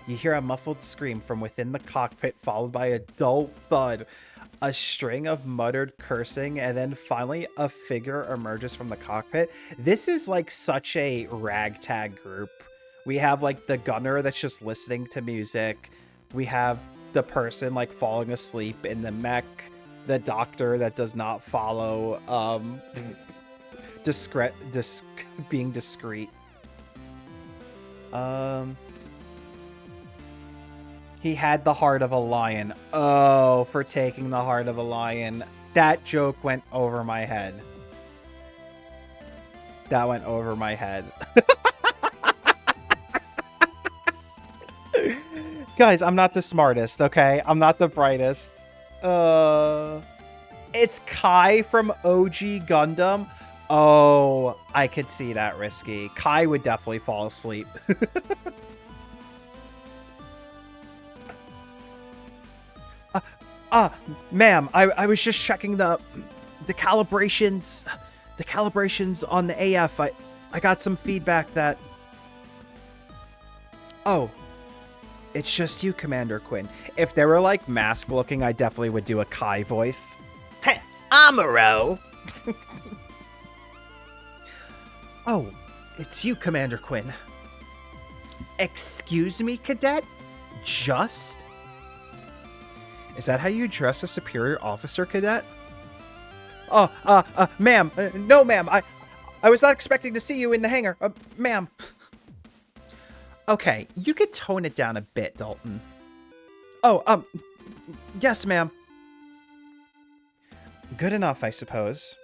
You hear a muffled scream from within the cockpit, followed by a dull thud, a string of muttered cursing, and then finally a figure emerges from the cockpit. This is like such a ragtag group. We have like the gunner that's just listening to music. We have the person like falling asleep in the mech, the doctor that does not follow being discreet. He had the heart of a lion. Oh, for taking the heart of a lion. That joke went over my head. That went over my head. Guys, I'm not the smartest, okay? I'm not the brightest. It's Kai from OG Gundam. Oh, I could see that, Risky. Kai would definitely fall asleep. Ma'am, I was just checking the calibrations on the AF. I got some feedback that... Oh, it's just you, Commander Quinn. If they were like mask looking, I definitely would do a Kai voice. Hey, Amuro! Oh, it's you, Commander Quinn. Excuse me, Cadet? Just? Is that how you address a superior officer, Cadet? Ma'am. No, ma'am. I was not expecting to see you in the hangar. Ma'am. Okay, you could tone it down a bit, Dalton. Oh, yes, ma'am. Good enough, I suppose.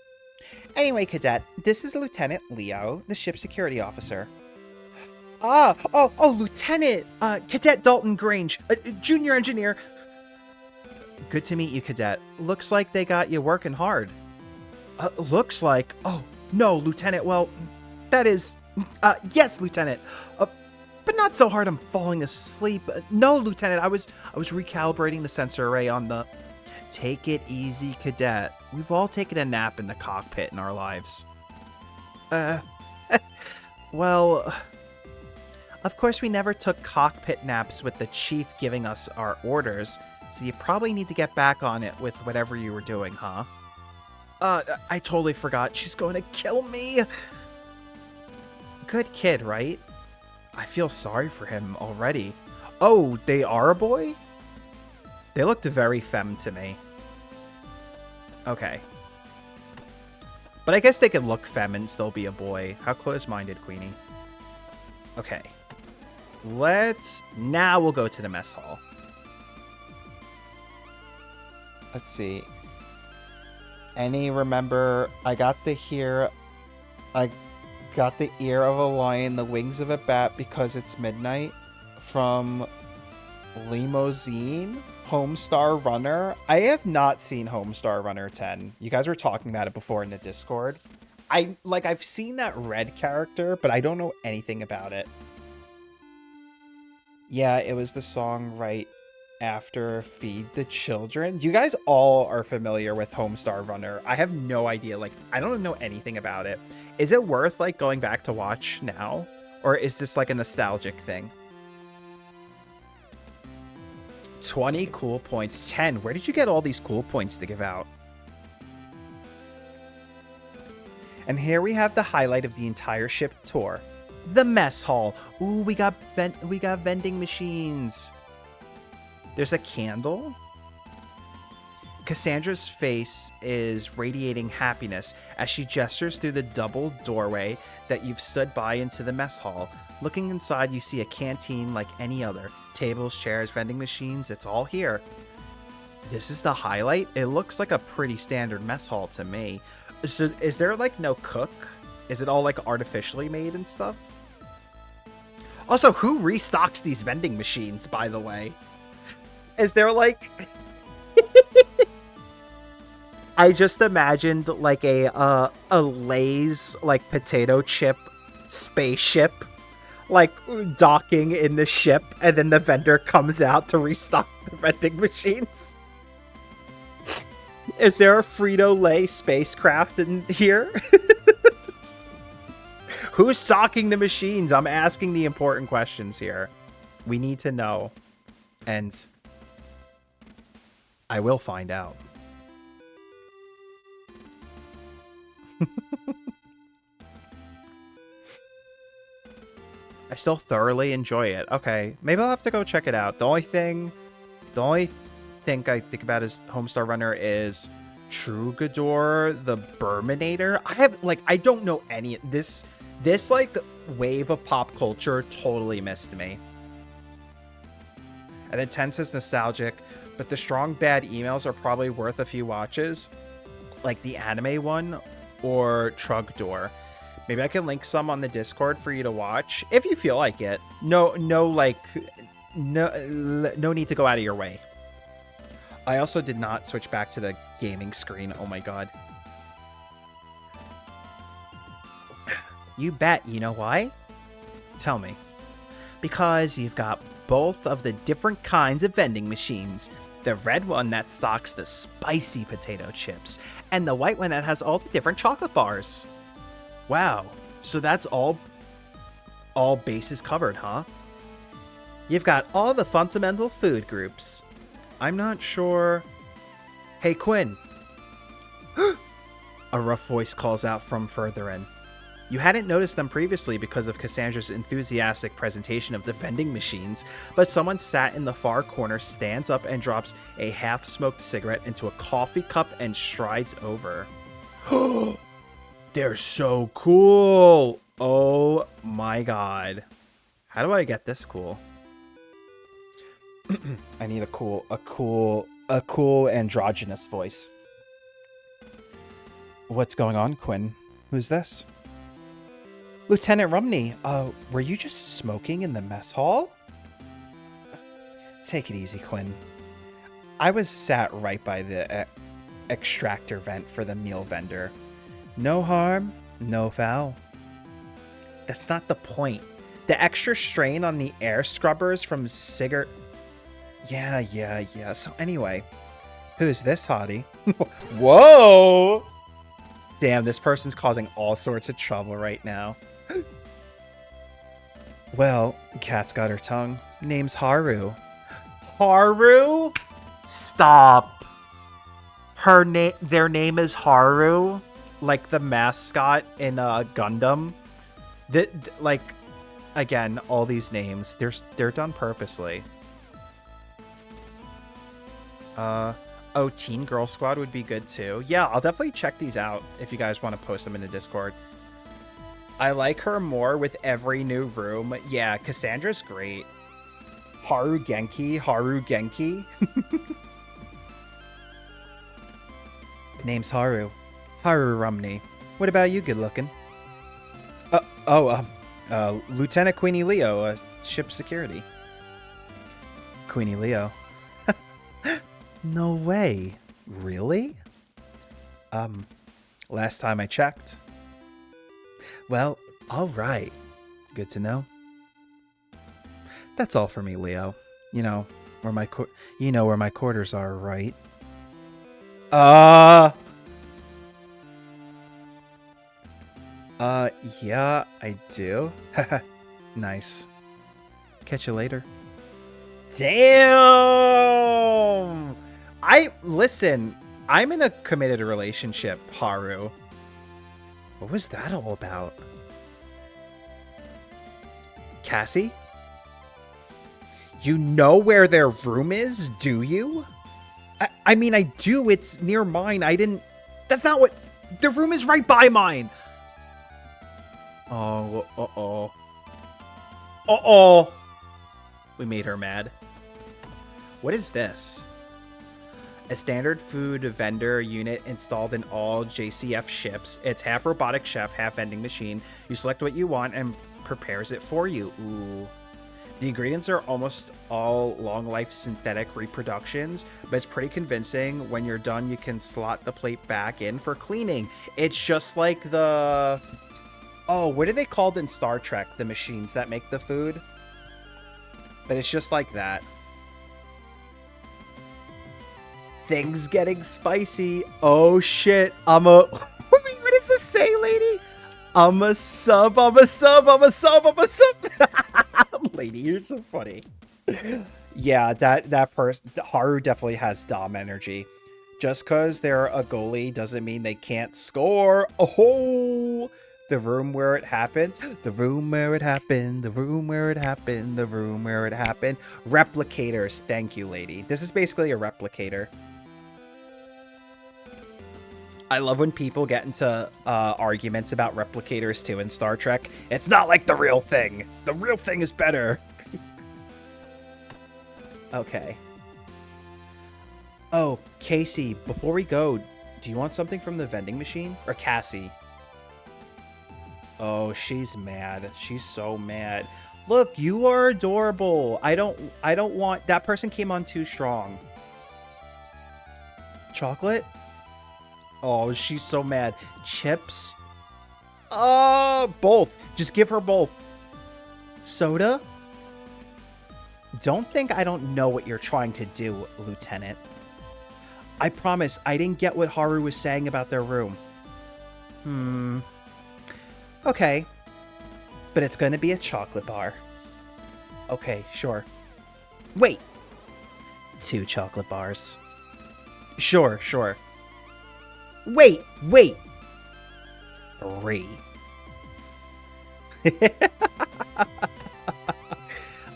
Anyway, Cadet, this is Lieutenant Leo, the ship security officer. Lieutenant! Cadet Dalton Grange, junior engineer. Good to meet you, Cadet. Looks like they got you working hard. Looks like... Oh, no, Lieutenant, well, that is... yes, Lieutenant. But not so hard I'm falling asleep. No, Lieutenant, I was recalibrating the sensor array on the... Take it easy, Cadet. We've all taken a nap in the cockpit in our lives. Well... Of course, we never took cockpit naps with the chief giving us our orders, so you probably need to get back on it with whatever you were doing, huh? I totally forgot. She's going to kill me! Good kid, right? I feel sorry for him already. Oh, they are a boy? They looked very femme to me. Okay. But I guess they could look femme and still be a boy. How close-minded, Queenie. Okay. Now we'll go to the mess hall. Let's see. Remember, I got the ear of a lion, the wings of a bat because it's midnight from Limousine, Homestar Runner. I have not seen Homestar Runner 10. You guys were talking about it before in the Discord. I've seen that red character, but I don't know anything about it. Yeah, it was the song right after Feed the Children. You guys all are familiar with Homestar Runner. I have no idea. I don't know anything about it. Is it worth going back to watch now? Or is this a nostalgic thing? 20 cool points. 10. Where did you get all these cool points to give out? And here we have the highlight of the entire ship tour. The mess hall. Ooh, we got vending machines. There's a candle. Cassandra's face is radiating happiness as she gestures through the double doorway that you've stood by into the mess hall. Looking inside, you see a canteen like any other. Tables, chairs, vending machines, it's all here. This is the highlight? It looks like a pretty standard mess hall to me. So is there no cook? Is it all artificially made and stuff? Also, who restocks these vending machines, by the way? Is there I just imagined a Lay's potato chip spaceship docking in the ship, and then the vendor comes out to restock the vending machines. Is there a Frito-Lay spacecraft in here? Who's stocking the machines? I'm asking the important questions here. We need to know. And I will find out. I still thoroughly enjoy it. Okay, maybe I'll have to go check it out. The only thing I think about is Homestar Runner is Troubadour the Burminator. I don't know any this wave of pop culture totally missed me. And then 10 says nostalgic, but the strong bad emails are probably worth a few watches, like the anime one or Trugdoor. Maybe I can link some on the Discord for you to watch if you feel like it. No need to go out of your way. I also did not switch back to the gaming screen. Oh my god. You bet. You know why? Tell me. Because you've got both of the different kinds of vending machines. The red one that stocks the spicy potato chips, and the white one that has all the different chocolate bars. Wow, so that's all bases covered, huh? You've got all the fundamental food groups. I'm not sure... Hey, Quinn. A rough voice calls out from further in. You hadn't noticed them previously because of Cassandra's enthusiastic presentation of the vending machines, but someone sat in the far corner, stands up and drops a half-smoked cigarette into a coffee cup and strides over. They're so cool! Oh my god. How do I get this cool? I need a cool androgynous voice. What's going on, Quinn? Who's this? Lieutenant Rumney, were you just smoking in the mess hall? Take it easy, Quinn. I was sat right by the extractor vent for the meal vendor. No harm, no foul. That's not the point. The extra strain on the air scrubbers from cigarette... Yeah. So anyway, who's this hottie? Whoa! Damn, this person's causing all sorts of trouble right now. Well, cat's got her tongue. Name's Haru. Haru? Stop. Their name is Haru, like the mascot in Gundam. Again, all these names, they're done purposely. Oh, Teen Girl Squad would be good too. Yeah, I'll definitely check these out if you guys want to post them in the Discord. I like her more with every new room. Yeah, Cassandra's great. Haru Genki. Name's Haru. Haru Rumney. What about you, good looking? Lieutenant Queenie Leo, ship security. Queenie Leo. No way. Really? Last time I checked. Well, all right. Good to know. That's all for me, Leo. You know where my quarters are, right? Yeah, I do. Nice. Catch you later. Damn! Listen, I'm in a committed relationship, Haru. What was that all about? Cassie? You know where their room is, do you? I mean, I do. It's near mine. That's not what... The room is right by mine. Oh, uh-oh. Uh-oh. We made her mad. What is this? A standard food vendor unit installed in all JCF ships. It's half robotic chef, half vending machine. You select what you want and prepares it for you. Ooh. The ingredients are almost all long life synthetic reproductions, but it's pretty convincing. When you're done, you can slot the plate back in for cleaning. It's just like the... Oh, what are they called in Star Trek? The machines that make the food? But it's just like that. Things getting spicy. Oh shit. Wait, what does this say, lady? I'm a sub. Lady, you're so funny. Yeah, that person, Haru definitely has Dom energy. Just because they're a goalie doesn't mean they can't score. Oh, the room where it happened. The room where it happened. The room where it happened. The room where it happened. Replicators. Thank you, lady. This is basically a replicator. I love when people get into arguments about replicators too in Star Trek. It's not like the real thing. The real thing is better. Okay. Oh, Casey, before we go, do you want something from the vending machine? Or Cassie? Oh, she's mad. She's so mad. Look, you are adorable. I don't want... That person came on too strong. Chocolate? Oh, she's so mad. Chips? Both. Just give her both. Soda? Don't think I don't know what you're trying to do, Lieutenant. I promise I didn't get what Haru was saying about their room. Okay. But it's gonna be a chocolate bar. Okay, sure. Wait. 2 chocolate bars. Sure. Wait. 3.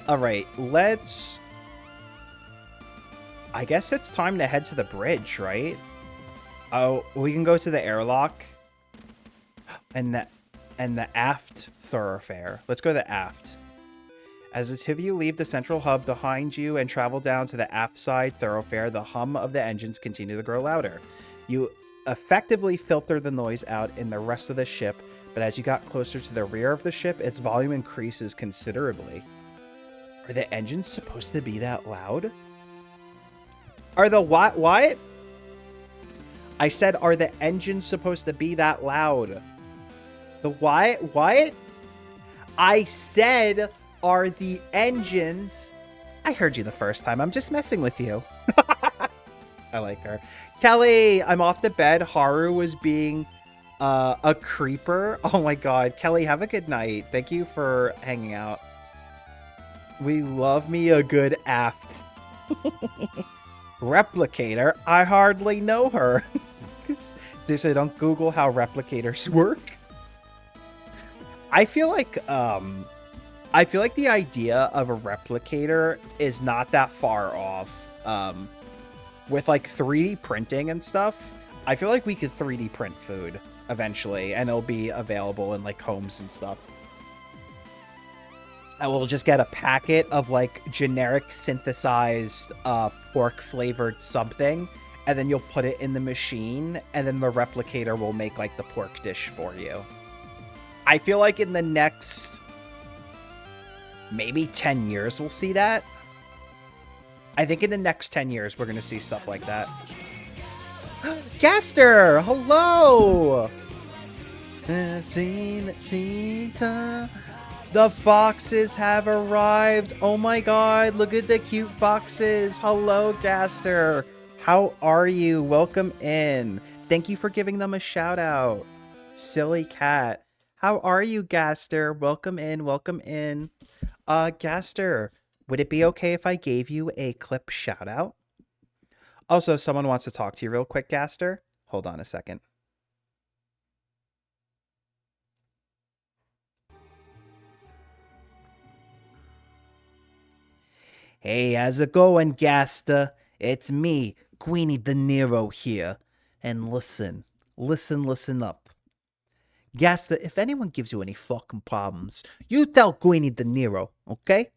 All right, I guess it's time to head to the bridge, right? Oh, we can go to the airlock and the aft thoroughfare. Let's go to the aft. As the two of you leave the central hub behind you and travel down to the aft side thoroughfare, the hum of the engines continue to grow louder. You effectively filter the noise out in the rest of the ship, but as you got closer to the rear of the ship, its volume increases considerably. Are the engines supposed to be that loud? Are the what? I said, are the engines supposed to be that loud? The what? What? I said, are the engines... I heard you the first time. I'm just messing with you. I like her. Kelly, I'm off to bed. Haru was being a creeper. Oh my god. Kelly, have a good night. Thank you for hanging out. We love me a good aft. Replicator? I hardly know her. Seriously, don't Google how replicators work. I feel like the idea of a replicator is not that far off. with like 3D printing and stuff, I feel like we could 3D print food eventually, and it'll be available in like homes and stuff. And we'll just get a packet of like generic synthesized pork flavored something, and then you'll put it in the machine, and then the replicator will make like the pork dish for you. I feel like in the next maybe 10 years we'll see that. I think in the next 10 years we're going to see stuff like that. Gaster, hello! The foxes have arrived. Oh my god, look at the cute foxes. Hello, Gaster. How are you? Welcome in. Thank you for giving them a shout out. Silly cat. How are you, Gaster? Welcome in, welcome in. Gaster, would it be okay if I gave you a clip shout out? Also, if someone wants to talk to you real quick, Gaster, hold on a second. Hey, how's it going, Gaster? It's me, Queenie De Niro here. And listen up. Gaster, if anyone gives you any fucking problems, you tell Queenie De Niro, okay?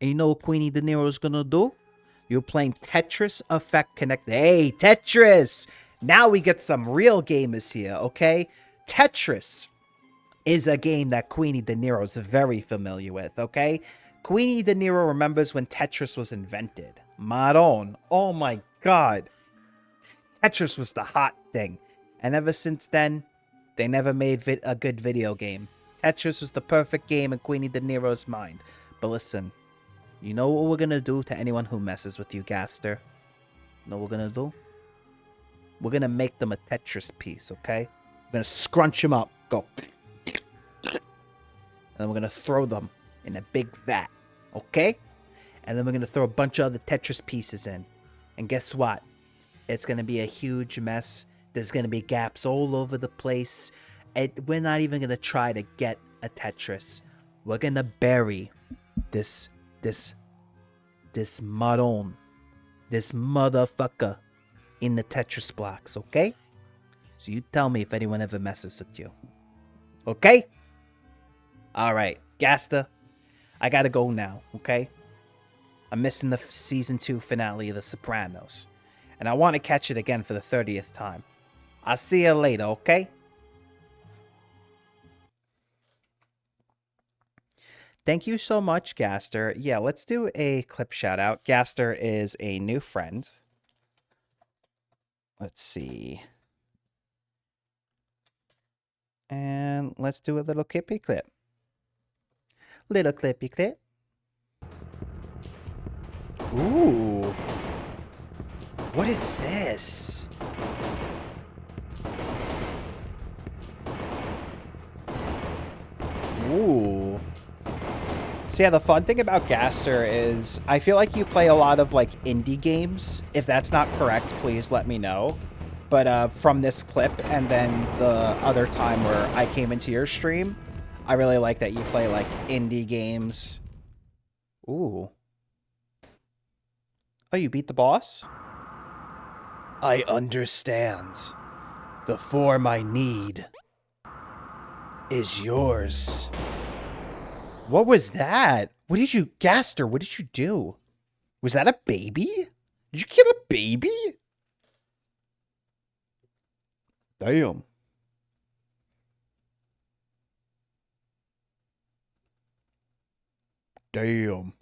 And you know what Queenie De Niro's gonna do? You're playing Tetris Effect Connect. Hey, Tetris! Now we get some real gamers here, okay? Tetris is a game that Queenie De Niro is very familiar with, okay? Queenie De Niro remembers when Tetris was invented. Maron. Oh my god. Tetris was the hot thing. And ever since then, they never made a good video game. Tetris was the perfect game in Queenie De Niro's mind. But listen, you know what we're gonna do to anyone who messes with you, Gaster? You know what we're gonna do? We're gonna make them a Tetris piece, okay? We're gonna scrunch them up. Go. And then we're gonna throw them in a big vat, okay? And then we're gonna throw a bunch of other Tetris pieces in. And guess what? It's gonna be a huge mess. There's gonna be gaps all over the place. We're not even gonna try to get a Tetris. We're gonna bury this Maron, this motherfucker in the Tetris blocks, okay? So you tell me if anyone ever messes with you. Okay? Alright, Gaster, I gotta go now, okay? I'm missing the season 2 finale of The Sopranos. And I want to catch it again for the 30th time. I'll see you later, okay? Thank you so much, Gaster. Yeah, let's do a clip shout out. Gaster is a new friend. Let's see. And let's do a little clippy clip. Little clippy clip. Ooh. What is this? Ooh. So yeah, the fun thing about Gaster is I feel like you play a lot of like indie games. If that's not correct, please let me know. But from this clip and then the other time where I came into your stream, I really like that you play like indie games. Ooh. Oh, you beat the boss? I understand. The form I need is yours. What was that? What did you, Gaster, what did you do? Was that a baby? Did you kill a baby? Damn. Damn.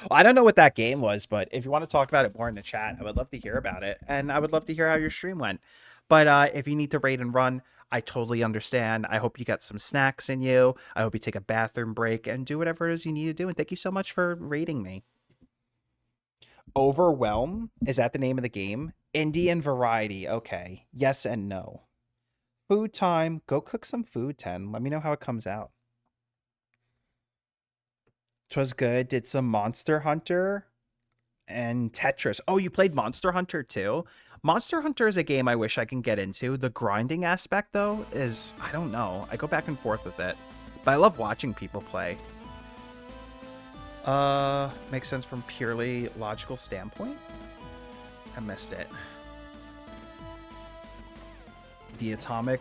I don't know what that game was, but if you want to talk about it more in the chat, I would love to hear about it. And I would love to hear how your stream went. But if you need to raid and run, I totally understand. I hope you got some snacks in you. I hope you take a bathroom break and do whatever it is you need to do. And thank you so much for raiding me. Overwhelm? Is that the name of the game? Indian variety. Okay. Yes and no. Food time. Go cook some food, 10. Let me know how it comes out. 'Twas good. Did some Monster Hunter and Tetris. Oh, you played Monster Hunter too? Monster Hunter is a game I wish I can get into. The grinding aspect, though, is, I don't know. I go back and forth with it. But I love watching people play. Makes sense from purely logical standpoint. I missed it. The atomic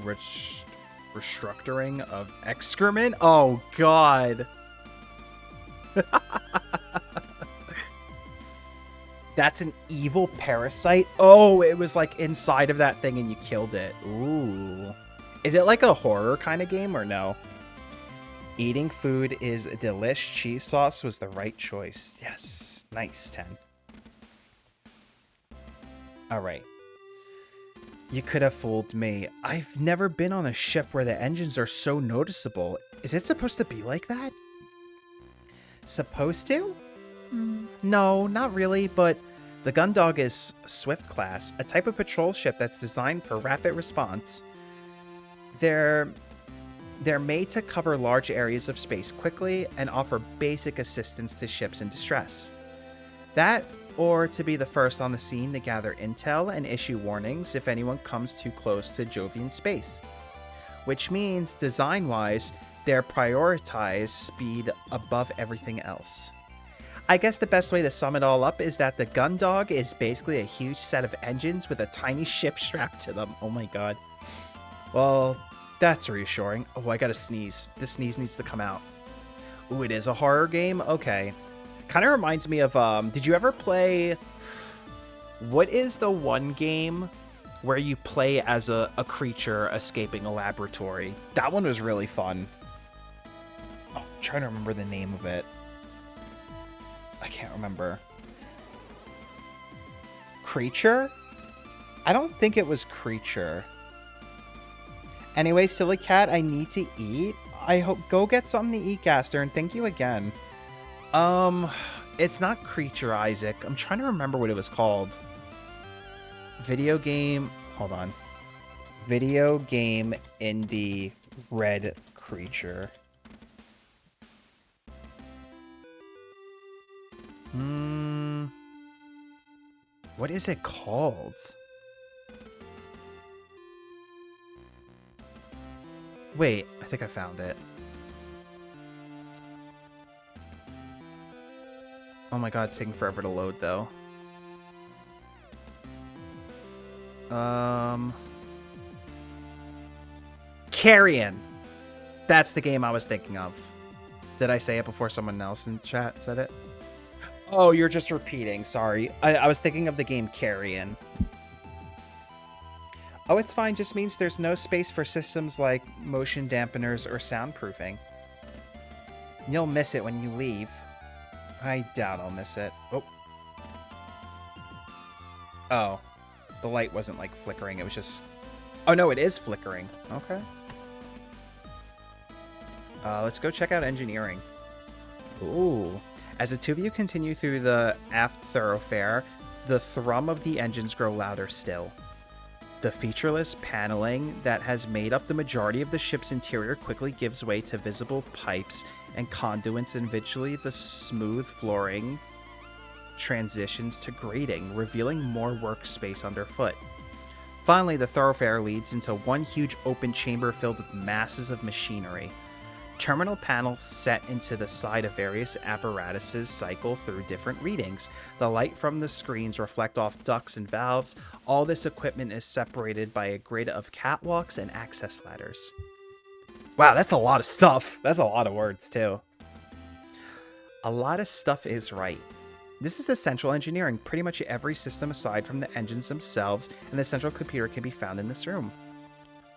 restructuring of excrement? Oh, God. That's an evil parasite? Oh, it was like inside of that thing and you killed it. Ooh. Is it like a horror kind of game or no? Eating food is delish. Cheese sauce was the right choice. Yes. Nice, 10. All right. You could have fooled me. I've never been on a ship where the engines are so noticeable. Is it supposed to be like that? Supposed to? No, not really, but the Gun-Dog is Swift class, a type of patrol ship that's designed for rapid response. They're made to cover large areas of space quickly and offer basic assistance to ships in distress. That, or to be the first on the scene to gather intel and issue warnings if anyone comes too close to Jovian space. Which means, design-wise, they're prioritized speed above everything else. I guess the best way to sum it all up is that the Gun-Dog is basically a huge set of engines with a tiny ship strapped to them. Oh my god. Well, that's reassuring. Oh, I gotta sneeze. The sneeze needs to come out. Ooh, it is a horror game? Okay. Kind of reminds me of, did you ever play... What is the one game where you play as a creature escaping a laboratory? That one was really fun. Oh, I'm trying to remember the name of it. I can't remember. Creature? I don't think it was Creature. Anyway, Silly Cat, I need to eat. I hope go get something to eat, Gaster, and thank you again. It's not Creature, Isaac. I'm trying to remember what it was called. Video game. Hold on. Video game indie red creature. What is it called? Wait, I think I found it. Oh my god, it's taking forever to load though. Carrion. That's the game I was thinking of. Did I say it before someone else in chat said it? Oh, you're just repeating. Sorry. I was thinking of the game Carrion. Oh, it's fine. Just means there's no space for systems like motion dampeners or soundproofing. You'll miss it when you leave. I doubt I'll miss it. Oh. Oh. The light wasn't like flickering. It was just... Oh, no, it is flickering. Okay. Let's go check out engineering. Ooh. As the two of you continue through the aft thoroughfare, the thrum of the engines grow louder still. The featureless paneling that has made up the majority of the ship's interior quickly gives way to visible pipes and conduits, and eventually the smooth flooring transitions to grating, revealing more workspace underfoot. Finally, the thoroughfare leads into one huge open chamber filled with masses of machinery. Terminal panels set into the side of various apparatuses cycle through different readings. The light from the screens reflect off ducts and valves. All this equipment is separated by a grid of catwalks and access ladders. Wow, that's a lot of stuff. That's a lot of words, too. A lot of stuff is right. This is the central engineering. Pretty much every system aside from the engines themselves and the central computer can be found in this room.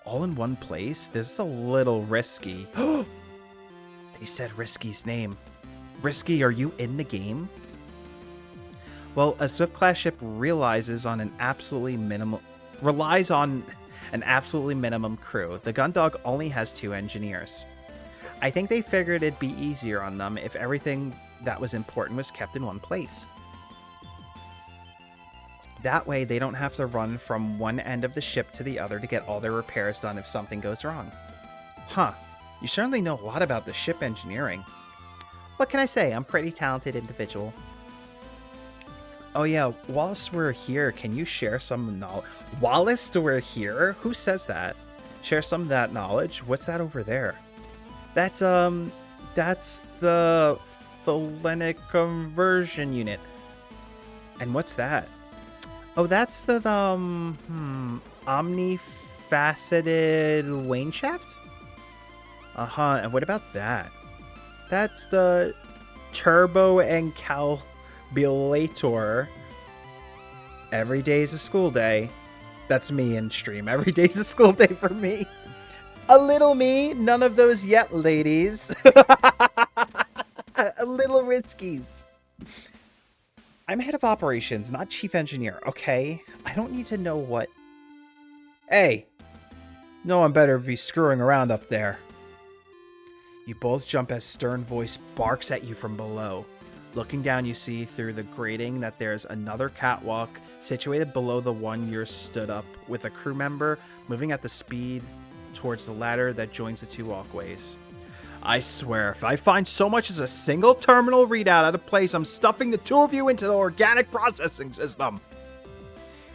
All in one place? This is a little risky. They said Risky's name. Risky, are you in the game? Well, a Swift-class ship relies on an absolutely minimum crew. The Gun-Dog only has 2 engineers. I think they figured it'd be easier on them if everything that was important was kept in one place. That way, they don't have to run from one end of the ship to the other to get all their repairs done if something goes wrong. Huh. You certainly know a lot about the ship engineering. What can I say? I'm a pretty talented individual. Oh yeah, whilst we're here, can you share some knowledge? Whilst we're here? Who says that? Share some of that knowledge? What's that over there? That's the Thalenic Conversion Unit. And what's that? Oh, that's the omnifaceted Wayne shaft? And what about that? That's the Turbo Encalbulator. Every day's a school day. That's me in stream. Every day's a school day for me. A little me. None of those yet, ladies. A little riskies. I'm head of operations, not chief engineer, okay? I don't need to know what... Hey! No one better be screwing around up there. You both jump as stern voice barks at you from below. Looking down, you see through the grating that there's another catwalk situated below the one you're stood up, with a crew member moving at the speed towards the ladder that joins the two walkways. I swear, if I find so much as a single terminal readout out of place, I'm stuffing the two of you into the organic processing system.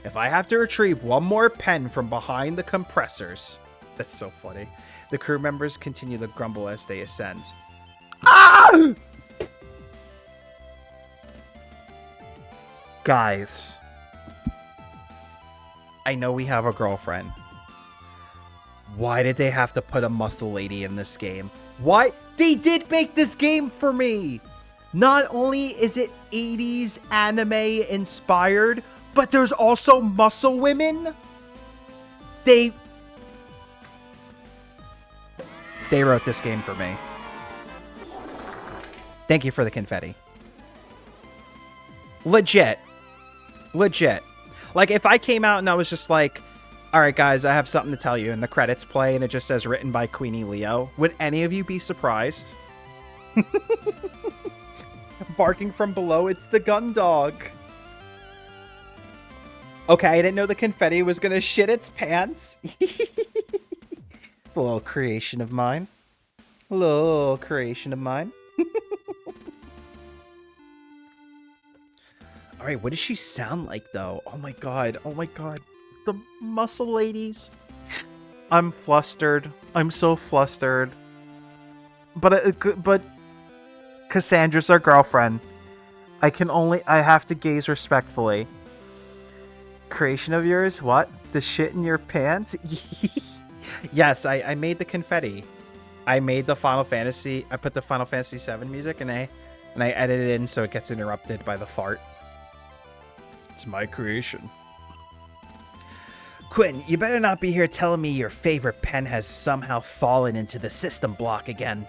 If I have to retrieve one more pen from behind the compressors... That's so funny. The crew members continue to grumble as they ascend. Ah! Guys. I know we have a girlfriend. Why did they have to put a muscle lady in this game? Why? They did make this game for me! Not only is it 80s anime inspired, but there's also muscle women. They wrote this game for me. Thank you for the confetti. Legit. Legit. Like, if I came out and I was just like, alright guys, I have something to tell you, and the credits play and it just says written by Queenie Leo, would any of you be surprised? Barking from below, it's the Gun-Dog. Okay, I didn't know the confetti was gonna shit its pants. It's a little creation of mine. A little creation of mine. Alright, what does she sound like, though? Oh my god, oh my god. The muscle ladies. I'm flustered. I'm so flustered. But Cassandra's our girlfriend. I have to gaze respectfully. Creation of yours? What? The shit in your pants? Yes, I made the confetti. I made the Final Fantasy. I put the Final Fantasy VII music and I edited it in so it gets interrupted by the fart. It's my creation. Quinn, you better not be here telling me your favorite pen has somehow fallen into the system block again.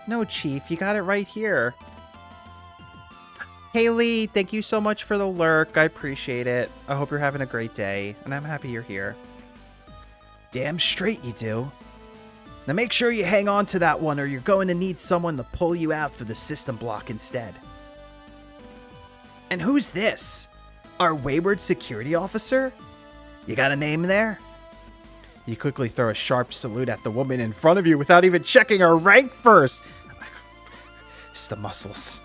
No, Chief, you got it right here. Haley, thank you so much for the lurk. I appreciate it. I hope you're having a great day, and I'm happy you're here. Damn straight you do. Now make sure you hang on to that one, or you're going to need someone to pull you out for the system block instead. And who's this? Our wayward security officer? You got a name there? You quickly throw a sharp salute at the woman in front of you without even checking her rank first. It's the muscles.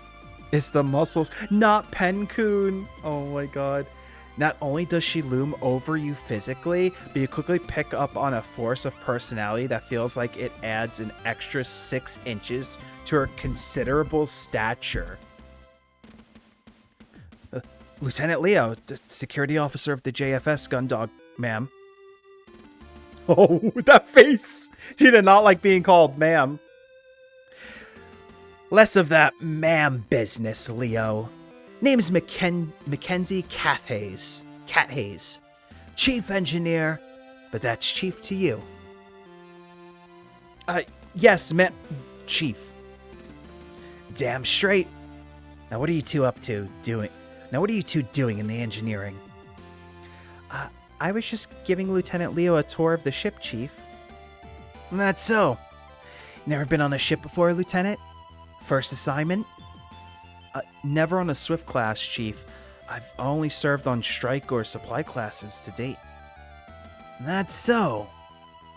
It's the muscles, not Pen-kun. Oh my god. Not only does she loom over you physically, but you quickly pick up on a force of personality that feels like it adds an extra 6 inches to her considerable stature. Lieutenant Leo, the security officer of the JFS, Gun-Dog, ma'am. Oh, that face! She did not like being called ma'am. Less of that ma'am business, Leo. Name's Mackenzie Cathays. Chief engineer, but that's chief to you. Yes, Chief. Damn straight. Now what are you two up to doing? Now what are you two doing in the engineering? I was just giving Lieutenant Leo a tour of the ship, Chief. That's so. Never been on a ship before, Lieutenant? First assignment? Never on a Swift class, Chief. I've only served on strike or supply classes to date. That's so.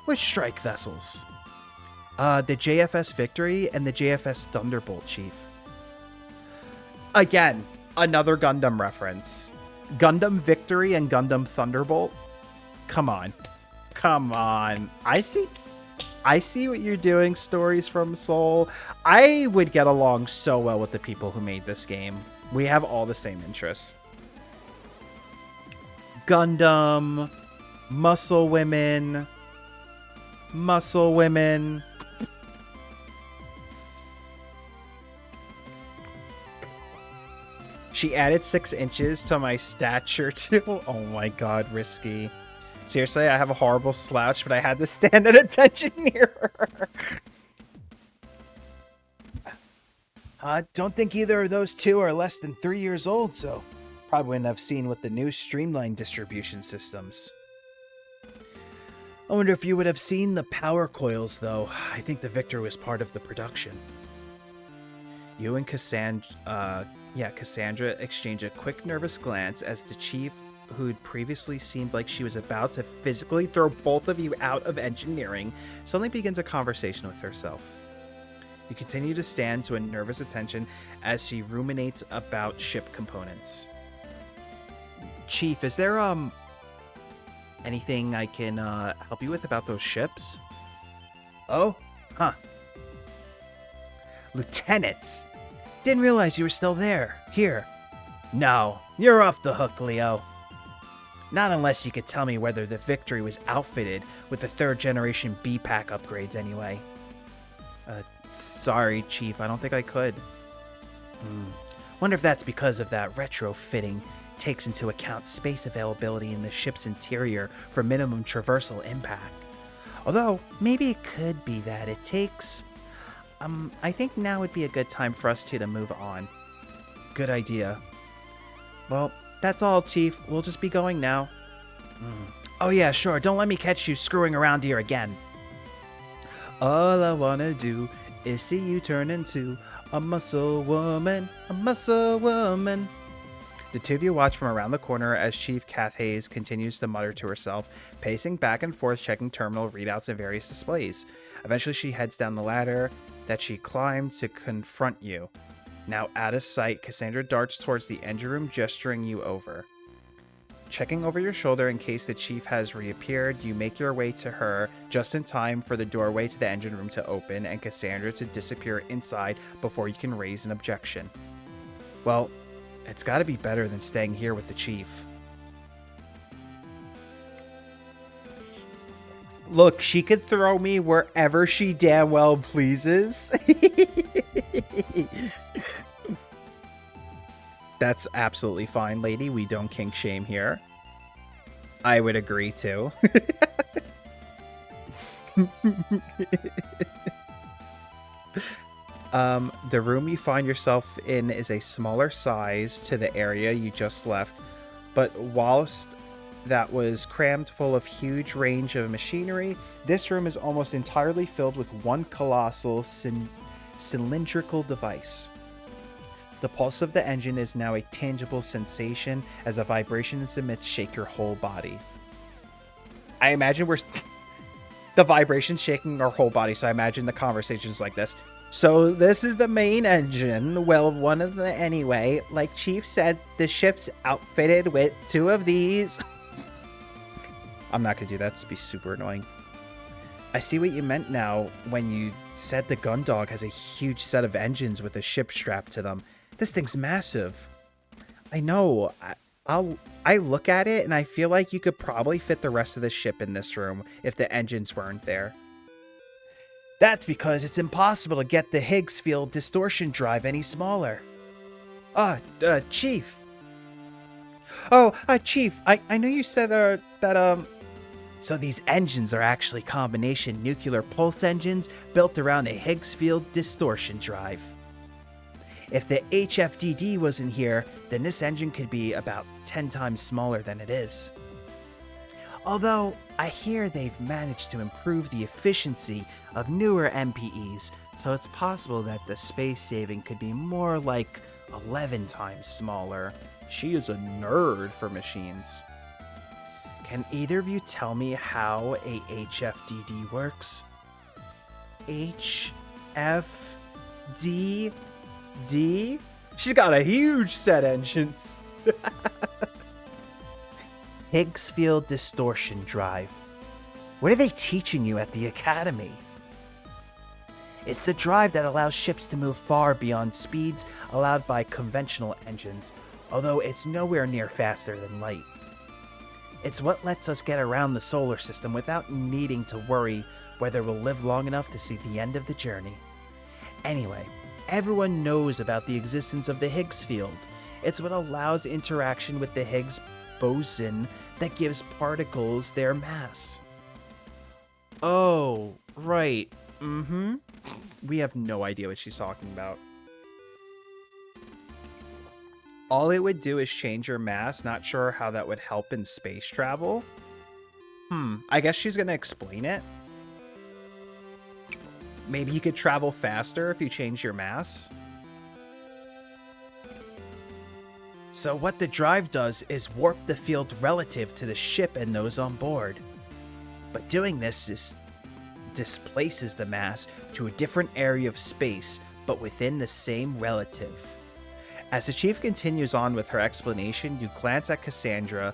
Which strike vessels? The JFS Victory and the JFS Thunderbolt, Chief. Again, another Gundam reference. Gundam Victory and Gundam Thunderbolt? Come on. Come on. I see. I see what you're doing, Stories from Seoul. I would get along so well with the people who made this game. We have all the same interests. Gundam, muscle women. She added 6 inches to my stature too. Oh my god, risky. Seriously, I have a horrible slouch, but I had to stand at attention near her. Don't think either of those two are less than 3 years old, so probably wouldn't have seen with the new streamlined distribution systems. I wonder if you would have seen the power coils, though. I think the Victor was part of the production. You and Cassandra exchange a quick, nervous glance as the chief, who'd previously seemed like she was about to physically throw both of you out of engineering, suddenly begins a conversation with herself. You continue to stand to a nervous attention as she ruminates about ship components. Chief, is there, anything I can, help you with about those ships? Oh? Huh. Lieutenants! Didn't realize you were still there. Here. No, you're off the hook, Leo. Not unless you could tell me whether the Victory was outfitted with the 3rd generation B-Pack upgrades anyway. Sorry, Chief, I don't think I could. Wonder if that's because of that retrofitting takes into account space availability in the ship's interior for minimum traversal impact. Although, maybe it could be that it takes... I think now would be a good time for us two to move on. Good idea. Well, that's all, Chief. We'll just be going now. Oh yeah, sure. Don't let me catch you screwing around here again. All I wanna do is see you turn into a muscle woman, a muscle woman. The two of you watch from around the corner as Chief Kath Hayes continues to mutter to herself, pacing back and forth, checking terminal readouts and various displays. Eventually, she heads down the ladder that she climbed to confront you. Now out of sight, Cassandra darts towards the engine room, gesturing you over. Checking over your shoulder in case the chief has reappeared, you make your way to her just in time for the doorway to the engine room to open and Cassandra to disappear inside before you can raise an objection. Well, it's gotta be better than staying here with the chief. Look, she could throw me wherever she damn well pleases. That's absolutely fine, lady. We don't kink shame here. I would agree, too. The room you find yourself in is a smaller size to the area you just left, but whilst that was crammed full of huge range of machinery, this room is almost entirely filled with one colossal cylindrical device. The pulse of the engine is now a tangible sensation as the vibrations it emits shake your whole body. I imagine the vibrations shaking our whole body, so I imagine the conversations like this. So this is the main engine. Well, one of the anyway. Like Chief said, the ship's outfitted with 2 of these. I'm not gonna do that. It's be super annoying. I see what you meant now when you said the Gun-Dog has a huge set of engines with a ship strapped to them. This thing's massive. I know. I look at it and I feel like you could probably fit the rest of the ship in this room if the engines weren't there. That's because it's impossible to get the Higgs field distortion drive any smaller. Chief. Oh, Chief, I know you said that So these engines are actually combination nuclear pulse engines built around a Higgs field distortion drive. If the HFDD wasn't here, then this engine could be about 10 times smaller than it is. Although, I hear they've managed to improve the efficiency of newer MPEs, so it's possible that the space saving could be more like 11 times smaller. She is a nerd for machines. Can either of you tell me how a HFDD works? HFDD? She's got a huge set engines. Higgs field distortion drive. What are they teaching you at the academy? It's the drive that allows ships to move far beyond speeds allowed by conventional engines, although it's nowhere near faster than light. It's what lets us get around the solar system without needing to worry whether we'll live long enough to see the end of the journey. Anyway, everyone knows about the existence of the Higgs field. It's what allows interaction with the Higgs boson that gives particles their mass. Oh, right. Mm-hmm. We have no idea what she's talking about. All it would do is change your mass. Not sure how that would help in space travel. I guess she's gonna explain it. Maybe you could travel faster if you change your mass. So what the drive does is warp the field relative to the ship and those on board. But doing this displaces the mass to a different area of space, but within the same relative. As the chief continues on with her explanation, you glance at Cassandra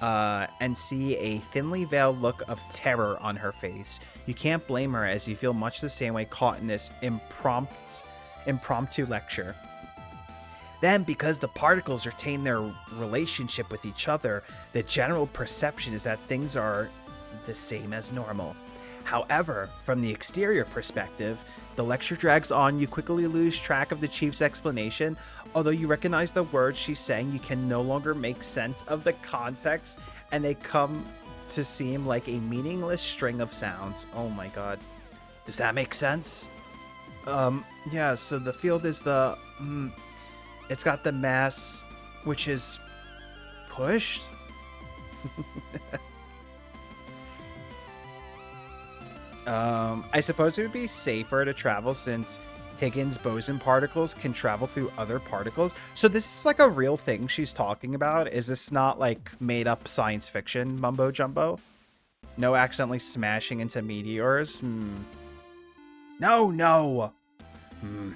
and see a thinly veiled look of terror on her face. You can't blame her, as you feel much the same way caught in this impromptu lecture. Then, because the particles retain their relationship with each other, the general perception is that things are the same as normal. However, from the exterior perspective, the lecture drags on. You quickly lose track of the chief's explanation. Although you recognize the words she's saying, you can no longer make sense of the context, and they come to seem like a meaningless string of sounds. Oh my god. Does that make sense? Yeah, so the field is the... it's got the mass, which is pushed? I suppose it would be safer to travel since Higgins boson particles can travel through other particles. So this is like a real thing she's talking about. Is this not like made up science fiction mumbo jumbo? No accidentally smashing into meteors? No.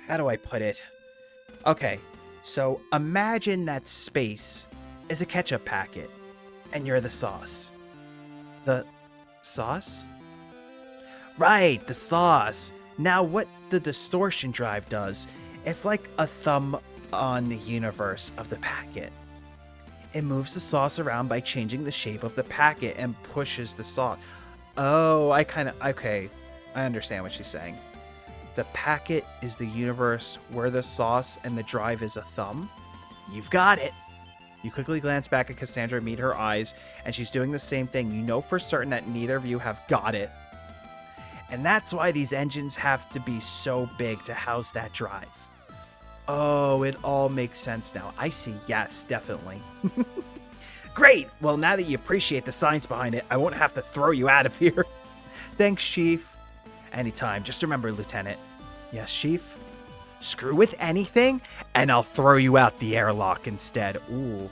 How do I put it? Okay, so imagine that space is a ketchup packet and you're the sauce. The sauce? Right, the sauce. Now, what the distortion drive does, it's like a thumb on the universe of the packet. It moves the sauce around by changing the shape of the packet and pushes the sauce. Oh, okay. I understand what she's saying. The packet is the universe where the sauce and the drive is a thumb. You've got it. You quickly glance back at Cassandra and meet her eyes, and she's doing the same thing. You know for certain that neither of you have got it. And that's why these engines have to be so big to house that drive. Oh, it all makes sense now. I see. Yes, definitely. Great. Well, now that you appreciate the science behind it, I won't have to throw you out of here. Thanks, Chief. Anytime. Just remember, Lieutenant. Yes, Chief? Screw with anything, and I'll throw you out the airlock instead. Ooh.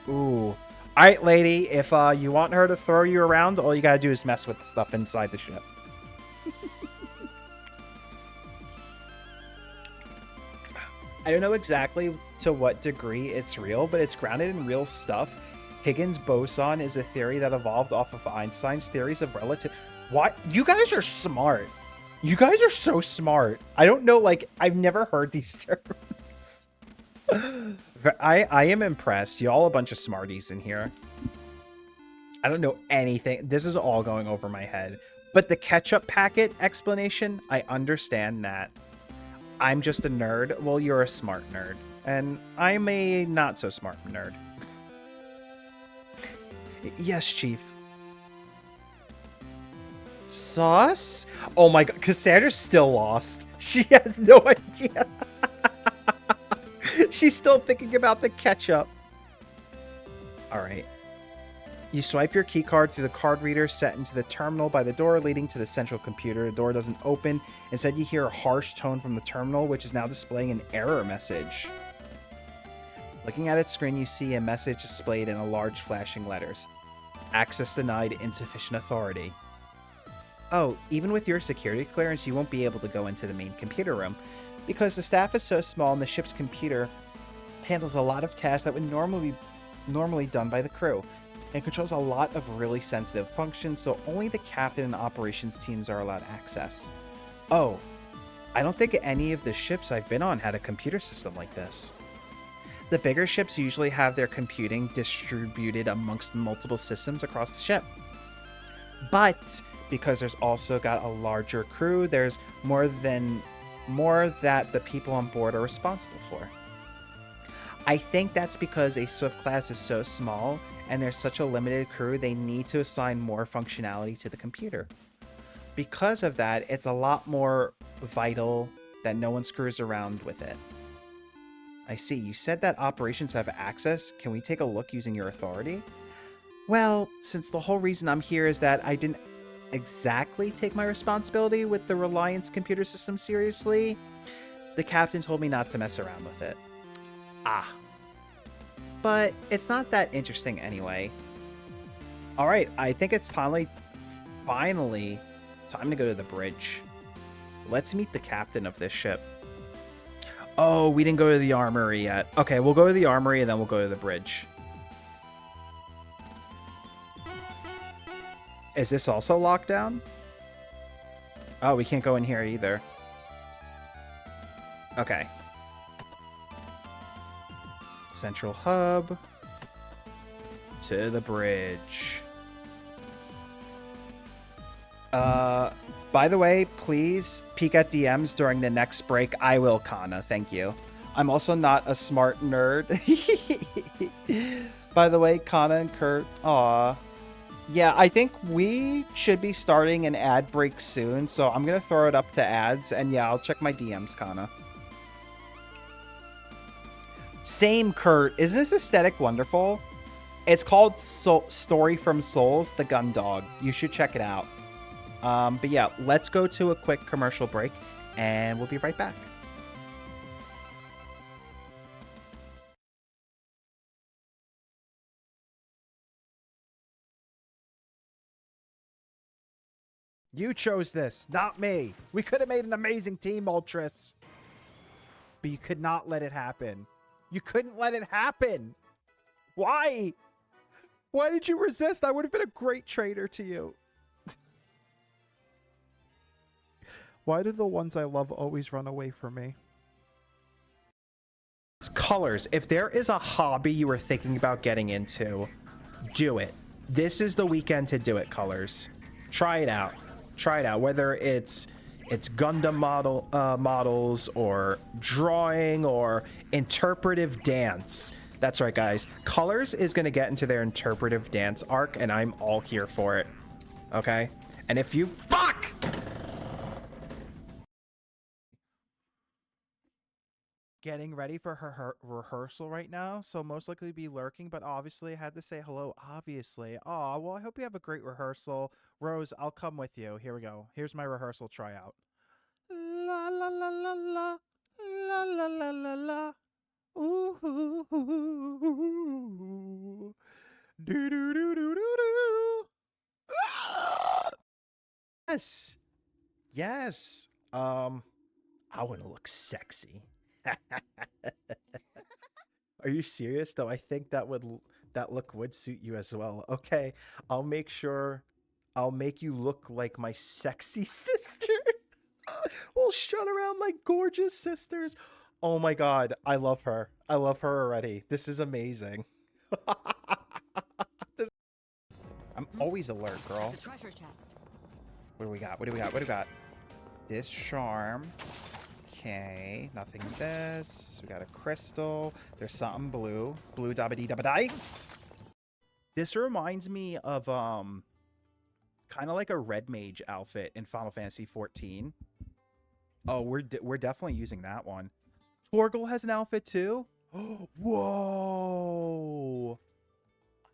All right, lady. If you want her to throw you around, all you gotta do is mess with the stuff inside the ship. I don't know exactly to what degree it's real, but it's grounded in real stuff. Higgins boson is a theory that evolved off of Einstein's theories of relative... What? You guys are smart. You guys are so smart. I don't know, like, I've never heard these terms. I am impressed. Y'all a bunch of smarties in here. I don't know anything. This is all going over my head. But the ketchup packet explanation, I understand that. I'm just a nerd. Well, you're a smart nerd. And I'm a not so smart nerd. Yes, Chief. Sauce? Oh my god, Cassandra's still lost. She has no idea. She's still thinking about the ketchup. Alright. You swipe your keycard through the card reader set into the terminal by the door leading to the central computer. The door doesn't open. Instead, you hear a harsh tone from the terminal, which is now displaying an error message. Looking at its screen, you see a message displayed in large flashing letters. Access denied, insufficient authority. Oh, even with your security clearance, you won't be able to go into the main computer room, because the staff is so small and the ship's computer handles a lot of tasks that would normally done by the crew, and controls a lot of really sensitive functions, so only the captain and operations teams are allowed access. Oh, I don't think any of the ships I've been on had a computer system like this. The bigger ships usually have their computing distributed amongst multiple systems across the ship. But because there's also got a larger crew, there's more that the people on board are responsible for. I think that's because a Swift class is so small and there's such a limited crew, they need to assign more functionality to the computer. Because of that, it's a lot more vital that no one screws around with it. I see, you said that operations have access. Can we take a look using your authority? Well, since the whole reason I'm here is that I didn't exactly take my responsibility with the Reliance computer system seriously, the captain told me not to mess around with it. Ah. But it's not that interesting anyway. Alright, I think it's finally time to go to the bridge. Let's meet the captain of this ship. Oh, we didn't go to the armory yet. Okay, we'll go to the armory and then we'll go to the bridge. Is this also locked down? Oh, we can't go in here either. Okay. Central hub. To the bridge. By the way, please peek at DMs during the next break. I will, Kana. Thank you. I'm also not a smart nerd. By the way, Kana and Kurt. Aw. Yeah, I think we should be starting an ad break soon, so I'm going to throw it up to ads, and yeah, I'll check my DMs, Kana. Same, Kurt. Isn't this aesthetic wonderful? It's called Story from Souls, the Gun-Dog. You should check it out. But yeah, let's go to a quick commercial break, and we'll be right back. You chose this, not me. We could have made an amazing team, Ultras. But you could not let it happen. You couldn't let it happen. Why? Why did you resist? I would have been a great traitor to you. Why do the ones I love always run away from me? Colors. If there is a hobby you were thinking about getting into, do it. This is the weekend to do it, Colors. Try it out. Try it out. Whether it's Gundam models or drawing or interpretive dance. That's right, guys. Colors is going to get into their interpretive dance arc, and I'm all here for it. Okay? And if you... Fuck! Getting ready for her rehearsal right now, so most likely be lurking, but obviously I had to say hello, obviously. Aw, well, I hope you have a great rehearsal. Rose, I'll come with you. Here we go. Here's my rehearsal tryout. La la la la la, la la la la la. Ooh, hoo, hoo, hoo. Do do do do do do. Yes. Yes. I want to look sexy. Are you serious though? I think that look would suit you as well. Okay, I'll make sure I'll make you look like my sexy sister. We'll shut around like gorgeous sisters. Oh my god, I love her. I love her already. This is amazing. I'm always alert, girl. The treasure chest. What do we got? What do we got? What do we got? Disarm. Okay, nothing in this. We got a crystal. There's something blue. Blue dabba dee dabba die. This reminds me of kind of like a red mage outfit in Final Fantasy 14. Oh, we're definitely using that one. Torgal has an outfit too. Whoa!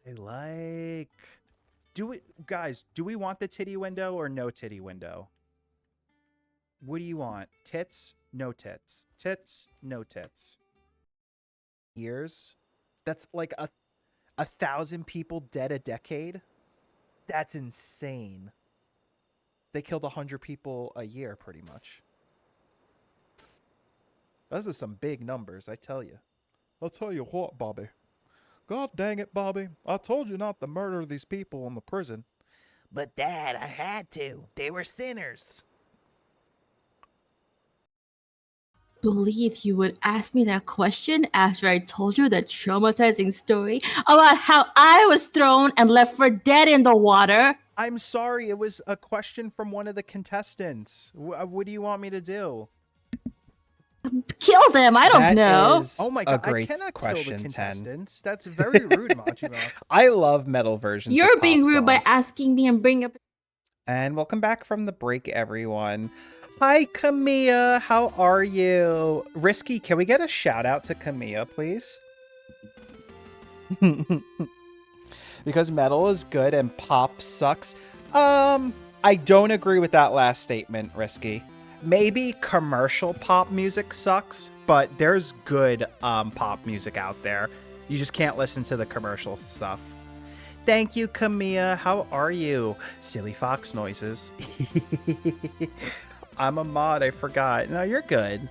I like. Guys, do we want the titty window or no titty window? What do you want? Tits? No tits. Tits? No tits. Years? That's like a 1,000 people dead a decade? That's insane. They killed 100 people a year, pretty much. Those are some big numbers, I tell you. I'll tell you what, Bobby. God dang it, Bobby. I told you not to murder these people in the prison. But Dad, I had to. They were sinners. believe you would ask me that question after I told you that traumatizing story about how I was thrown and left for dead in the water. I'm sorry, it was a question from one of the contestants. What do you want me to do? Kill them. I don't know. Oh my a god, I great cannot kill the question, 10. contestants. That's very rude, Machima. I love metal versions You're of being pop rude by songs. asking me and bringing up. And welcome back from the break, everyone. Hi, Kamiya. How are you? Risky, can we get a shout out to Kamiya, please? Because metal is good and pop sucks. I don't agree with that last statement, Risky. Maybe commercial pop music sucks, but there's good pop music out there. You just can't listen to the commercial stuff. Thank you, Kamiya. How are you? Silly fox noises. I'm a mod, I forgot. No, you're good.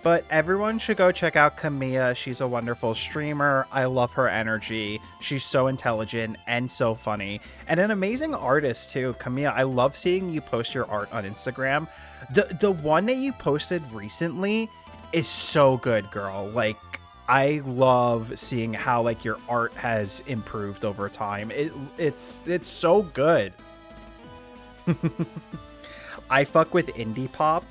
But everyone should go check out Kamiya. She's a wonderful streamer. I love her energy. She's so intelligent and so funny. And an amazing artist, too. Kamiya, I love seeing you post your art on Instagram. The one that you posted recently is so good, girl. Like, I love seeing how, like, your art has improved over time. It's so good. I fuck with indie pop.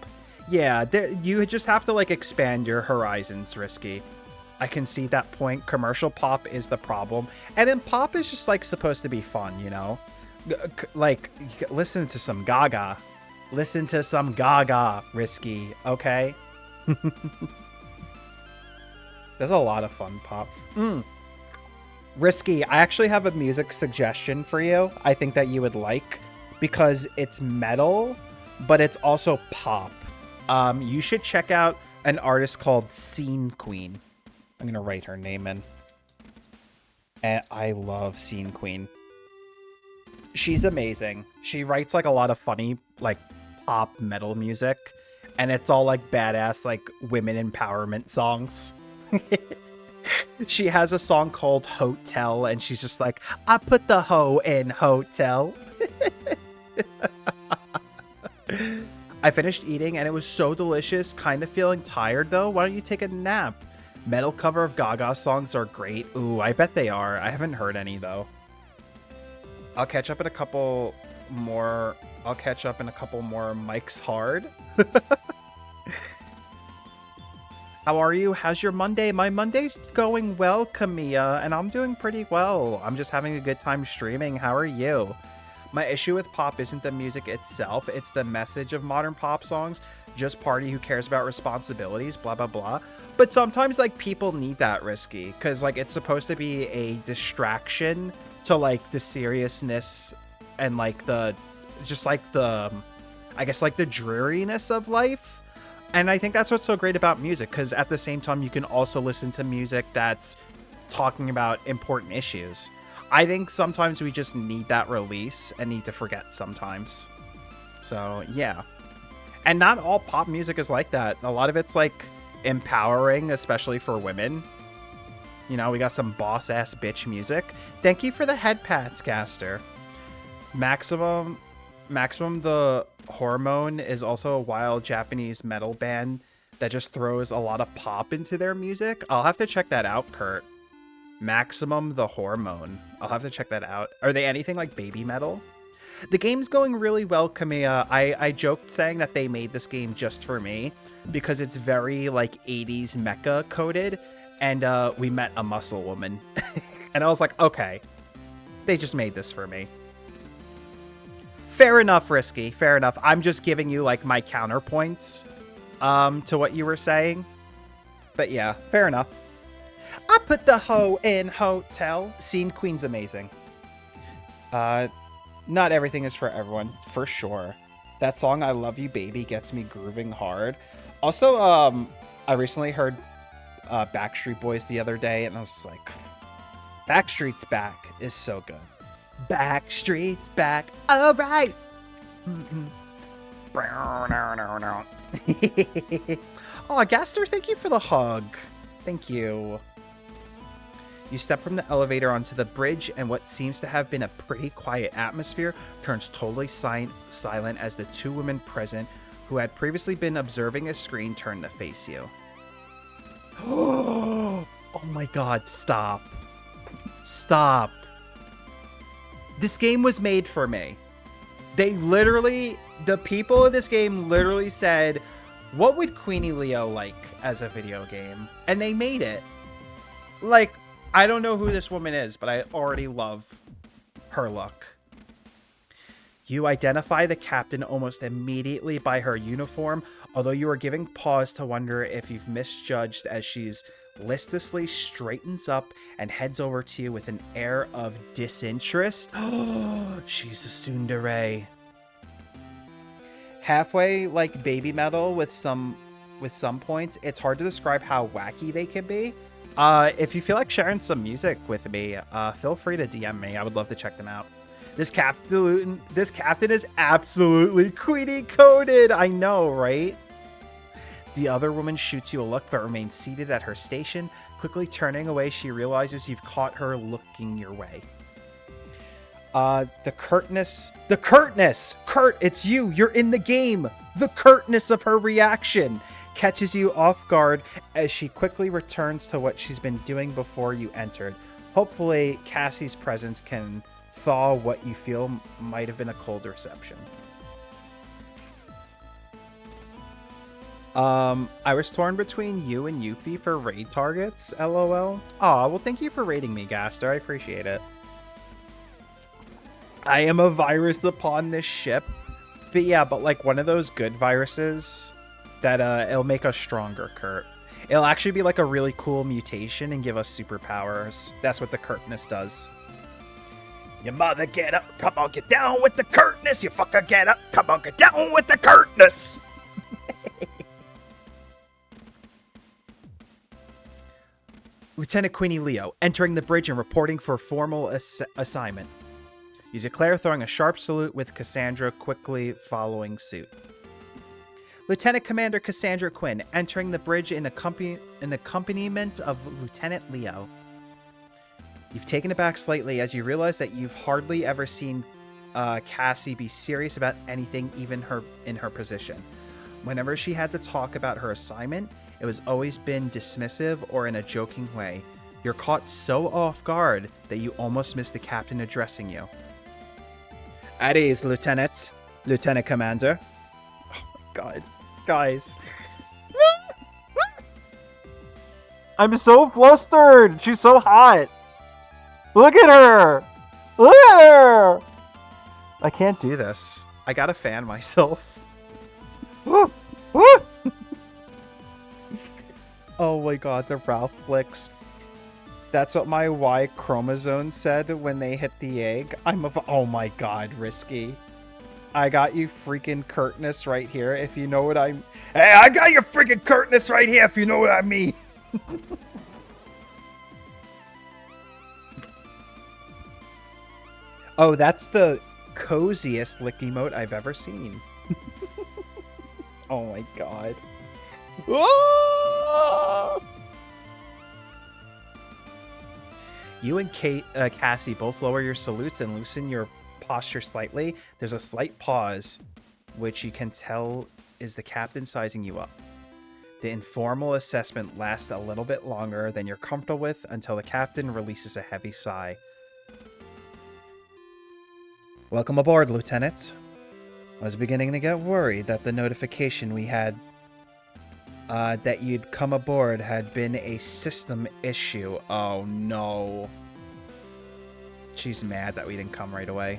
Yeah, you just have to, like, expand your horizons, Risky. I can see that point. Commercial pop is the problem. And then pop is just, like, supposed to be fun, you know? Like, listen to some Gaga. Listen to some Gaga, Risky, okay? There's a lot of fun pop. Risky, I actually have a music suggestion for you. I think that you would like. Because it's metal, but it's also pop. You should check out an artist called Scene Queen. I'm gonna write her name in. And I love Scene Queen. She's amazing. She writes like a lot of funny like pop metal music, and it's all like badass like women empowerment songs. She has a song called Hotel, and she's just like, I put the hoe in hotel. I finished eating and it was so delicious. Kind of feeling tired though. Why don't you take a nap? Metal cover of Gaga songs are great. Ooh, I bet they are. I haven't heard any though. I'll catch up in a couple more. Mike's Hard. How are you? How's your Monday? My Monday's going well, Kamiya, and I'm doing pretty well. I'm just having a good time streaming. How are you? My issue with pop isn't the music itself, it's the message of modern pop songs. Just party who cares about responsibilities, blah, blah, blah. But sometimes, like, people need that, Risky, because, like, it's supposed to be a distraction to, like, the seriousness and, like, the dreariness of life. And I think that's what's so great about music, because at the same time, you can also listen to music that's talking about important issues. I think sometimes we just need that release and need to forget sometimes. So, yeah. And not all pop music is like that. A lot of it's, like, empowering, especially for women. You know, we got some boss-ass bitch music. Thank you for the head pats, Caster. Maximum the Hormone is also a wild Japanese metal band that just throws a lot of pop into their music. I'll have to check that out, Kurt. Maximum the Hormone. I'll have to check that out. Are they anything like baby metal? The game's going really well, Kamiya. I joked saying that they made this game just for me because it's very like 80s mecha coded, and we met a muscle woman. And I was like, okay, they just made this for me. Fair enough, Risky. Fair enough. I'm just giving you like my counterpoints to what you were saying. But yeah, fair enough. I put the hoe in hotel. Scene Queen's amazing. Not everything is for everyone, for sure. That song, I Love You Baby, gets me grooving hard. Also, I recently heard Backstreet Boys the other day, and I was like, Backstreet's Back is so good. Backstreet's back. All right. Oh, Gaster, thank you for the hug. Thank you. You step from the elevator onto the bridge, and what seems to have been a pretty quiet atmosphere turns totally silent as the two women present who had previously been observing a screen, turned to face you. Oh my god, stop. Stop. This game was made for me. They literally, the people of this game literally said, what would Queenie Leo like as a video game? And they made it. Like, I don't know who this woman is, but I already love her look. You identify the captain almost immediately by her uniform, although you are giving pause to wonder if you've misjudged as she's listlessly straightens up and heads over to you with an air of disinterest. Oh, she's a tsundere. Halfway like baby metal with some points. It's hard to describe how wacky they can be. If you feel like sharing some music with me, feel free to DM me. I would love to check them out. This captain is absolutely Queenie coded. I know, right? The other woman shoots you a look but remains seated at her station. Quickly turning away, she realizes you've caught her looking your way. The curtness, Kurt, it's you. You're in the game. The curtness of her reaction catches you off guard as she quickly returns to what she's been doing before you entered. Hopefully, Cassie's presence can thaw what you feel might have been a cold reception. I was torn between you and Yuffie for raid targets, lol. Aw, well thank you for raiding me, Gaster. I appreciate it. I am a virus upon this ship. But yeah, but like one of those good viruses that it'll make us stronger, Kurt. It'll actually be like a really cool mutation and give us superpowers. That's what the curtness does. Your mother, get up. Come on, get down with the curtness. You fucker, get up. Come on, get down with the curtness. Lieutenant Queenie Leo, entering the bridge and reporting for formal assignment. You declare, throwing a sharp salute with Cassandra quickly following suit. Lieutenant Commander Cassandra Quinn, entering the bridge in accompaniment of Lieutenant Leo. You've taken it back slightly as you realize that you've hardly ever seen Cassie be serious about anything, even in her position. Whenever she had to talk about her assignment, it was always been dismissive or in a joking way. You're caught so off guard that you almost miss the captain addressing you. At ease, Lieutenant. Lieutenant Commander. Oh my god. Guys. I'm so flustered. She's so hot. Look at her. Look at her. I can't do this. I gotta fan myself. Oh my god, the Ralph flicks. That's what my Y chromosome said when they hit the egg. Oh my god, Risky. I got you freaking curtness right here, if you know what I'm... Hey, I got your freaking curtness right here, if you know what I mean. Oh, that's the coziest lick emote I've ever seen. Oh my god. You and Cassie both lower your salutes and loosen your posture slightly. There's a slight pause, which you can tell is the captain sizing you up. The informal assessment lasts a little bit longer than you're comfortable with until the captain releases a heavy sigh. Welcome aboard, Lieutenant. I was beginning to get worried that the notification we had that you'd come aboard had been a system issue. Oh no. She's mad that we didn't come right away.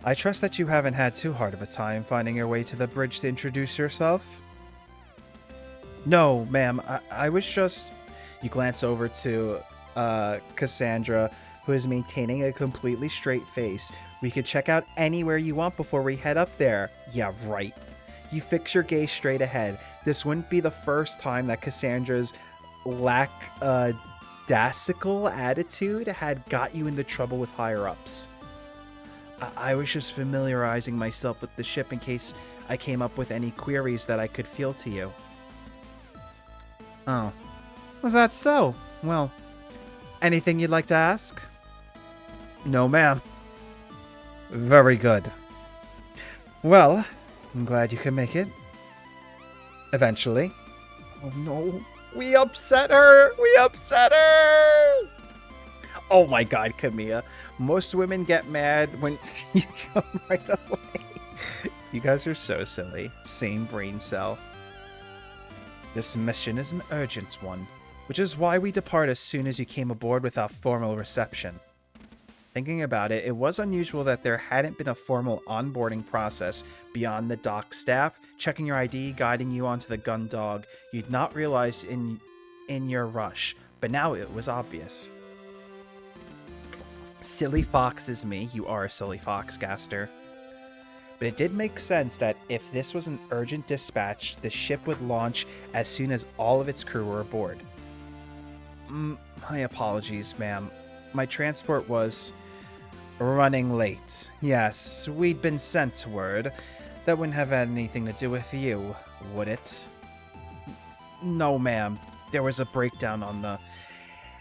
I trust that you haven't had too hard of a time finding your way to the bridge to introduce yourself. No, ma'am, I was just... You glance over to Cassandra, who is maintaining a completely straight face. We could check out anywhere you want before we head up there. Yeah, right. You fix your gaze straight ahead. This wouldn't be the first time that Cassandra's lackadaisical attitude had got you into trouble with higher-ups. I was just familiarizing myself with the ship in case I came up with any queries that I could feel to you. Oh. Was that so? Well, anything you'd like to ask? No, ma'am. Very good. Well, I'm glad you could make it. Eventually. Oh no. We upset her! We upset her! Oh my god, Kamiya. Most women get mad when you come right away. You guys are so silly. Same brain cell. This mission is an urgent one, which is why we depart as soon as you came aboard without formal reception. Thinking about it, it was unusual that there hadn't been a formal onboarding process beyond the dock staff checking your ID, guiding you onto the Gun-Dog. You'd not realized in your rush, but now it was obvious. Silly fox is me. You are a silly fox, Gaster. But it did make sense that if this was an urgent dispatch, the ship would launch as soon as all of its crew were aboard. My apologies, ma'am. My transport was running late. Yes, we'd been sent word. That wouldn't have had anything to do with you, would it? No, ma'am. There was a breakdown on the...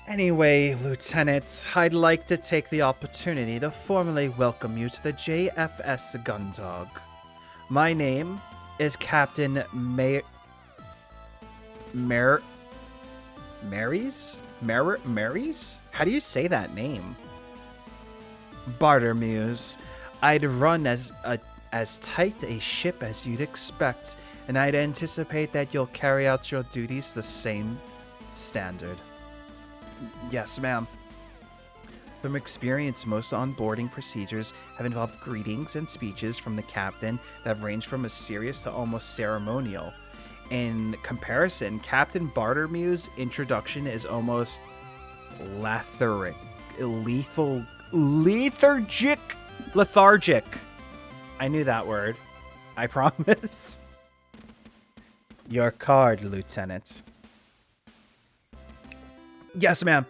Anyway, Lieutenant, I'd like to take the opportunity to formally welcome you to the JFS Gun-Dog. My name is Captain Marys? How do you say that name? Bartermuse. I'd run as tight a ship as you'd expect, and I'd anticipate that you'll carry out your duties the same standard. Yes, ma'am. From experience, most onboarding procedures have involved greetings and speeches from the captain that have ranged from as serious to almost ceremonial. In comparison, Captain Bartermuse's introduction is almost lethargic. Lethargic. I knew that word. I promise. Your card, Lieutenant. Yes, ma'am.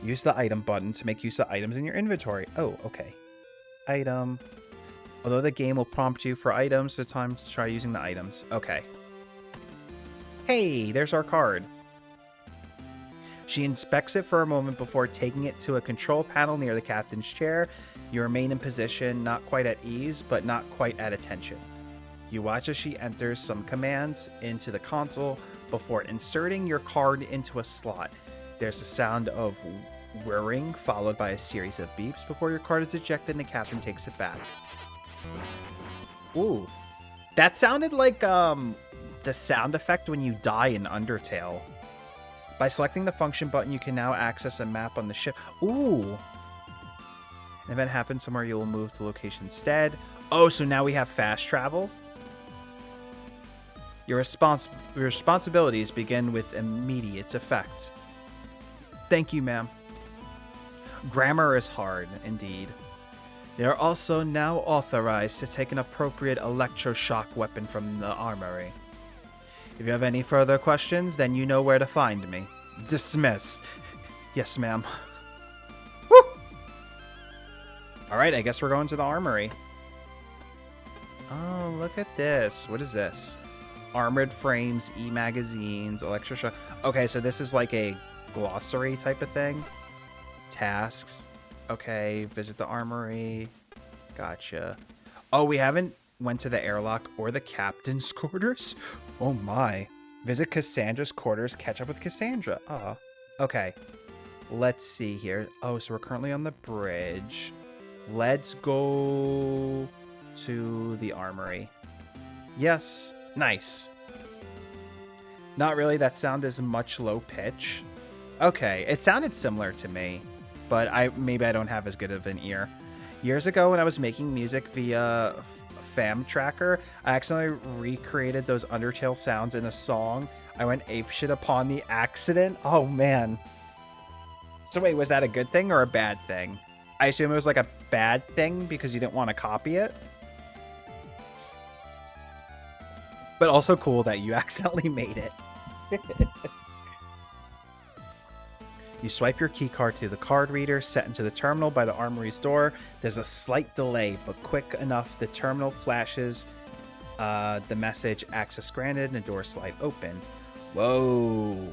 Use the item button to make use of items in your inventory. Oh, okay. Item. Although the game will prompt you for items, it's time to try using the items. Okay. Hey, there's our card. She inspects it for a moment before taking it to a control panel near the captain's chair. You remain in position, not quite at ease, but not quite at attention. You watch as she enters some commands into the console before inserting your card into a slot. There's a sound of whirring, followed by a series of beeps before your card is ejected and the captain takes it back. Ooh. That sounded like the sound effect when you die in Undertale. By selecting the function button, you can now access a map on the ship. Ooh. An event happens somewhere, you will move to location instead. Oh, so now we have fast travel? Your responsibilities begin with immediate effect. Thank you, ma'am. Grammar is hard, indeed. They are also now authorized to take an appropriate electroshock weapon from the armory. If you have any further questions, then you know where to find me. Dismissed. Yes, ma'am. Woo! Alright, I guess we're going to the armory. Oh, look at this. What is this? Armored frames, e-magazines, electroshock. Okay, so this is like a glossary type of thing. Tasks. Okay, visit the armory. Gotcha. Oh, we haven't went to the airlock or the captain's quarters? Oh my. Visit Cassandra's quarters, catch up with Cassandra. Oh, okay. Let's see here. Oh, so we're currently on the bridge. Let's go to the armory. Yes. Nice. Not really. That sound is much low pitch. Okay, it sounded similar to me, but maybe I don't have as good of an ear. Years ago when I was making music via Fam Tracker, I accidentally recreated those Undertale sounds in a song. I went apeshit upon the accident. Oh man. So wait, was that a good thing or a bad thing? I assume it was like a bad thing because you didn't want to copy it. But also cool that you accidentally made it. You swipe your keycard to the card reader, set into the terminal by the armory's door. There's a slight delay, but quick enough the terminal flashes the message, access granted, and the door slide open. Whoa.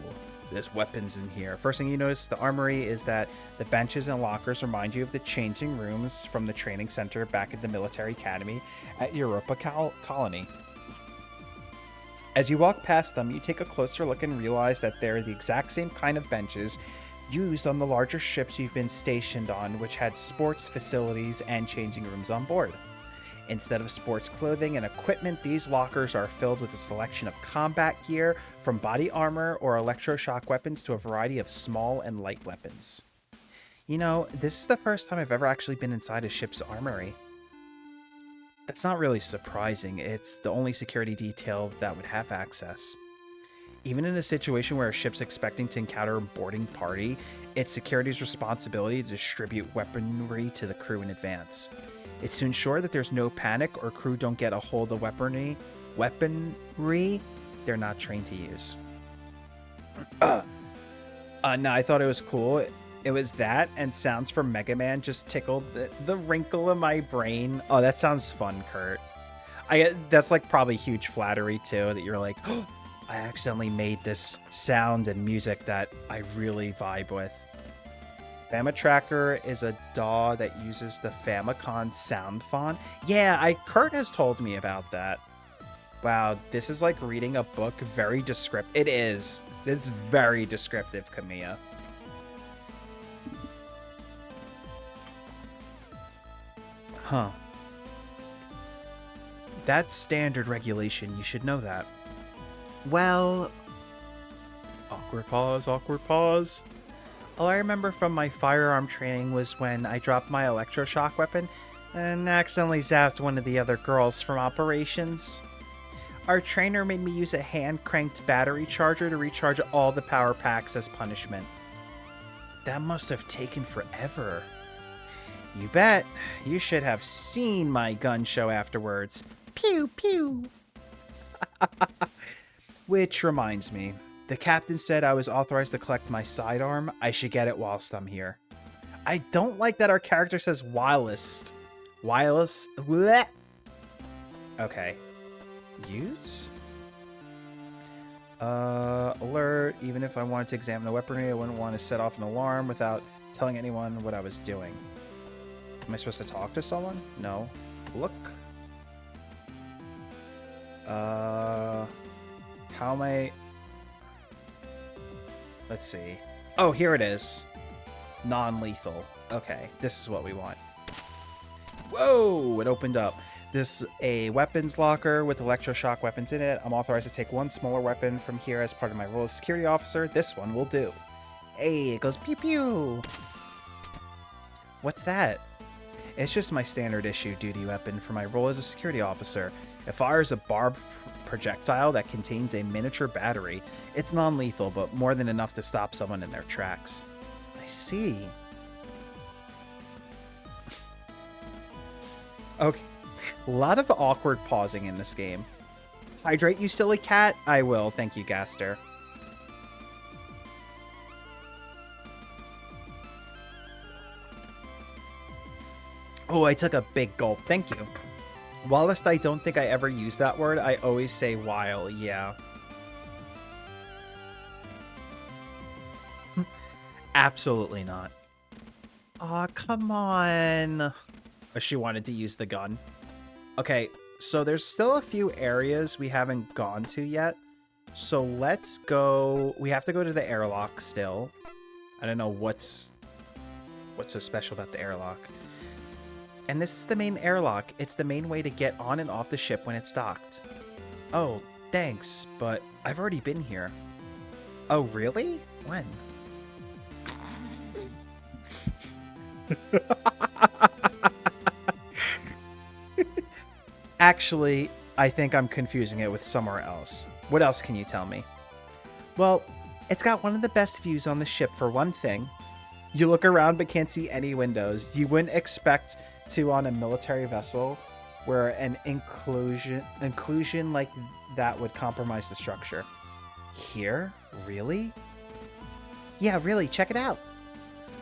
there's weapons in here. First thing you notice, the armory, is that the benches and lockers remind you of the changing rooms from the training center back at the military academy at Europa Colony. As you walk past them, you take a closer look and realize that they're the exact same kind of benches used on the larger ships you've been stationed on, which had sports facilities and changing rooms on board. Instead of sports clothing and equipment, these lockers are filled with a selection of combat gear, from body armor or electroshock weapons to a variety of small and light weapons. You know, this is the first time I've ever actually been inside a ship's armory. That's not really surprising. It's the only security detail that would have access. Even in a situation where a ship's expecting to encounter a boarding party, it's security's responsibility to distribute weaponry to the crew in advance. It's to ensure that there's no panic or crew don't get a hold of weaponry they're not trained to use. No, I thought it was cool. It was that, and sounds from Mega Man just tickled the wrinkle in my brain. Oh, that sounds fun, Kurt. That's like probably huge flattery too, that you're like, oh, I accidentally made this sound and music that I really vibe with. Famatracker is a DAW that uses the Famicom sound font. Yeah, Kurt has told me about that. Wow, this is like reading a book, very descriptive. It is. It's very descriptive, Kamiya. Huh. That's standard regulation. You should know that. Well... Awkward pause, awkward pause. All I remember from my firearm training was when I dropped my electroshock weapon and accidentally zapped one of the other girls from operations. Our trainer made me use a hand-cranked battery charger to recharge all the power packs as punishment. That must have taken forever. You bet. You should have seen my gun show afterwards. Pew, pew. Which reminds me, the captain said I was authorized to collect my sidearm. I should get it whilst I'm here. I don't like that our character says whilst. Whilst. Bleh. Okay. Use? Alert. Even if I wanted to examine the weaponry, I wouldn't want to set off an alarm without telling anyone what I was doing. Am I supposed to talk to someone? No. Look. How am I... Let's see. Oh, here it is. Non-lethal. Okay, this is what we want. Whoa! It opened up. This is a weapons locker with electroshock weapons in it. I'm authorized to take one smaller weapon from here as part of my role as security officer. This one will do. Hey, it goes pew pew. What's that? It's just my standard issue duty weapon for my role as a security officer. It fires a barbed projectile that contains a miniature battery. It's non-lethal, but more than enough to stop someone in their tracks. I see. Okay. A lot of awkward pausing in this game. Hydrate, you silly cat? I will. Thank you, Gaster. Oh, I took a big gulp. Thank you. Whilst I don't think I ever use that word, I always say while. Yeah. Absolutely not. Aw, come on. Oh, she wanted to use the gun. Okay, so there's still a few areas we haven't gone to yet. So let's go. We have to go to the airlock still. I don't know what's so special about the airlock. And this is the main airlock. It's the main way to get on and off the ship when it's docked. Oh, thanks, but I've already been here. Oh, really? When? Actually, I think I'm confusing it with somewhere else. What else can you tell me? Well, it's got one of the best views on the ship for one thing. You look around but can't see any windows. You wouldn't expect to on a military vessel where an inclusion like that would compromise the structure. Here? Really? Yeah, really, check it out.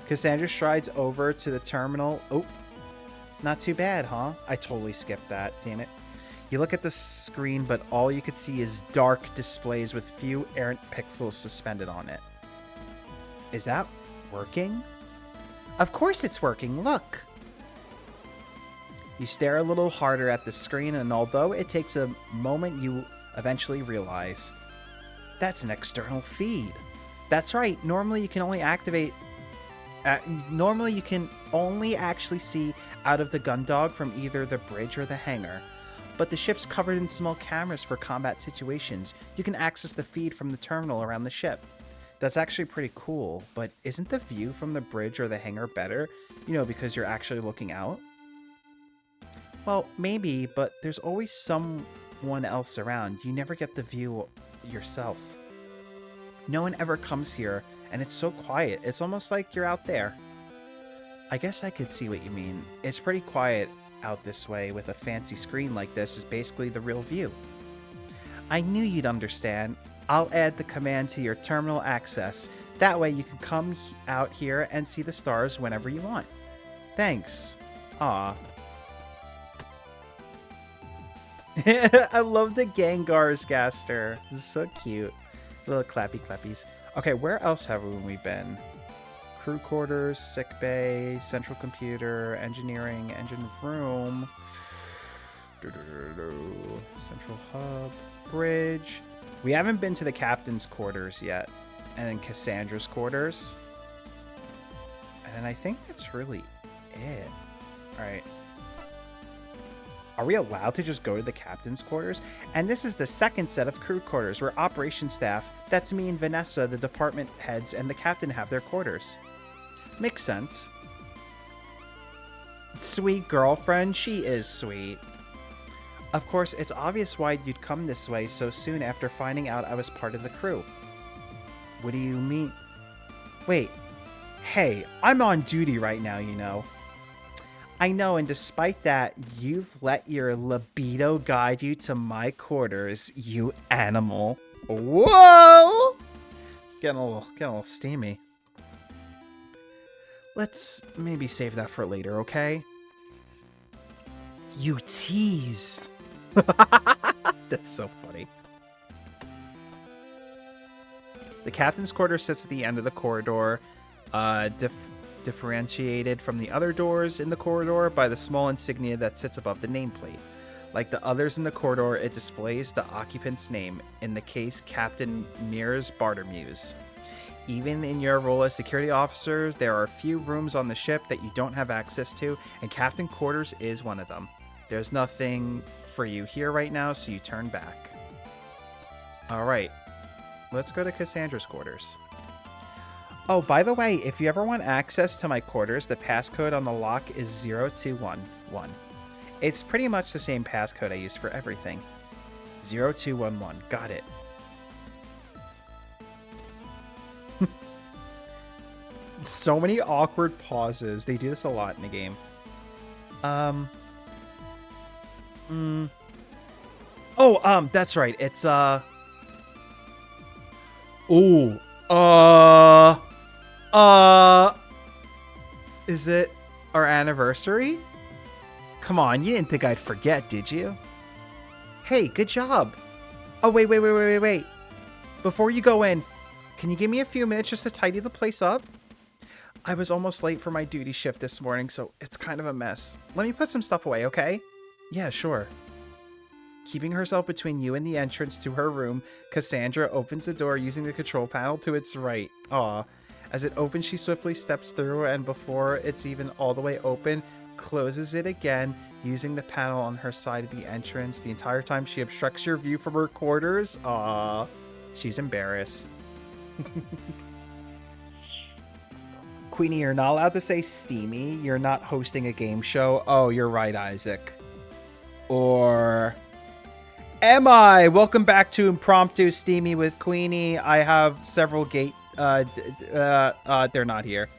Cassandra strides over to the terminal. Oh, not too bad, huh? I totally skipped that, damn it. You look at the screen, but all you could see is dark displays with few errant pixels suspended on it. Is that working? Of course it's working, look! You stare a little harder at the screen, and although it takes a moment, you eventually realize that's an external feed. That's right, normally you can only actually see out of the Gun-Dog from either the bridge or the hangar. But the ship's covered in small cameras for combat situations. You can access the feed from the terminal around the ship. That's actually pretty cool, but isn't the view from the bridge or the hangar better? You know, because you're actually looking out? Well, maybe, but there's always someone else around. You never get the view yourself. No one ever comes here, and it's so quiet. It's almost like you're out there. I guess I could see what you mean. It's pretty quiet out this way with a fancy screen like this is basically the real view. I knew you'd understand. I'll add the command to your terminal access. That way you can come out here and see the stars whenever you want. Thanks. Aw. I love the Gengar's Gaster. This is so cute. Little clappy clappies. Okay, where else have we been? Crew quarters, sick bay, central computer, engineering, engine room, central hub, bridge. We haven't been to the captain's quarters yet, and then Cassandra's quarters. And then I think that's really it. All right. Are we allowed to just go to the captain's quarters? And this is the second set of crew quarters where operations staff, that's me and Vanessa, the department heads, and the captain have their quarters. Makes sense. Sweet girlfriend, she is sweet. Of course, it's obvious why you'd come this way so soon after finding out I was part of the crew. What do you mean? Wait. Hey, I'm on duty right now, you know. I know, and despite that, you've let your libido guide you to my quarters, you animal. Whoa! Getting a little steamy. Let's maybe save that for later, okay? You tease. That's so funny. The captain's quarters sits at the end of the corridor, differentiated from the other doors in the corridor by the small insignia that sits above the nameplate. Like the others in the corridor, it displays the occupant's name, in the case Captain Mears Bartermuse. Even in your role as security officer, there are a few rooms on the ship that you don't have access to, and Captain Quarters is one of them. There's nothing for you here right now, so you turn back. Alright, let's go to Cassandra's quarters. Oh, by the way, if you ever want access to my quarters, the passcode on the lock is 0211. It's pretty much the same passcode I use for everything. 0211. Got it. So many awkward pauses. They do this a lot in the game. That's right. It's, is it our anniversary? Come on, you didn't think I'd forget, did you? Hey, good job. Oh, wait. Before you go in, can you give me a few minutes just to tidy the place up? I was almost late for my duty shift this morning, so it's kind of a mess. Let me put some stuff away, okay? Yeah, sure. Keeping herself between you and the entrance to her room, Cassandra opens the door using the control panel to its right. Aw. As it opens, she swiftly steps through, and before it's even all the way open, closes it again, using the panel on her side of the entrance. The entire time she obstructs your view from her quarters. Aw. She's embarrassed. Queenie, you're not allowed to say steamy. You're not hosting a game show. Oh, you're right, Isaac. Or... am I? Welcome back to Impromptu Steamy with Queenie. I have several they're not here.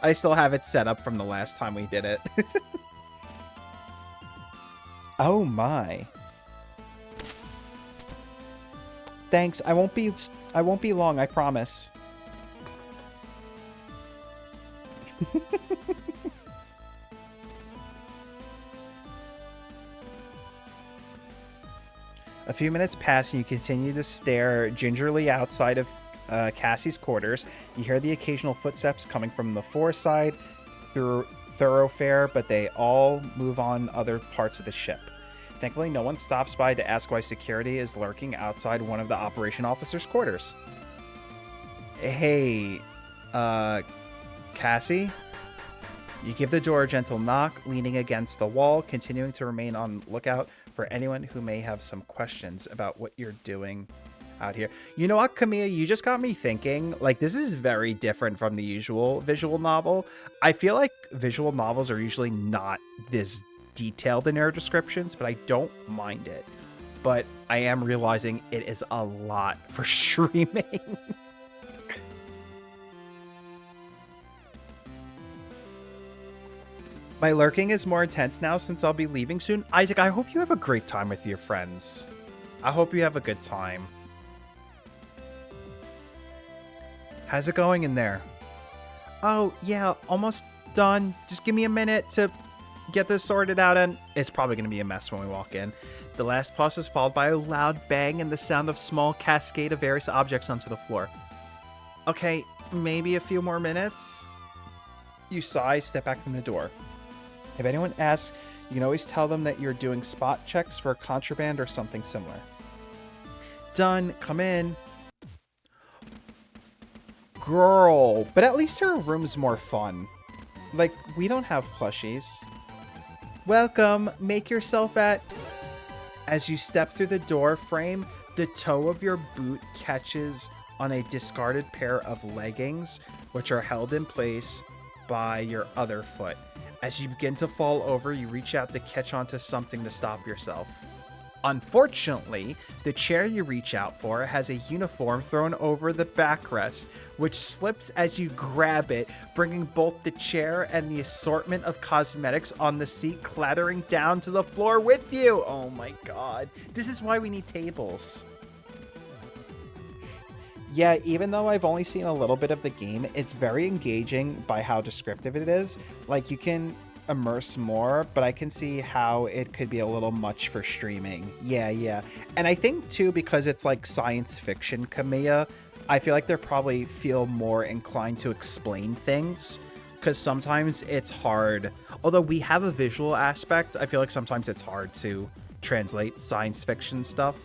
I still have it set up from the last time we did it. Oh my. Thanks. I won't be long, I promise. A few minutes pass and you continue to stare gingerly outside of Cassie's quarters. You hear the occasional footsteps coming from the foreside thoroughfare, but they all move on other parts of the ship. Thankfully, no one stops by to ask why security is lurking outside one of the operation officer's quarters. Hey, Cassie? You give the door a gentle knock, leaning against the wall, continuing to remain on lookout for anyone who may have some questions about what you're doing out here. You know what, Camilla? You just got me thinking, like, this is very different from the usual visual novel. I feel like visual novels are usually not this detailed in their descriptions, but I don't mind it. But I am realizing it is a lot for streaming. My lurking is more intense now since I'll be leaving soon. Isaac, I hope you have a great time with your friends. I hope you have a good time. How's it going in there? Oh, yeah, almost done. Just give me a minute to get this sorted out, and it's probably going to be a mess when we walk in. The last pause is followed by a loud bang and the sound of small cascade of various objects onto the floor. Okay, maybe a few more minutes? You sigh, step back from the door. If anyone asks, you can always tell them that you're doing spot checks for contraband or something similar. Done. Come in. Girl, but at least her room's more fun. Like, we don't have plushies. Welcome. Make yourself at... As you step through the door frame, the toe of your boot catches on a discarded pair of leggings, which are held in place by your other foot. As you begin to fall over, you reach out to catch onto something to stop yourself. Unfortunately, the chair you reach out for has a uniform thrown over the backrest, which slips as you grab it, bringing both the chair and the assortment of cosmetics on the seat clattering down to the floor with you. Oh my god. This is why we need tables. Yeah, even though I've only seen a little bit of the game, it's very engaging by how descriptive it is. Like, you can immerse more, but I can see how it could be a little much for streaming. Yeah. And I think, too, because it's like science fiction, Camilla, I feel like they probably feel more inclined to explain things, because sometimes it's hard. Although we have a visual aspect, I feel like sometimes it's hard to translate science fiction stuff.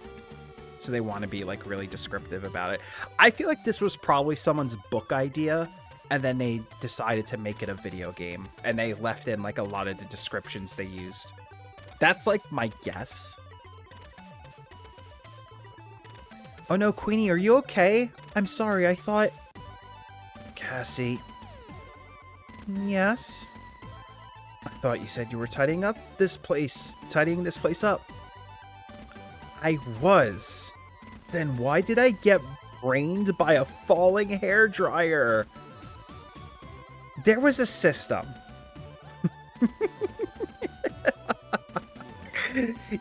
So they want to be like really descriptive about it. I feel like this was probably someone's book idea, and then they decided to make it a video game, and they left in like a lot of the descriptions they used. That's like my guess. Oh no, Queenie, are you okay? I'm sorry, I thought... Cassie. Yes? I thought you said you were tidying this place up. I was. Then why did I get brained by a falling hairdryer? There was a system.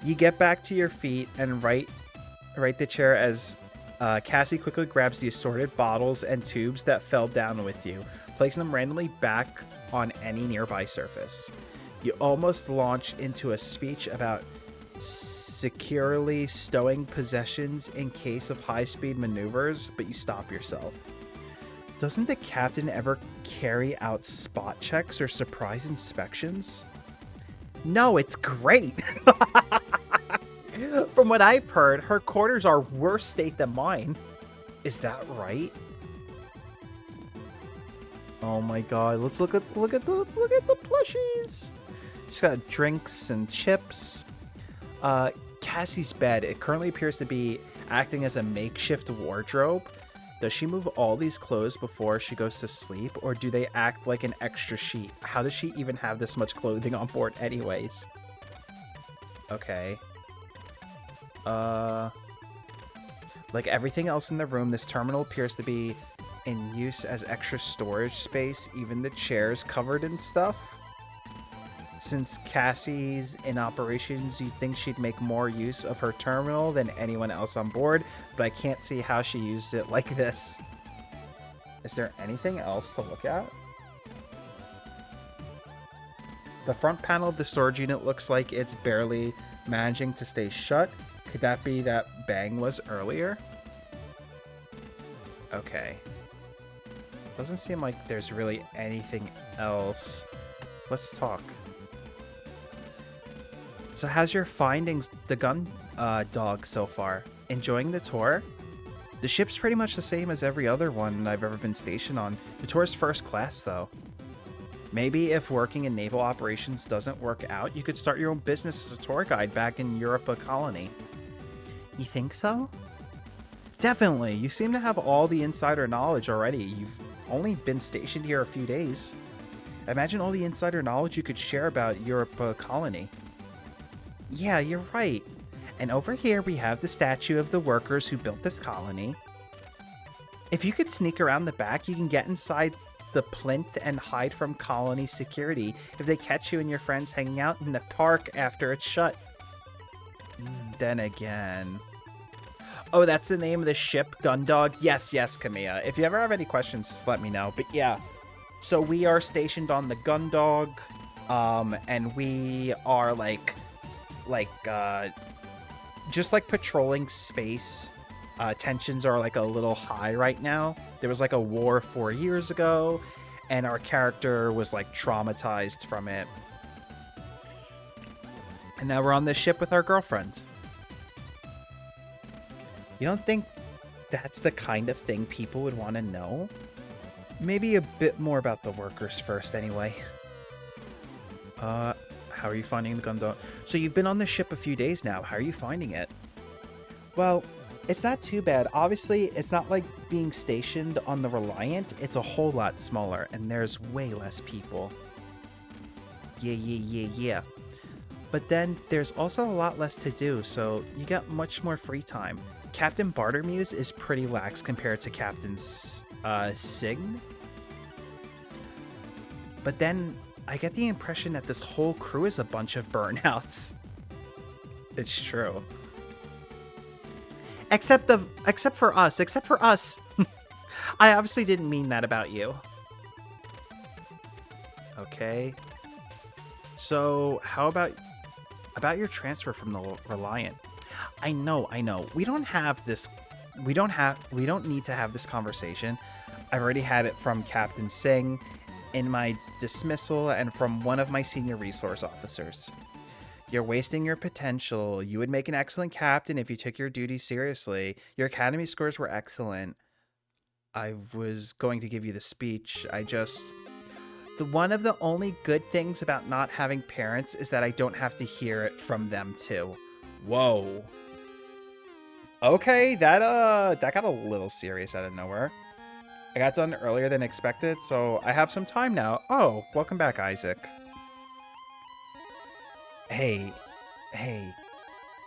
You get back to your feet and right the chair as Cassie quickly grabs the assorted bottles and tubes that fell down with you, placing them randomly back on any nearby surface. You almost launch into a speech about securely stowing possessions in case of high-speed maneuvers, but you stop yourself. Doesn't the captain ever carry out spot checks or surprise inspections? No, it's great! From what I've heard, her quarters are worse state than mine. Is that right? Oh my god, let's look at the plushies! She's got drinks and chips. Cassie's bed, it currently appears to be acting as a makeshift wardrobe. Does she move all these clothes before she goes to sleep, or do they act like an extra sheet? How does she even have this much clothing on board anyways? Okay. Like everything else in the room, this terminal appears to be in use as extra storage space, even the chairs covered in stuff. Since Cassie's in operations, you'd think she'd make more use of her terminal than anyone else on board, but I can't see how she used it like this. Is there anything else to look at? The front panel of the storage unit looks like it's barely managing to stay shut. Could that be that Bang was earlier? Okay. Doesn't seem like there's really anything else. Let's talk. So how's your findings the gun dog so far? Enjoying the tour? The ship's pretty much the same as every other one I've ever been stationed on. The tour's first class though. Maybe if working in naval operations doesn't work out, you could start your own business as a tour guide back in Europa colony. You think so? Definitely. You seem to have all the insider knowledge already. You've only been stationed here a few days. Imagine all the insider knowledge you could share about Europa colony. Yeah, you're right. And over here we have the statue of the workers who built this colony. If you could sneak around the back, you can get inside the plinth and hide from colony security if they catch you and your friends hanging out in the park after it's shut. Then again... Oh, that's the name of the ship, Gun-Dog? Yes, Kamiya. If you ever have any questions, just let me know. But yeah, so we are stationed on the Gun-Dog, and we are just like patrolling space. Tensions are like a little high right now. There was like a war 4 years ago, and our character was like traumatized from it. And now we're on this ship with our girlfriend. You don't think that's the kind of thing people would want to know? Maybe a bit more about the workers first anyway. How are you finding the Gun-Dog? So you've been on the ship a few days now. How are you finding it? Well, it's not too bad. Obviously, it's not like being stationed on the Reliant. It's a whole lot smaller, and there's way less people. Yeah. But then there's also a lot less to do, so you get much more free time. Captain Bartermuse is pretty lax compared to Captain Sign. But then I get the impression that this whole crew is a bunch of burnouts. It's true. Except for us. I obviously didn't mean that about you. Okay. So, how about your transfer from the Reliant? I know. We don't need to have this conversation. I've already had it from Captain Singh in my dismissal and from one of my senior resource officers. You're wasting your potential. You would make an excellent captain if you took your duty seriously. Your academy scores were excellent. I was going to give you the speech. One of the only good things about not having parents is that I don't have to hear it from them too. Whoa. Okay, that got a little serious out of nowhere. I got done earlier than expected, so I have some time now. Oh, welcome back, Isaac. Hey,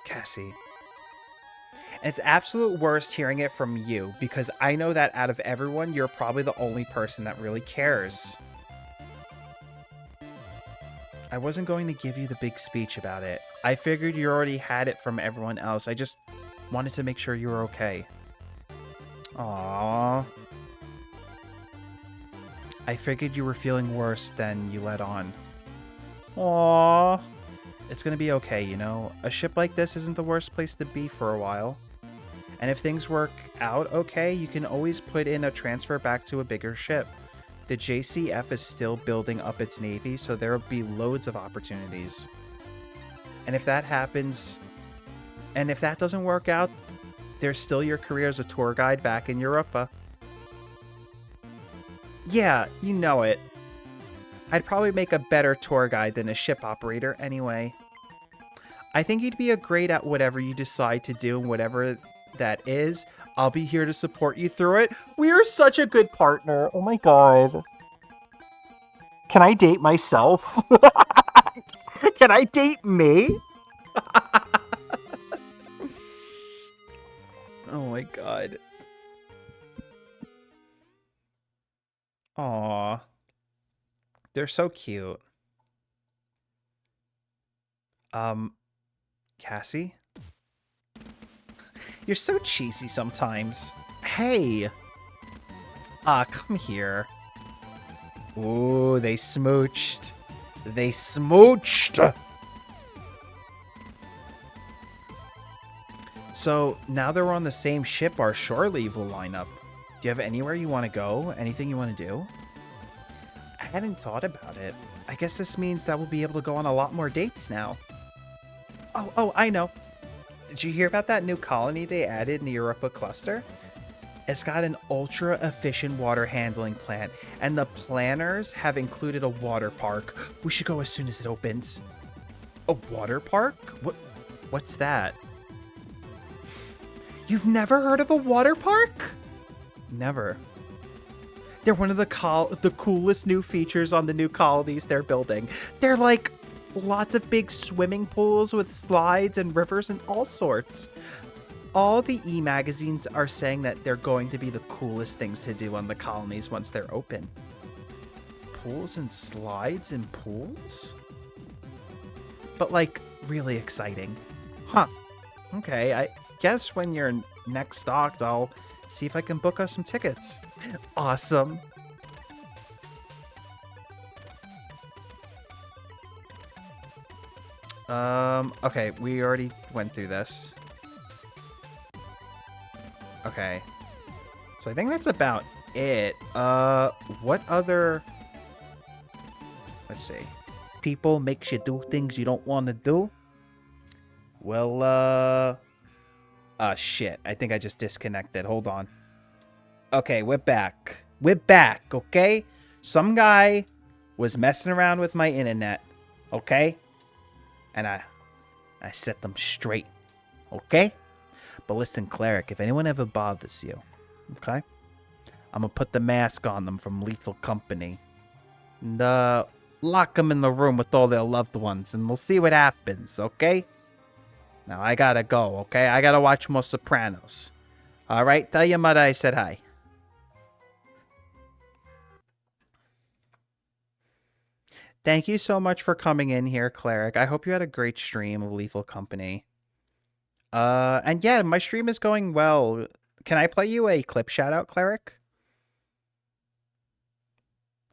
Cassie. And it's absolute worst hearing it from you, because I know that out of everyone, you're probably the only person that really cares. I wasn't going to give you the big speech about it. I figured you already had it from everyone else. I just wanted to make sure you were okay. Aww. I figured you were feeling worse than you let on. Aww. It's gonna be okay, you know? A ship like this isn't the worst place to be for a while. And if things work out okay, you can always put in a transfer back to a bigger ship. The JCF is still building up its navy, so there will be loads of opportunities. And if that happens, and if that doesn't work out, there's still your career as a tour guide back in Europa. Yeah, you know it. I'd probably make a better tour guide than a ship operator anyway. I think you'd be great at whatever you decide to do, and whatever that is. I'll be here to support you through it. We are such a good partner. Oh my god. Can I date myself? Can I date me? Oh my god. Aww. They're so cute. Cassie? You're so cheesy sometimes. Hey! Come here. Ooh, they smooched. They smooched! So now that we're on the same ship, our shore leave will line up. Do you have anywhere you want to go? Anything you want to do? I hadn't thought about it. I guess this means that we'll be able to go on a lot more dates now. Oh, I know. Did you hear about that new colony they added in the Europa cluster? It's got an ultra-efficient water handling plant, and the planners have included a water park. We should go as soon as it opens. A water park? What's that? You've never heard of a water park? Never. They're one of the coolest new features on the new colonies they're building. They're like lots of big swimming pools with slides and rivers and all sorts. All the e-magazines are saying that they're going to be the coolest things to do on the colonies once they're open. Pools and slides and pools? But like, really exciting. Huh. Okay, I guess when you're next docked, I'll see if I can book us some tickets. Awesome. Okay, we already went through this. Okay. So I think that's about it. What other... Let's see. People makes you do things you don't want to do? Well, shit. I think I just disconnected. Hold on. Okay, we're back. We're back, okay? Some guy was messing around with my internet, okay? And I set them straight, okay? But listen, Cleric, if anyone ever bothers you, okay? I'm gonna put the mask on them from Lethal Company. And, lock them in the room with all their loved ones, and we'll see what happens, okay? Now, I gotta go, okay? I gotta watch more Sopranos. Alright? Tell your mother I said hi. Thank you so much for coming in here, Cleric. I hope you had a great stream of Lethal Company. And yeah, my stream is going well. Can I play you a clip shout-out, Cleric?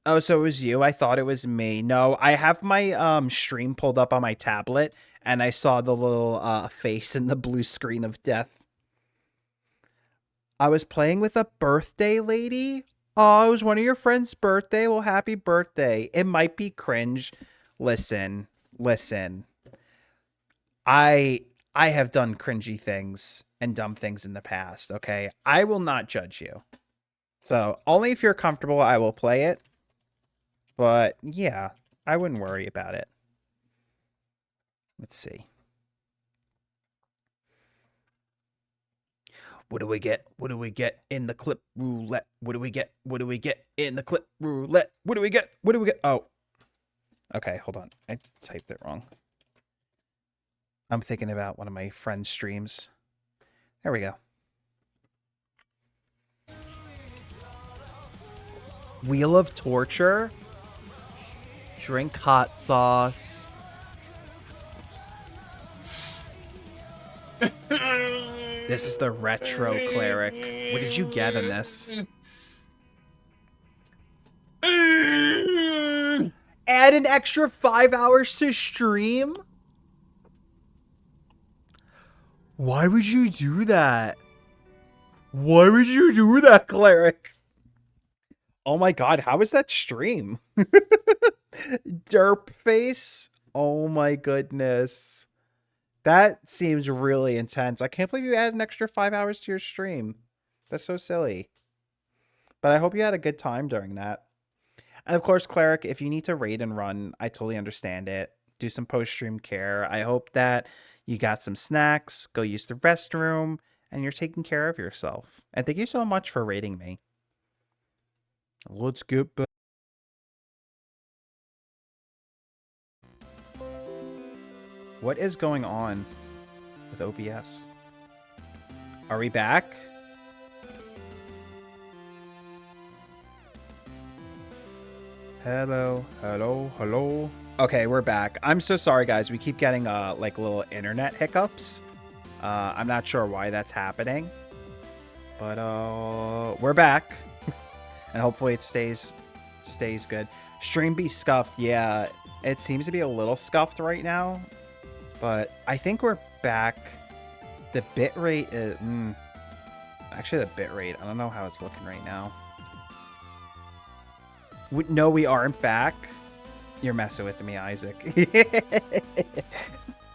Oh, so it was you? I thought it was me. No, I have my stream pulled up on my tablet, and I saw the little face in the blue screen of death. I was playing with a birthday lady. Oh, it was one of your friend's birthday. Well, happy birthday. It might be cringe. Listen. I have done cringy things and dumb things in the past, okay? I will not judge you. So, only if you're comfortable, I will play it. But, yeah, I wouldn't worry about it. Let's see. What do we get? What do we get in the clip roulette? What do we get? What do we get in the clip roulette? What do we get? What do we get? Oh. Okay, hold on. I typed it wrong. I'm thinking about one of my friend's streams. There we go. Wheel of Torture. Drink hot sauce. This is the retro Cleric. What did you get in this? Add an extra 5 hours to stream? Why would you do that? Why would you do that, Cleric? Oh my god, how is that stream? Derp face? Oh my goodness. That seems really intense. I can't believe you added an extra 5 hours to your stream. That's so silly. But I hope you had a good time during that. And of course, Cleric, if you need to raid and run, I totally understand it. Do some post-stream care. I hope that you got some snacks, go use the restroom, and you're taking care of yourself. And thank you so much for raiding me. Let's get back. What is going on with OBS? Are we back? Hello. Okay, we're back. I'm so sorry, guys. We keep getting like little internet hiccups. I'm not sure why that's happening, but we're back, and hopefully it stays good. Stream be scuffed. Yeah, it seems to be a little scuffed right now. But I think we're back The bit rate is... Actually, the bit rate, I don't know how it's looking right now. No, we aren't back. You're messing with me, Isaac.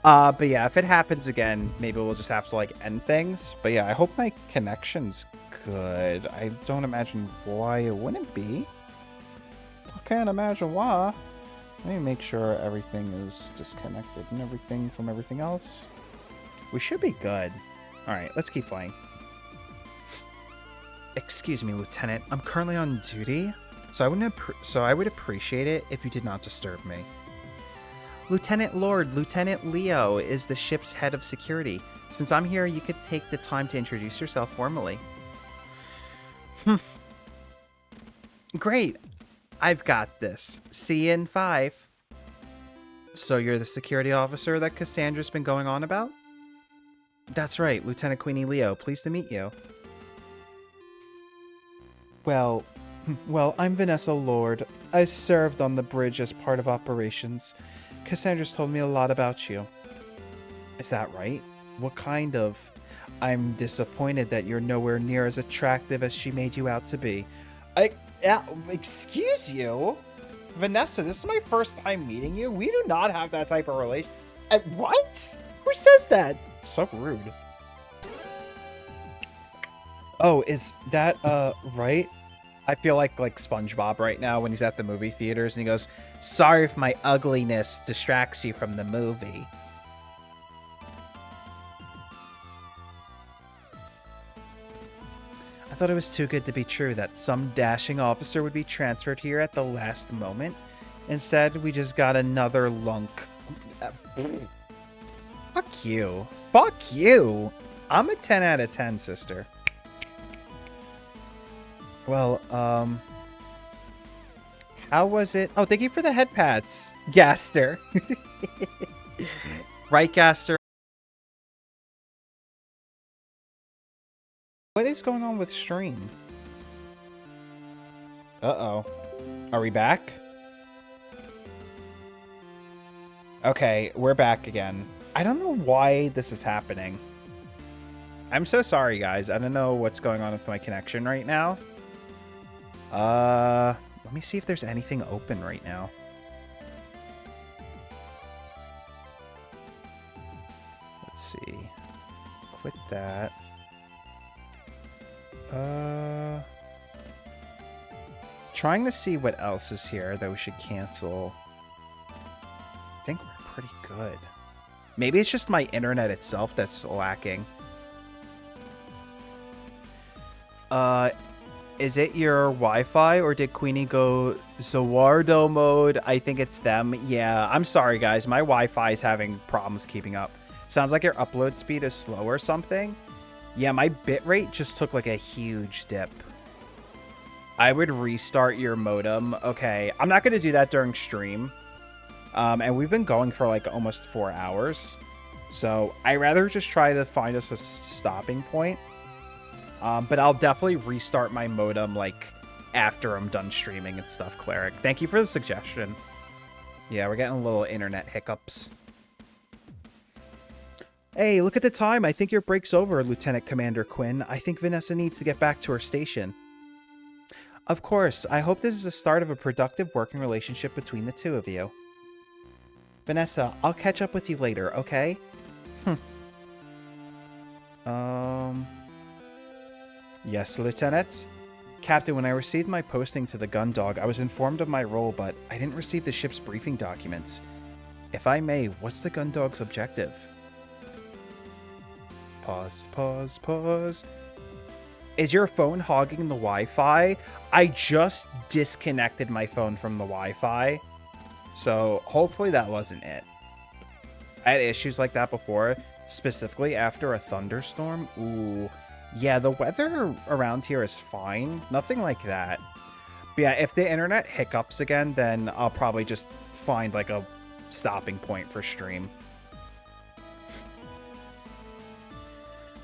But yeah, if it happens again, maybe we'll just have to, like, end things. But yeah, I hope my connection's good. I don't imagine why it wouldn't be. I can't imagine why. Let me make sure everything is disconnected and everything from everything else. We should be good. Alright, let's keep playing. Excuse me, Lieutenant. I'm currently on duty, so I would appreciate it if you did not disturb me. Lieutenant Lord, Lieutenant Leo is the ship's head of security. Since I'm here, you could take the time to introduce yourself formally. Great. I've got this. See you in 5. So you're the security officer that Cassandra's been going on about? That's right, Lieutenant Queenie Leo. Pleased to meet you. Well, I'm Vanessa Lord. I served on the bridge as part of operations. Cassandra's told me a lot about you. Is that right? What kind of? I'm disappointed that you're nowhere near as attractive as she made you out to be. Excuse you? Vanessa, this is my first time meeting you. We do not have that type of relation. What? Who says that? So rude. Oh, is that, right? I feel like SpongeBob right now when he's at the movie theaters and he goes, "Sorry if my ugliness distracts you from the movie." I thought it was too good to be true that some dashing officer would be transferred here at the last moment. Instead, we just got another lunk. Fuck you. Fuck you. I'm a 10 out of 10, sister. Well, how was it? Oh, thank you for the head pats, Gaster. Right, Gaster? What is going on with stream? Uh-oh. Are we back? Okay, we're back again. I don't know why this is happening. I'm so sorry, guys. I don't know what's going on with my connection right now. Let me see if there's anything open right now. Let's see. Quit that. Trying to see what else is here that we should cancel. I think we're pretty good. Maybe it's just my internet itself that's lacking. Is it your Wi-Fi or did Queenie go Zawardo mode? I think it's them. Yeah, I'm sorry guys. My Wi-Fi is having problems keeping up. Sounds like your upload speed is slow or something. Yeah, my bitrate just took like a huge dip. I would restart your modem. Okay, I'm not going to do that during stream. And we've been going for like almost 4 hours. So I'd rather just try to find us a stopping point. But I'll definitely restart my modem, like, after I'm done streaming and stuff, Cleric. Thank you for the suggestion. Yeah, we're getting little internet hiccups. Hey, look at the time. I think your break's over, Lieutenant Commander Quinn. I think Vanessa needs to get back to her station. Of course. I hope this is the start of a productive working relationship between the two of you. Vanessa, I'll catch up with you later, okay? Yes, Lieutenant? Captain, when I received my posting to the Gun-Dog, I was informed of my role, but I didn't receive the ship's briefing documents. If I may, what's the Gun-Dog's objective? Pause. Is your phone hogging the Wi-Fi? I just disconnected my phone from the Wi-Fi, so hopefully that wasn't it. I had issues like that before, specifically after a thunderstorm. Ooh. Yeah, the weather around here is fine. Nothing like that. But yeah, if the internet hiccups again, then I'll probably just find like a stopping point for stream.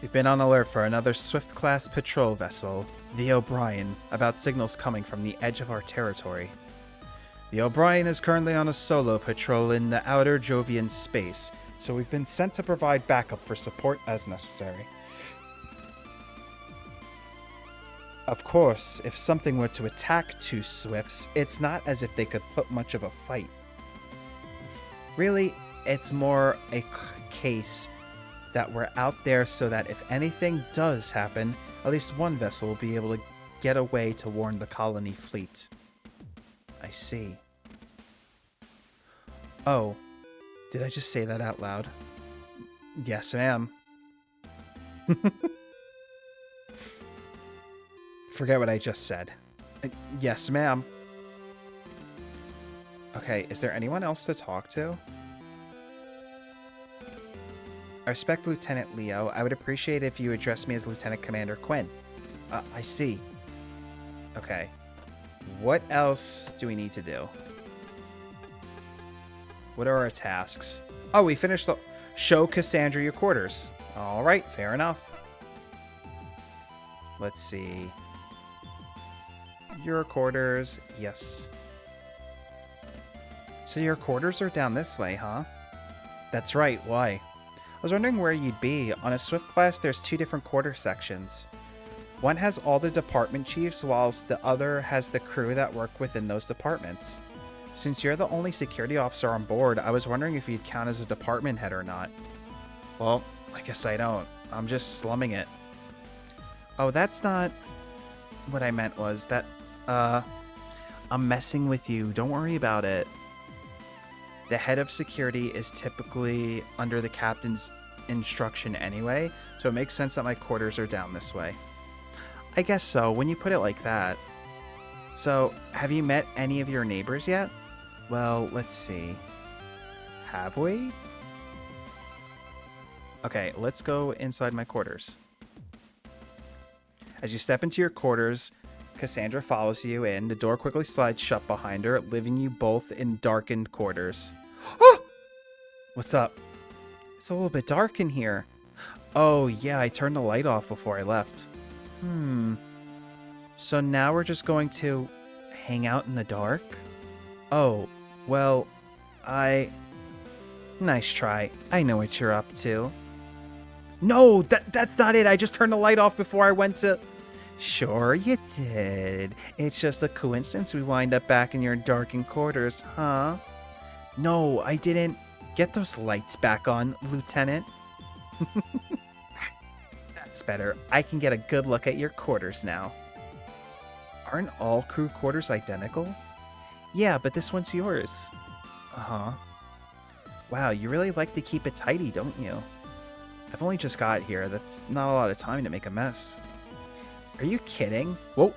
We've been on alert for another Swift-class patrol vessel, the O'Brien, about signals coming from the edge of our territory. The O'Brien is currently on a solo patrol in the outer Jovian space, so we've been sent to provide backup for support as necessary. Of course, if something were to attack two Swifts, it's not as if they could put much of a fight. Really, it's more a case that we're out there so that if anything does happen, at least one vessel will be able to get away to warn the colony fleet. I see. Oh, did I just say that out loud? Yes, ma'am. Forget what I just said. Yes, ma'am. Okay, is there anyone else to talk to? I respect Lieutenant Leo. I would appreciate if you address me as Lieutenant Commander Quinn. I see. Okay. What else do we need to do? What are our tasks? Oh, we finished the... Show Cassandra your quarters. Alright, fair enough. Let's see. Your quarters, yes. So your quarters are down this way, huh? That's right, why? I was wondering where you'd be. On a Swift class, there's two different quarter sections. One has all the department chiefs, whilst the other has the crew that work within those departments. Since you're the only security officer on board, I was wondering if you'd count as a department head or not. Well, I guess I don't. I'm just slumming it. Oh, that's not... What I meant was that, I'm messing with you. Don't worry about it. The head of security is typically under the captain's instruction anyway, so it makes sense that my quarters are down this way. I guess so, when you put it like that. So, have you met any of your neighbors yet? Well, let's see. Have we? Okay, let's go inside my quarters. As you step into your quarters, Cassandra follows you in. The door quickly slides shut behind her, leaving you both in darkened quarters. What's up? It's a little bit dark in here. Oh, yeah, I turned the light off before I left. So now we're just going to hang out in the dark? Oh, well, Nice try. I know what you're up to. No, that's not it. I just turned the light off before I went to... Sure you did. It's just a coincidence we wind up back in your darkened quarters, huh? No, I didn't. Get those lights back on, Lieutenant. That's better. I can get a good look at your quarters now. Aren't all crew quarters identical? Yeah, but this one's yours. Uh-huh. Wow, you really like to keep it tidy, don't you? I've only just got here. That's not a lot of time to make a mess. Are you kidding? Whoa.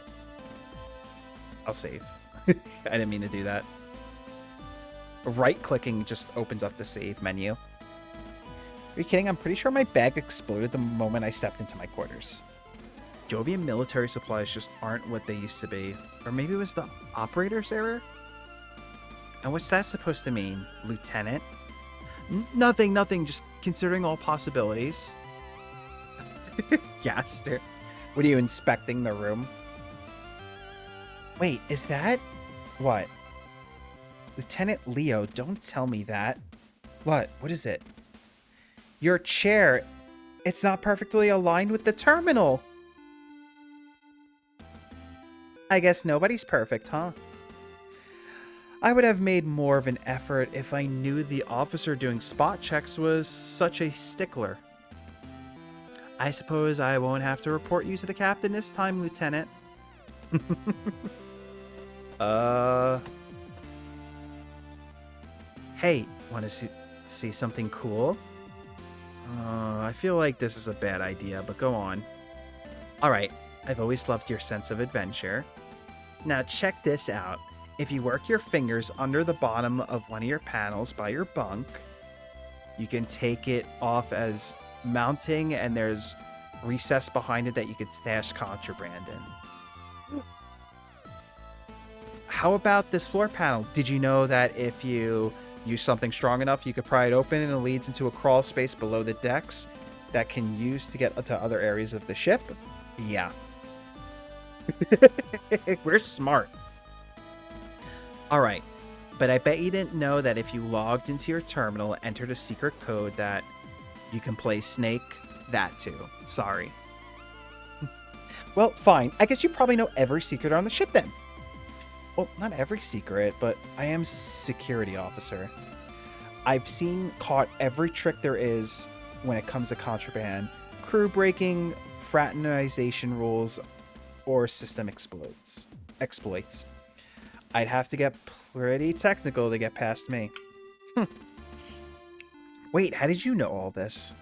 I'll save. I didn't mean to do that. Right-clicking just opens up the save menu. Are you kidding? I'm pretty sure my bag exploded the moment I stepped into my quarters. Jovian military supplies just aren't what they used to be. Or maybe it was the operator's error? And what's that supposed to mean, Lieutenant? Nothing. Just considering all possibilities. Gaster. What are you, inspecting the room? Wait, is that... What? Lieutenant Leo, don't tell me that. What? What is it? Your chair. It's not perfectly aligned with the terminal. I guess nobody's perfect, huh? I would have made more of an effort if I knew the officer doing spot checks was such a stickler. I suppose I won't have to report you to the captain this time, Lieutenant. Hey, want to see something cool? I feel like this is a bad idea, but go on. Alright, I've always loved your sense of adventure. Now check this out. If you work your fingers under the bottom of one of your panels by your bunk, you can take it off as mounting, and there's recess behind it that you could stash contraband in. How about this floor panel? Did you know that if you use something strong enough, you could pry it open and it leads into a crawl space below the decks that can use to get to other areas of the ship? Yeah. We're smart. Alright, But I bet you didn't know that if you logged into your terminal, entered a secret code, that you can play Snake. That too. Sorry. Well, fine. I guess you probably know every secret on the ship then. Well, not every secret, but I am security officer. I've caught every trick there is when it comes to contraband, crew breaking, fraternization rules, or system exploits. I'd have to get pretty technical to get past me. Wait, how did you know all this?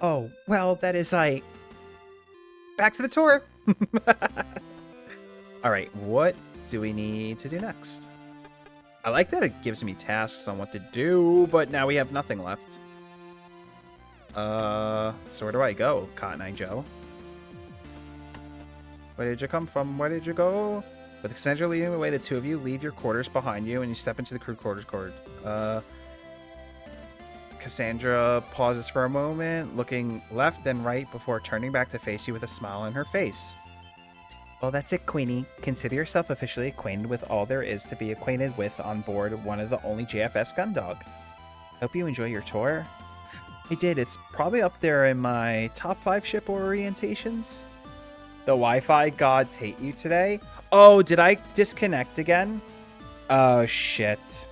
Oh, well, that is back to the tour. All right, what do we need to do next? I like that it gives me tasks on what to do, but now we have nothing left. So where do I go, Cotton Eye Joe? Where did you come from? Where did you go? With Cassandra leading the way, the two of you leave your quarters behind you and you step into the crew quarters. Cassandra pauses for a moment, looking left and right before turning back to face you with a smile on her face. Well, that's it, Queenie. Consider yourself officially acquainted with all there is to be acquainted with on board one of the only JFS Gun-Dog. Hope you enjoy your tour. I did. It's probably up there in my top 5 ship orientations. The Wi-Fi gods hate you today. Oh, did I disconnect again? Oh, shit.